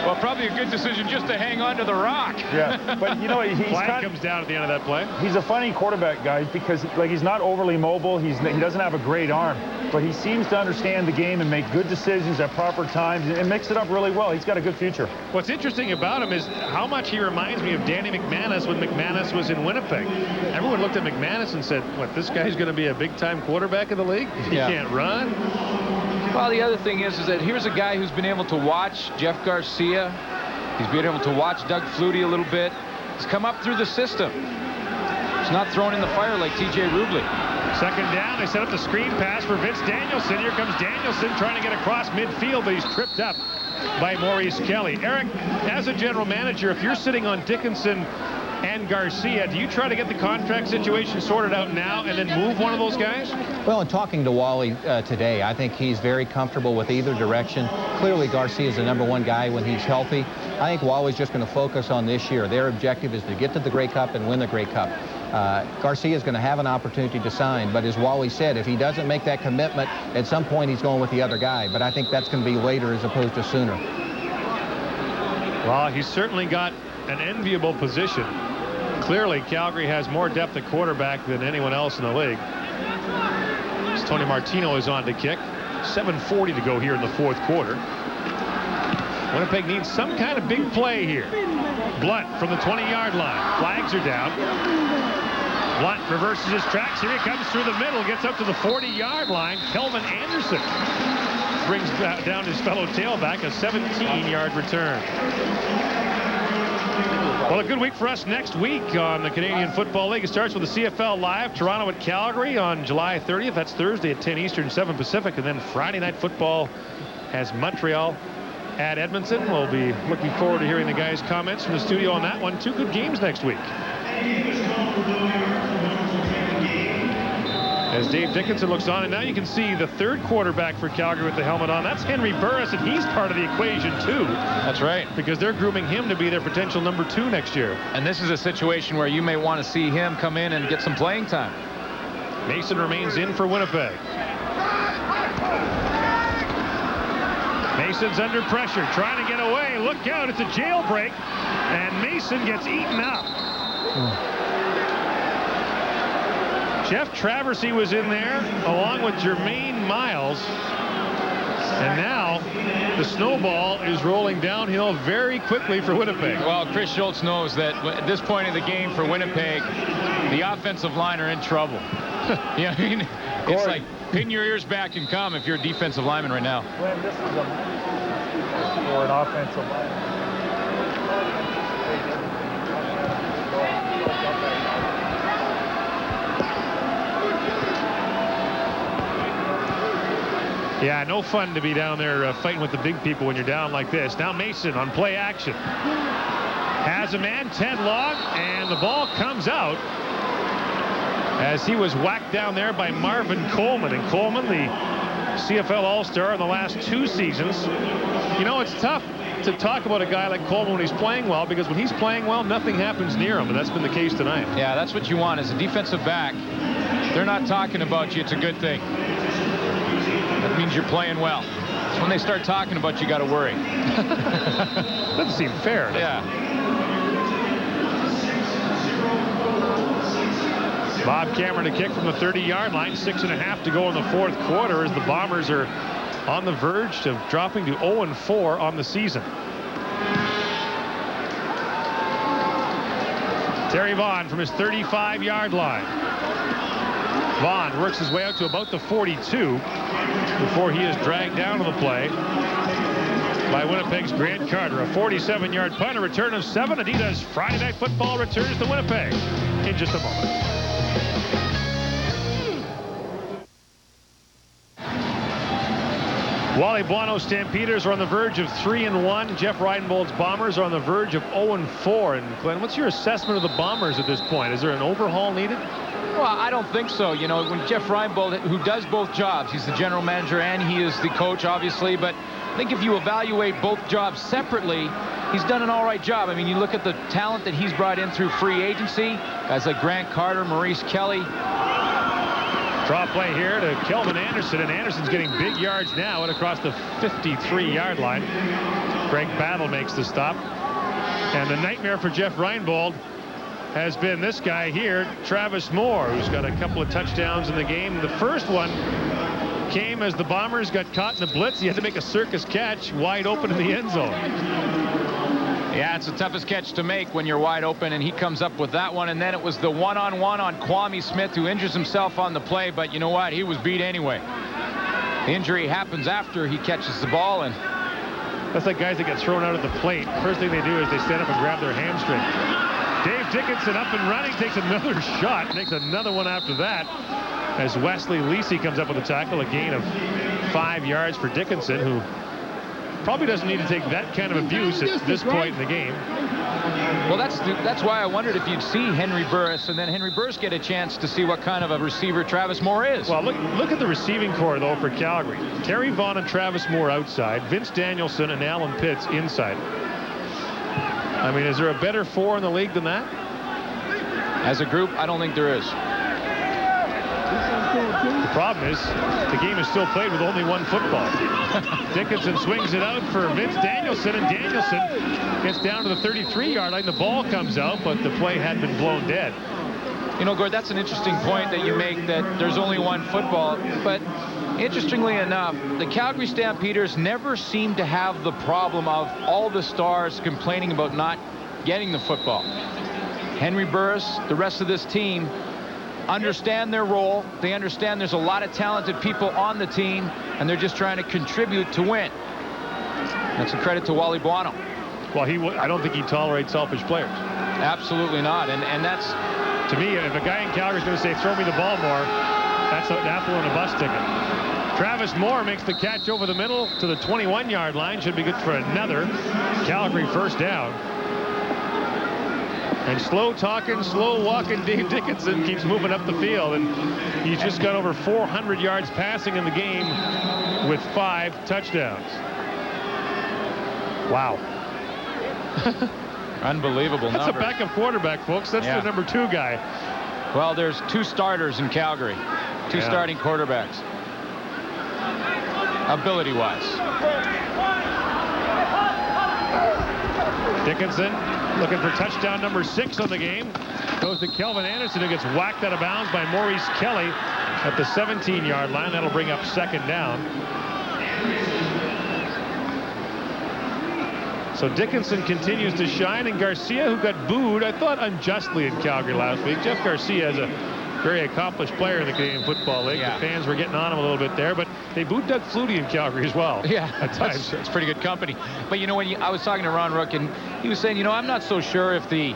Well, probably a good decision just to hang on to the rock. Yeah, but you know, flag comes down at the end of that play. He's a funny quarterback, guys, because like he's not overly mobile. He doesn't have a great arm, but he seems to understand the game and make good decisions at proper times and mix it up really well. He's got a good future. What's interesting about him is how much he reminds me of Danny McManus when McManus was in Winnipeg. Everyone looked at McManus and said, what, this guy's going to be a big-time quarterback in the league? He can't run. Well, the other thing is that here's a guy who's been able to watch Jeff Garcia. He's been able to watch Doug Flutie a little bit. He's come up through the system. He's not thrown in the fire like T.J. Rubley. Second down, they set up the screen pass for Vince Danielson. Here comes Danielson trying to get across midfield, but he's tripped up by Maurice Kelly. Eric, as a general manager, if you're sitting on Dickinson and Garcia, do you try to get the contract situation sorted out now and then move one of those guys? Well, in talking to Wally today, I think he's very comfortable with either direction. Clearly, Garcia is the #1 guy when he's healthy. I think Wally's just going to focus on this year. Their objective is to get to the Grey Cup and win the Grey Cup. Garcia is going to have an opportunity to sign, but as Wally said, if he doesn't make that commitment, at some point he's going with the other guy. But I think that's going to be later as opposed to sooner. Well, he's certainly got an enviable position. Clearly, Calgary has more depth at quarterback than anyone else in the league. As Tony Martino is on to kick. 7:40 to go here in the 4th quarter. Winnipeg needs some kind of big play here. Blunt from the 20-yard line. Flags are down. Blunt reverses his tracks. Here he comes through the middle. Gets up to the 40-yard line. Kelvin Anderson brings down his fellow tailback. A 17-yard return. Well, a good week for us next week on the Canadian Football League. It starts with the CFL Live, Toronto at Calgary on July 30th. That's Thursday at 10 Eastern, 7 Pacific. And then Friday Night Football has Montreal at Edmonton. We'll be looking forward to hearing the guys' comments from the studio on that one. 2 good games next week. As Dave Dickinson looks on, and now you can see the 3rd quarterback for Calgary with the helmet on. That's Henry Burris, and he's part of the equation too. That's right. Because they're grooming him to be their potential #2 next year. And this is a situation where you may want to see him come in and get some playing time. Mason remains in for Winnipeg. Mason's under pressure, trying to get away. Look out, it's a jailbreak, and Mason gets eaten up. Jeff Traversy was in there, along with Jermaine Miles. And now the snowball is rolling downhill very quickly for Winnipeg. Well, Chris Schultz knows that at this point in the game for Winnipeg, the offensive line are in trouble. Yeah, I mean, it's like pin your ears back and come if you're a defensive lineman right now. Glenn, this is a for an offensive lineman. Yeah, no fun to be down there fighting with the big people when you're down like this. Now Mason on play action. Has a man, Ted Long, and the ball comes out as he was whacked down there by Marvin Coleman. And Coleman, the CFL All-Star in the last 2 seasons. You know, it's tough to talk about a guy like Coleman when he's playing well, because when he's playing well, nothing happens near him, and that's been the case tonight. Yeah, that's what you want as a defensive back. They're not talking about you. It's a good thing. That means you're playing well. So when they start talking about you, got to worry. Doesn't seem fair. Yeah. Bob Cameron to kick from the 30-yard line. 6.5 to go in the 4th quarter as the Bombers are on the verge of dropping to 0-4 on the season. Terry Vaughn from his 35-yard line. Vaughn works his way out to about the 42 before he is dragged down to the play by Winnipeg's Grant Carter. A 47-yard punt, a return of 7. Adidas Friday Night Football returns to Winnipeg in just a moment. Wally Buono's Stampeders are on the verge of 3-1. Jeff Reinbold's Bombers are on the verge of 0-4. And Glenn, what's your assessment of the Bombers at this point? Is there an overhaul needed? Well, I don't think so. You know, when Jeff Reinbold, who does both jobs, he's the general manager and he is the coach, obviously, but I think if you evaluate both jobs separately, he's done an all right job. I mean, you look at the talent that he's brought in through free agency, guys like Grant Carter, Maurice Kelly. Draw play here to Kelvin Anderson, and Anderson's getting big yards now and across the 53-yard line. Greg Battle makes the stop. And the nightmare for Jeff Reinbold has been this guy here, Travis Moore, who's got a couple of touchdowns in the game. The first one came as the Bombers got caught in the blitz. He had to make a circus catch wide open in the end zone. Yeah, it's the toughest catch to make when you're wide open, and he comes up with that one. And then it was the one-on-one on Kwame Smith, who injures himself on the play, but you know what? He was beat anyway. The injury happens after he catches the ball, and that's like guys that get thrown out of the plate. First thing they do is they stand up and grab their hamstring. Dave Dickinson up and running, takes another shot, makes another one after that, as Wesley Lisi comes up with a tackle, a gain of 5 yards for Dickinson, who probably doesn't need to take that kind of abuse at this point in the game. Well, that's why I wondered if you'd see Henry Burris and then Henry Burris get a chance to see what kind of a receiver Travis Moore is. Well, look at the receiving core, though, for Calgary. Terry Vaughn and Travis Moore outside, Vince Danielson and Alan Pitts inside. I mean, is there a better 4 in the league than that? As a group, I don't think there is. The problem is the game is still played with only one football. Dickinson swings it out for Vince Danielson, and Danielson gets down to the 33-yard line. The ball comes out, but the play had been blown dead. You know, Gord, that's an interesting point that you make, that there's only one football. But interestingly enough, the Calgary Stampeders never seem to have the problem of all the stars complaining about not getting the football. Henry Burris, the rest of this team, understand their role. They understand there's a lot of talented people on the team, and they're just trying to contribute to win. That's a credit to Wally Buono. Well, I don't think he tolerates selfish players. Absolutely not. And that's, to me, if a guy in Calgary is going to say, throw me the ball more, that's an apple on a bus ticket. Travis Moore makes the catch over the middle to the 21-yard line. Should be good for another Calgary first down. And slow-talking, slow-walking Dave Dickinson keeps moving up the field, and he's just got over 400 yards passing in the game with 5 touchdowns. Wow. Unbelievable That's number. a backup quarterback, folks. That's the number 2 guy. Well, there's 2 starters in Calgary. 2 starting quarterbacks. Ability-wise. Dickinson looking for touchdown number 6 on the game. Goes to Kelvin Anderson, who gets whacked out of bounds by Maurice Kelly at the 17-yard line. That'll bring up 2nd down. So Dickinson continues to shine, and Garcia, who got booed, I thought unjustly in Calgary last week. Jeff Garcia is a very accomplished player in the Canadian Football League. Yeah. The fans were getting on him a little bit there, but they booed Doug Flutie in Calgary as well. Yeah, at times. It's pretty good company. But you know, when I was talking to Ron Rook, and he was saying, you know, I'm not so sure if the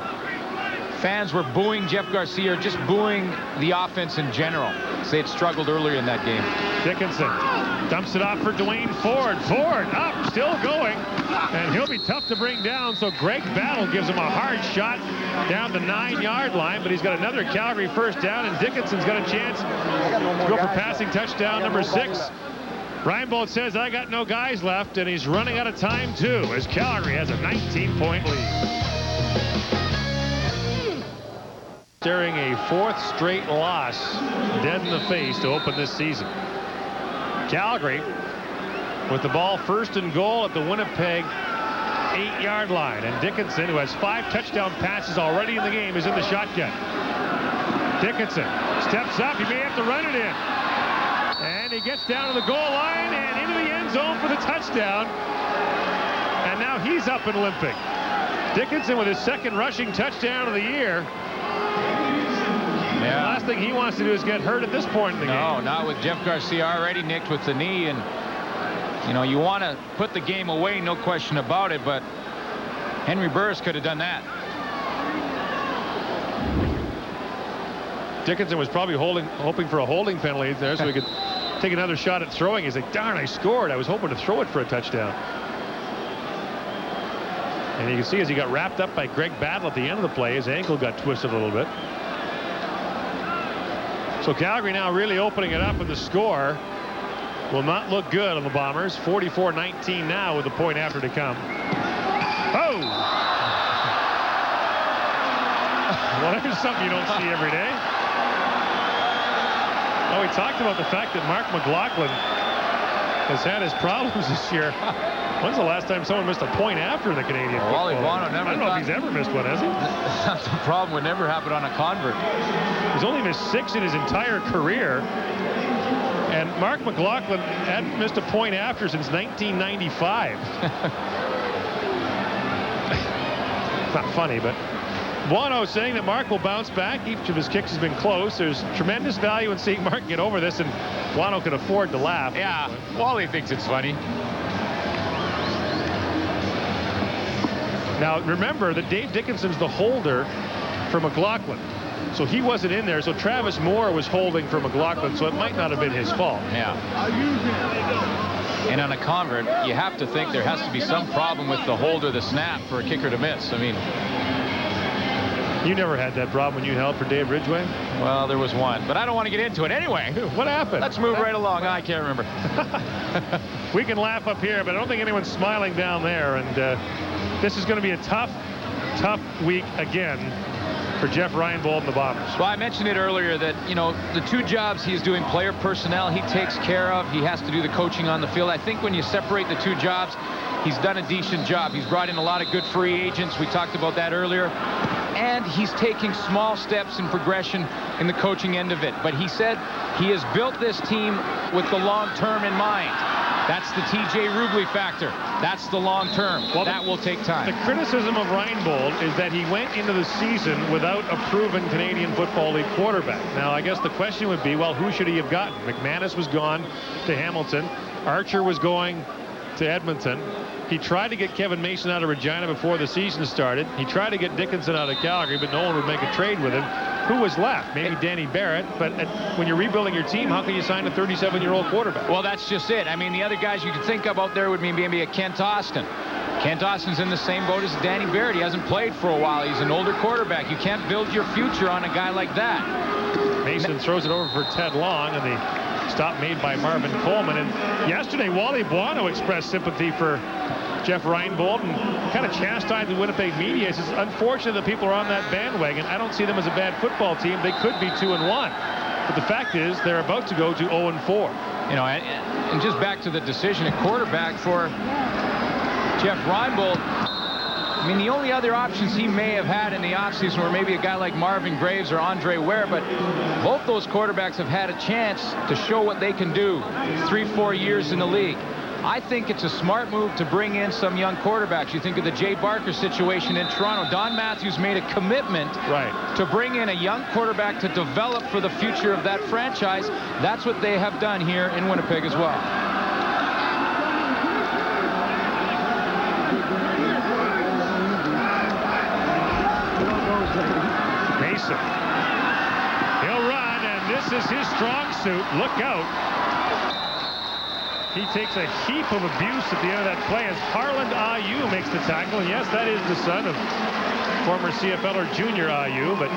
fans were booing Jeff Garcia or just booing the offense in general. They had struggled earlier in that game. Dickinson dumps it off for Dwayne Ford. Ford up, still going, and he'll be tough to bring down. So Greg Battle gives him a hard shot down the 9-yard line, but he's got another Calgary first down, and Dickinson's got a chance to go for passing touchdown number 6. Reinbold says, I got no guys left, and he's running out of time too, as Calgary has a 19-point lead. Staring a 4th straight loss dead in the face to open this season. Calgary with the ball 1st and goal at the Winnipeg 8-yard line, and Dickinson, who has 5 touchdown passes already in the game, is in the shotgun. Dickinson steps up. He may have to run it in, and he gets down to the goal line and into the end zone for the touchdown, and now he's up and limping. Dickinson with his 2nd rushing touchdown of the year. Yeah. The last thing he wants to do is get hurt at this point in the game. No, not with Jeff Garcia already nicked with the knee, and you know, you want to put the game away, no question about it, but Henry Burris could have done that. Dickinson was probably hoping for a holding penalty there so he could take another shot at throwing. He's like, darn, I scored. I was hoping to throw it for a touchdown. And you can see as he got wrapped up by Greg Battle at the end of the play, his ankle got twisted a little bit. So Calgary now really opening it up, and the score will not look good on the Bombers. 44-19 now with a point after to come. Oh! Well, there's something you don't see every day. Oh, we talked about the fact that Mark McLaughlin has had his problems this year. When's the last time someone missed a point after the Canadian Football League? I don't know if he's ever missed one, has he? That's the problem. Would never happen on a convert. He's only missed 6 in his entire career. And Mark McLaughlin hadn't missed a point after since 1995. It's not funny, but Buono saying that Mark will bounce back. Each of his kicks has been close. There's tremendous value in seeing Mark get over this, and Buono can afford to laugh. Yeah, Wally thinks it's funny. Now, remember that Dave Dickinson's the holder for McLaughlin. So he wasn't in there. So Travis Moore was holding for McLaughlin, so it might not have been his fault. Yeah. And on a convert, you have to think there has to be some problem with the hold or the snap for a kicker to miss. I mean, you never had that problem when you held for Dave Ridgway? Well, there was one, but I don't want to get into it. Anyway, what happened? Let's move right along. I can't remember. We can laugh up here, but I don't think anyone's smiling down there. And this is going to be a tough week again for Jeff Reinbold and the Bombers. Well, I mentioned it earlier that, you know, the 2 jobs he's doing, player personnel, he takes care of. He has to do the coaching on the field. I think when you separate the 2 jobs, he's done a decent job. He's brought in a lot of good free agents. We talked about that earlier. And he's taking small steps in progression in the coaching end of it. But he said he has built this team with the long term in mind. That's the TJ Rubley factor. That's the long term. Well, that will take time. The criticism of Reinbold is that he went into the season without a proven Canadian Football League quarterback. Now, I guess the question would be, well, who should he have gotten? McManus was gone to Hamilton. Archer was going to Edmonton. He tried to get Kevin Mason out of Regina before the season started. He tried to get Dickinson out of Calgary, but no one would make a trade with him. Who was left? Maybe Danny Barrett, but when you're rebuilding your team, how can you sign a 37-year-old quarterback? Well, that's just it. I mean, the other guys you could think of out there would be maybe a Kent Austin. Kent Austin's in the same boat as Danny Barrett. He hasn't played for a while. He's an older quarterback. You can't build your future on a guy like that. Mason throws it over for Ted Long, and the stop made by Marvin Coleman. And yesterday, Wally Buono expressed sympathy for Jeff Reinbold and kind of chastised the Winnipeg media. It's unfortunate that people are on that bandwagon. I don't see them as a bad football team. They could be 2-1. But the fact is, they're about to go to 0-4. You know, and just back to the decision at quarterback for Jeff Reinbold. I mean, the only other options he may have had in the offseason were maybe a guy like Marvin Graves or Andre Ware, but both those quarterbacks have had a chance to show what they can do 3-4 years in the league. I think it's a smart move to bring in some young quarterbacks. You think of the Jay Barker situation in Toronto. Don Matthews made a commitment to bring in a young quarterback to develop for the future of that franchise. That's what they have done here in Winnipeg as well. Mason. He'll run, and this is his strong suit. Look out. He takes a heap of abuse at the end of that play as Harland Ayew makes the tackle. And yes, that is the son of former CFLer Junior Ayew, but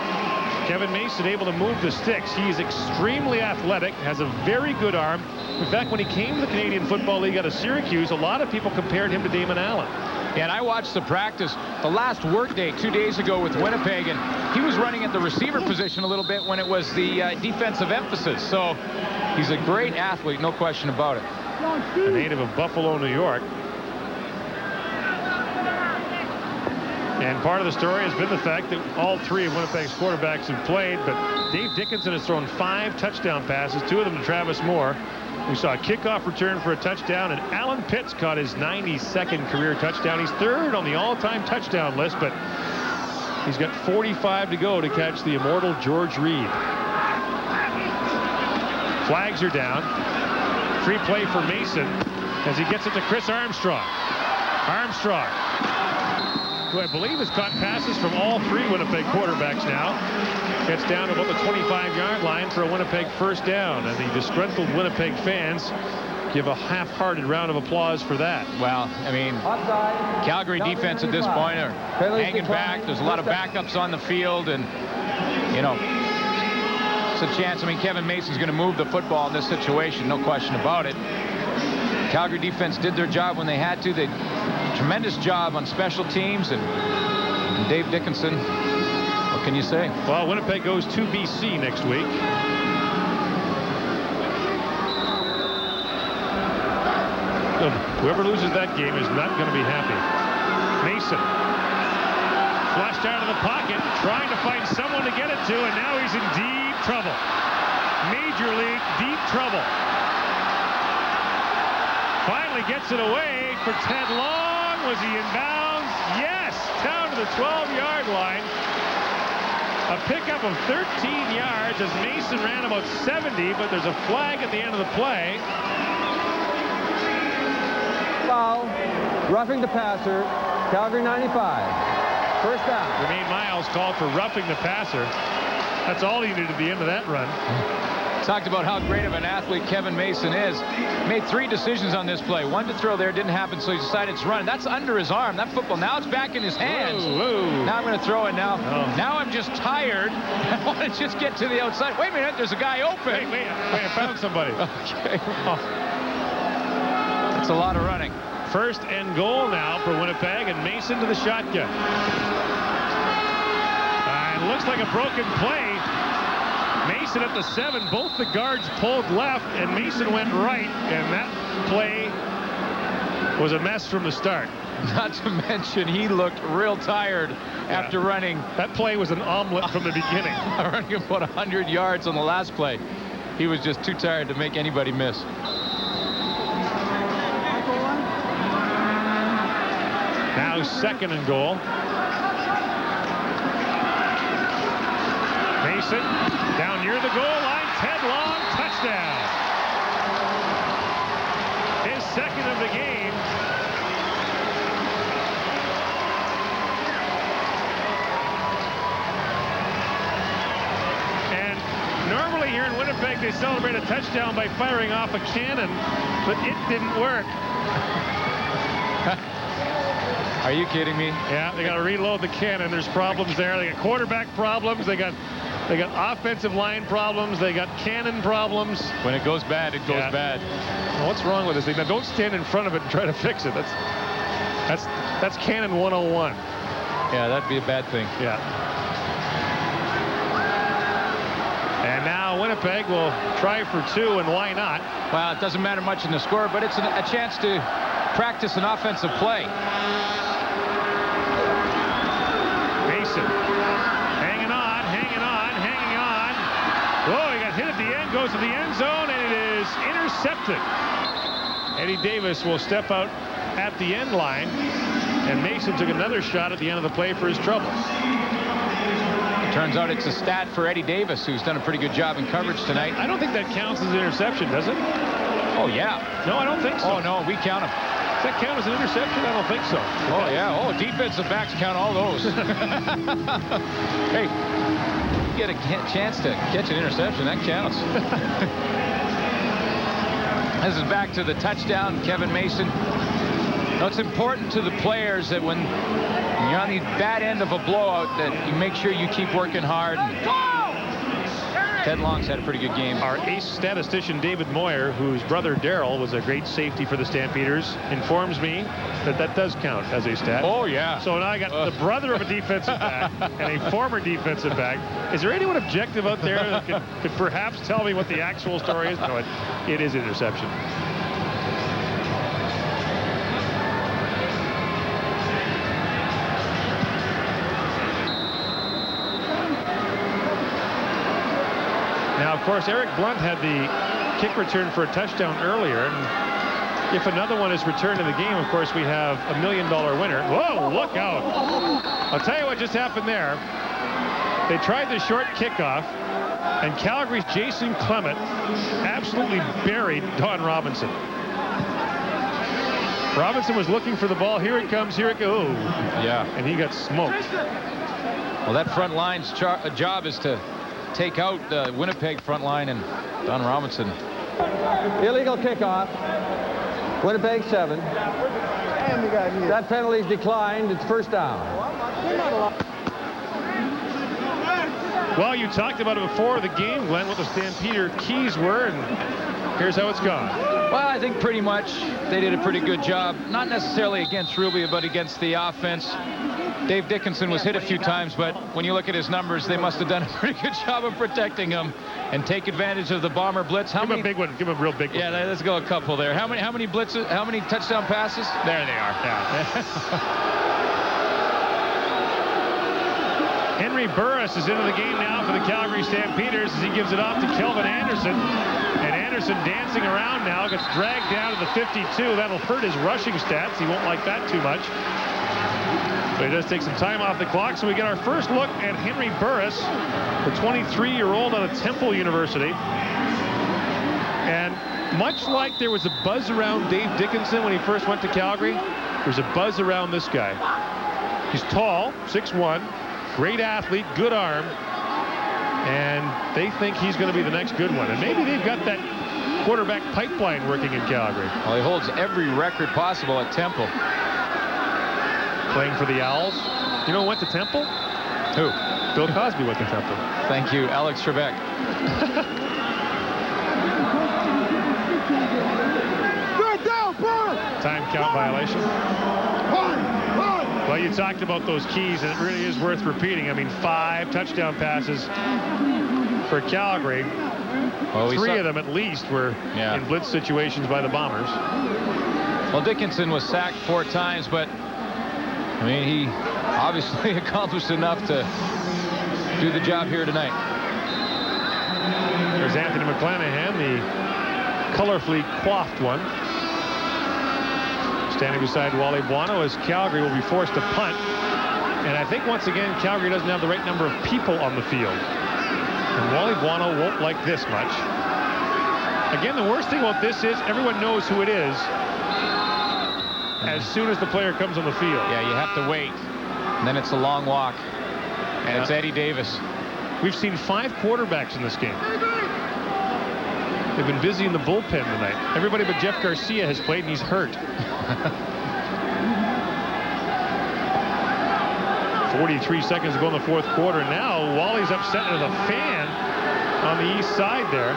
Kevin Mason able to move the sticks. He's extremely athletic, has a very good arm. In fact, when he came to the Canadian Football League out of Syracuse, a lot of people compared him to Damon Allen. Yeah, and I watched the practice the last workday 2 days ago with Winnipeg, and he was running at the receiver position a little bit when it was the defensive emphasis. So he's a great athlete, no question about it. A native of Buffalo, New York. And part of the story has been the fact that all three of Winnipeg's quarterbacks have played, but Dave Dickinson has thrown 5 touchdown passes, 2 of them to Travis Moore. We saw a kickoff return for a touchdown, and Alan Pitts caught his 92nd career touchdown. He's 3rd on the all-time touchdown list, but he's got 45 to go to catch the immortal George Reed. Flags are down. Free play for Mason as he gets it to Chris Armstrong. Armstrong, who I believe has caught passes from all 3 Winnipeg quarterbacks now, gets down to about the 25-yard line for a Winnipeg first down, and the disgruntled Winnipeg fans give a half-hearted round of applause for that. Well, I mean, Calgary defense at this point are hanging back. There's a lot of backups on the field, and, you know, it's a chance. I mean, Kevin Mason's going to move the football in this situation, no question about it. Calgary defense did their job when they had to. They did a tremendous job on special teams, and Dave Dickinson, what can you say? Well, Winnipeg goes to BC next week. So whoever loses that game is not going to be happy. Mason flushed out of the pocket, trying to find someone to get it to, and now he's in deep trouble. Major league deep trouble. Finally gets it away for Ted Long. Was he in bounds? Yes, down to the 12-yard line. A pickup of 13 yards as Mason ran about 70, but there's a flag at the end of the play. Foul, roughing the passer, Calgary 95. First down. Jermaine Miles called for roughing the passer. That's all he needed at the end of that run. Talked about how great of an athlete Kevin Mason is. Made 3 decisions on this play. One to throw there, didn't happen, so he decided to run. That's under his arm. That football, now it's back in his hands. Whoa. Now I'm going to throw it now. Oh. Now I'm just tired. I want to just get to the outside. Wait a minute, there's a guy open. Wait, I found somebody. Okay. Oh. That's a lot of running. First and goal now for Winnipeg, and Mason to the shotgun. It looks like a broken play. Mason at the 7. Both the guards pulled left, and Mason went right, and that play was a mess from the start. Not to mention, he looked real tired after running. That play was an omelet from the beginning. Running about 100 yards on the last play. He was just too tired to make anybody miss. Now 2nd and goal. Mason down near the goal line. Ted Long, touchdown. His 2nd of the game. And normally here in Winnipeg they celebrate a touchdown by firing off a cannon, but it didn't work. Are you kidding me? Yeah, they got to reload the cannon. There's problems there. They got quarterback problems. They got offensive line problems. They got cannon problems. When it goes bad, it goes bad. Well, what's wrong with this thing? Now, don't stand in front of it and try to fix it. That's cannon 101. Yeah, that'd be a bad thing. Yeah. And now Winnipeg will try for 2, and why not? Well, it doesn't matter much in the score, but it's a chance to practice an offensive play. Mason. Hanging on, hanging on, hanging on. Whoa, he got hit at the end, goes to the end zone, and it is intercepted. Eddie Davis will step out at the end line, and Mason took another shot at the end of the play for his trouble. It turns out it's a stat for Eddie Davis, who's done a pretty good job in coverage tonight. I don't think that counts as an interception, does it? Oh, yeah. No, I don't think so. Oh, no, we count them. Does that count as an interception? I don't think so. Oh, yeah. Oh, defensive backs count all those. Hey, you get a chance to catch an interception, that counts. This is back to the touchdown, Kevin Mason. Now, it's important to the players that when you're on the bad end of a blowout that you make sure you keep working hard. Ted Long's had a pretty good game. Our ace statistician, David Moyer, whose brother Darrell was a great safety for the Stampeders, informs me that that does count as a stat. Oh, yeah. So now I got the brother of a defensive back and a former defensive back. Is there anyone objective out there that could perhaps tell me what the actual story is? No, it is interception. Now, of course, Eric Blunt had the kick return for a touchdown earlier. And if another one is returned in the game, of course, we have $1 million winner. Whoa, look out. I'll tell you what just happened there. They tried the short kickoff, and Calgary's Jason Clement absolutely buried Don Robinson. Robinson was looking for the ball. Here it comes. Here it goes. Yeah. And he got smoked. Well, that front line's job is to take out the Winnipeg front line, and Don Robinson. Illegal kickoff. Winnipeg 7. That penalty's declined. It's first down. Well, you talked about it before the game, Glenn, what the Stampeder keys were, and here's how it's gone. Well, I think pretty much they did a pretty good job. Not necessarily against Rubio, but against the offense. Dave Dickinson was hit a few times, but when you look at his numbers, they must have done a pretty good job of protecting him and take advantage of the Bomber blitz. Give him a big one. Give him a real big one. Yeah, let's go a couple there. How many blitzes? How many touchdown passes? There they are. Yeah. Henry Burris is into the game now for the Calgary Stampeders as he gives it off to Kelvin Anderson. And Anderson dancing around now, gets dragged down to the 52. That'll hurt his rushing stats. He won't like that too much. But he does take some time off the clock, so we get our first look at Henry Burris, the 23-year-old out of Temple University. And much like there was a buzz around Dave Dickinson when he first went to Calgary, there's a buzz around this guy. He's tall, 6'1", great athlete, good arm, and they think he's going to be the next good one. And maybe they've got that quarterback pipeline working in Calgary. Well, he holds every record possible at Temple. Playing for the Owls. You know who went to Temple? Who? Bill Cosby went to Temple. Thank you, Alex Trebek. Time count violation. Well, you talked about those keys, and it really is worth repeating. I mean, 5 touchdown passes for Calgary. Well, 3 of them at least were in blitz situations by the Bombers. Well, Dickinson was sacked 4 times, but I mean, he obviously accomplished enough to do the job here tonight. There's Anthony McClanahan, the colorfully coiffed one, standing beside Wally Buono as Calgary will be forced to punt. And I think once again, Calgary doesn't have the right number of people on the field. And Wally Buono won't like this much. Again, the worst thing about this is everyone knows who it is as soon as the player comes on the field. Yeah, you have to wait. And then it's a long walk. And it's Eddie Davis. We've seen 5 quarterbacks in this game. They've been busy in the bullpen tonight. Everybody but Jeff Garcia has played, and he's hurt. 43 seconds to go in the 4th quarter. Now Wally's upset with a fan on the east side there.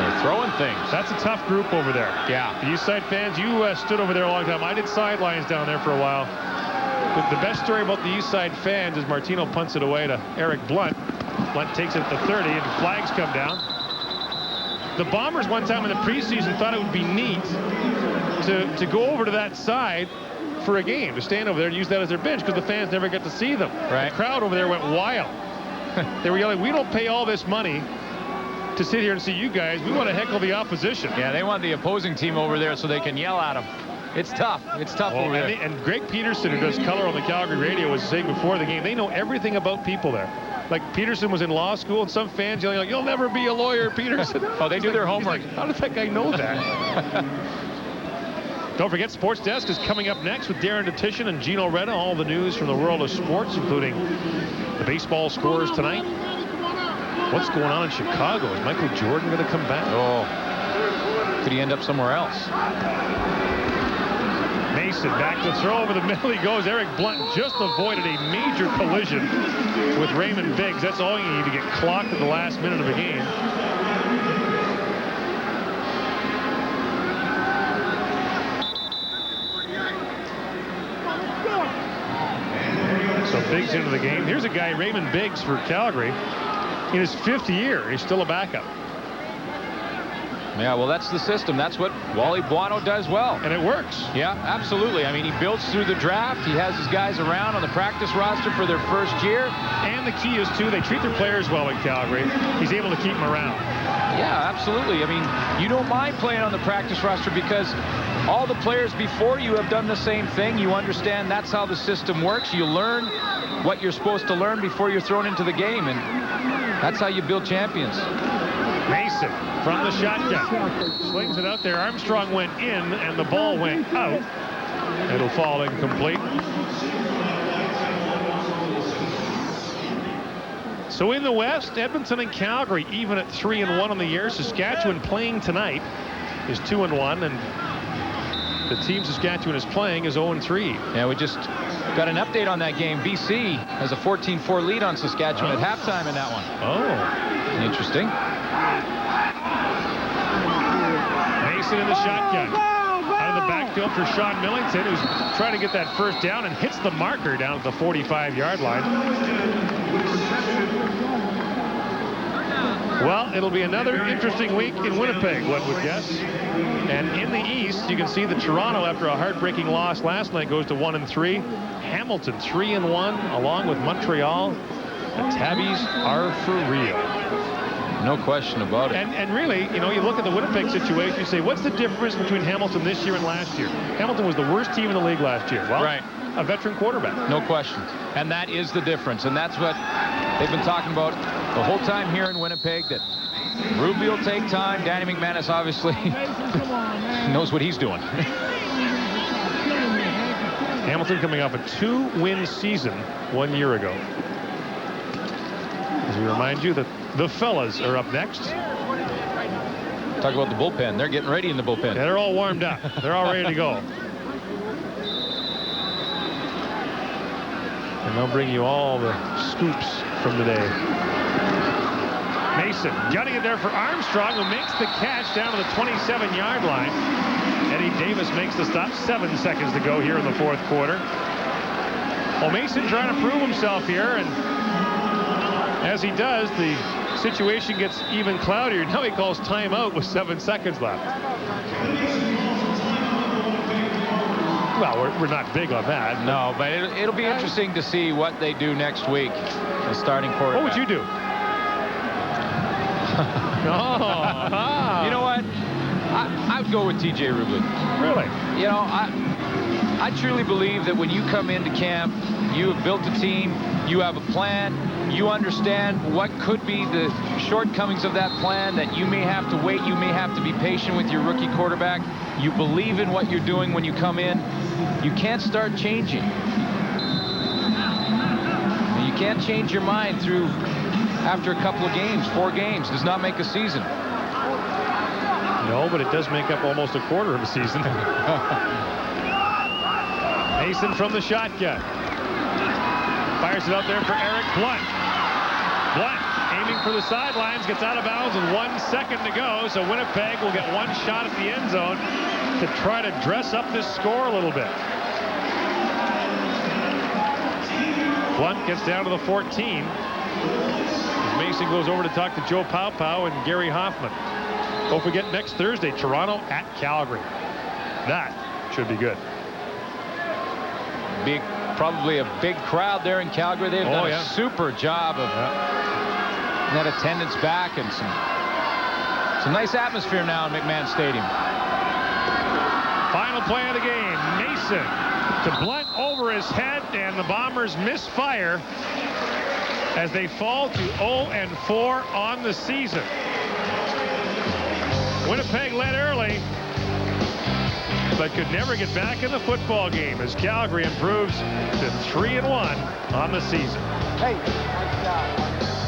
They're throwing things. That's a tough group over there. Yeah. The east side fans, you stood over there a long time. I did sidelines down there for a while. The best story about the east side fans is Martino punts it away to Eric Blunt. Blunt takes it at the 30, and flags come down. The Bombers one time in the preseason thought it would be neat to go over to that side for a game to stand over there and use that as their bench because the fans never get to see them. Right. The crowd over there went wild. They were yelling, "We don't pay all this money to sit here and see you guys. We want to heckle the opposition." Yeah, they want the opposing team over there so they can yell at them. It's tough. It's tough over there. And Greg Peterson, who does color on the Calgary radio, was saying before the game, they know everything about people there. Like Peterson was in law school, and some fans yelling, like, "You'll never be a lawyer, Peterson." Oh, they do their homework. Like, how does that guy know that? Don't forget, Sports Desk is coming up next with Darren DeTitian and Gino Reda. All the news from the world of sports, including the baseball scores tonight. What's going on in Chicago? Is Michael Jordan going to come back? Oh, could he end up somewhere else? Mason back to throw over the middle. He goes. Eric Blunt just avoided a major collision with Raymond Biggs. That's all you need to get clocked at the last minute of a game. So Biggs into the game. Here's a guy, Raymond Biggs, for Calgary. In his 5th year, he's still a backup. Yeah, well, that's the system. That's what Wally Buono does well. And it works. Yeah, absolutely. I mean, he builds through the draft. He has his guys around on the practice roster for their first year. And the key is, too, they treat their players well in Calgary. He's able to keep them around. Yeah, absolutely. I mean, you don't mind playing on the practice roster because all the players before you have done the same thing. You understand that's how the system works. You learn what you're supposed to learn before you're thrown into the game, and that's how you build champions. Mason from the shotgun slings it out there. Armstrong went in and the ball went out. It'll fall incomplete. So in the West, Edmonton and Calgary even at 3-1 on the year. Saskatchewan playing tonight is 2-1, and the team Saskatchewan is playing is 0-3. Yeah, we just got an update on that game. BC has a 14-4 lead on Saskatchewan at halftime in that one. Oh, interesting. Mason in the shotgun. Out of the backfield for Sean Millington, who's trying to get that first down and hits the marker down at the 45-yard line. Well, it'll be another interesting week in Winnipeg, one would guess. And in the East, you can see that Toronto, after a heartbreaking loss last night, goes to 1-3. Hamilton 3-1, along with Montreal. The Tabbies are for real. No question about it. And really, you know, you look at the Winnipeg situation, you say, what's the difference between Hamilton this year and last year? Hamilton was the worst team in the league last year. Well, right. A veteran quarterback. No question. And that is the difference. And that's what they've been talking about the whole time here in Winnipeg, that Ruby will take time. Danny McManus obviously knows what he's doing. Hamilton coming off a 2-win season 1 year ago. As we remind you that the fellas are up next. Talk about the bullpen. They're getting ready in the bullpen. Yeah, they're all warmed up. They're all ready to go. And they'll bring you all the scoops from the day. Mason gunning it there for Armstrong, who makes the catch down to the 27-yard line. Eddie Davis makes the stop. 7 seconds to go here in the 4th quarter. Well, Mason trying to prove himself here, and as he does, the situation gets even cloudier. Now he calls timeout with 7 seconds left. Well, we're not big on that. No, but it'll be interesting to see what they do next week. The starting quarterback. What would you do? You know what? I would go with TJ Rublin. Really? You know, I truly believe that when you come into camp, you have built a team, you have a plan, you understand what could be the shortcomings of that plan, that you may have to wait, you may have to be patient with your rookie quarterback. You believe in what you're doing when you come in. You can't start changing. You can't change your mind after a couple of games. 4 games does not make a season. No, but it does make up almost a quarter of a season. Mason from the shotgun. Fires it out there for Eric Blunt. Blunt aiming for the sidelines, gets out of bounds with 1 second to go. So Winnipeg will get one shot at the end zone to try to dress up this score a little bit. Blunt gets down to the 14. Mason goes over to talk to Joe Paopao and Gary Hoffman. Don't forget, next Thursday, Toronto at Calgary. That should be good. Probably a big crowd there in Calgary. They've done a super job of that attendance back, and some nice atmosphere now in McMahon Stadium. Final play of the game. Mason to Blunt over his head, and the Bombers misfire as they fall to 0-4 on the season. Winnipeg led early, but could never get back in the football game as Calgary improves to 3-1 on the season. Hey, nice job.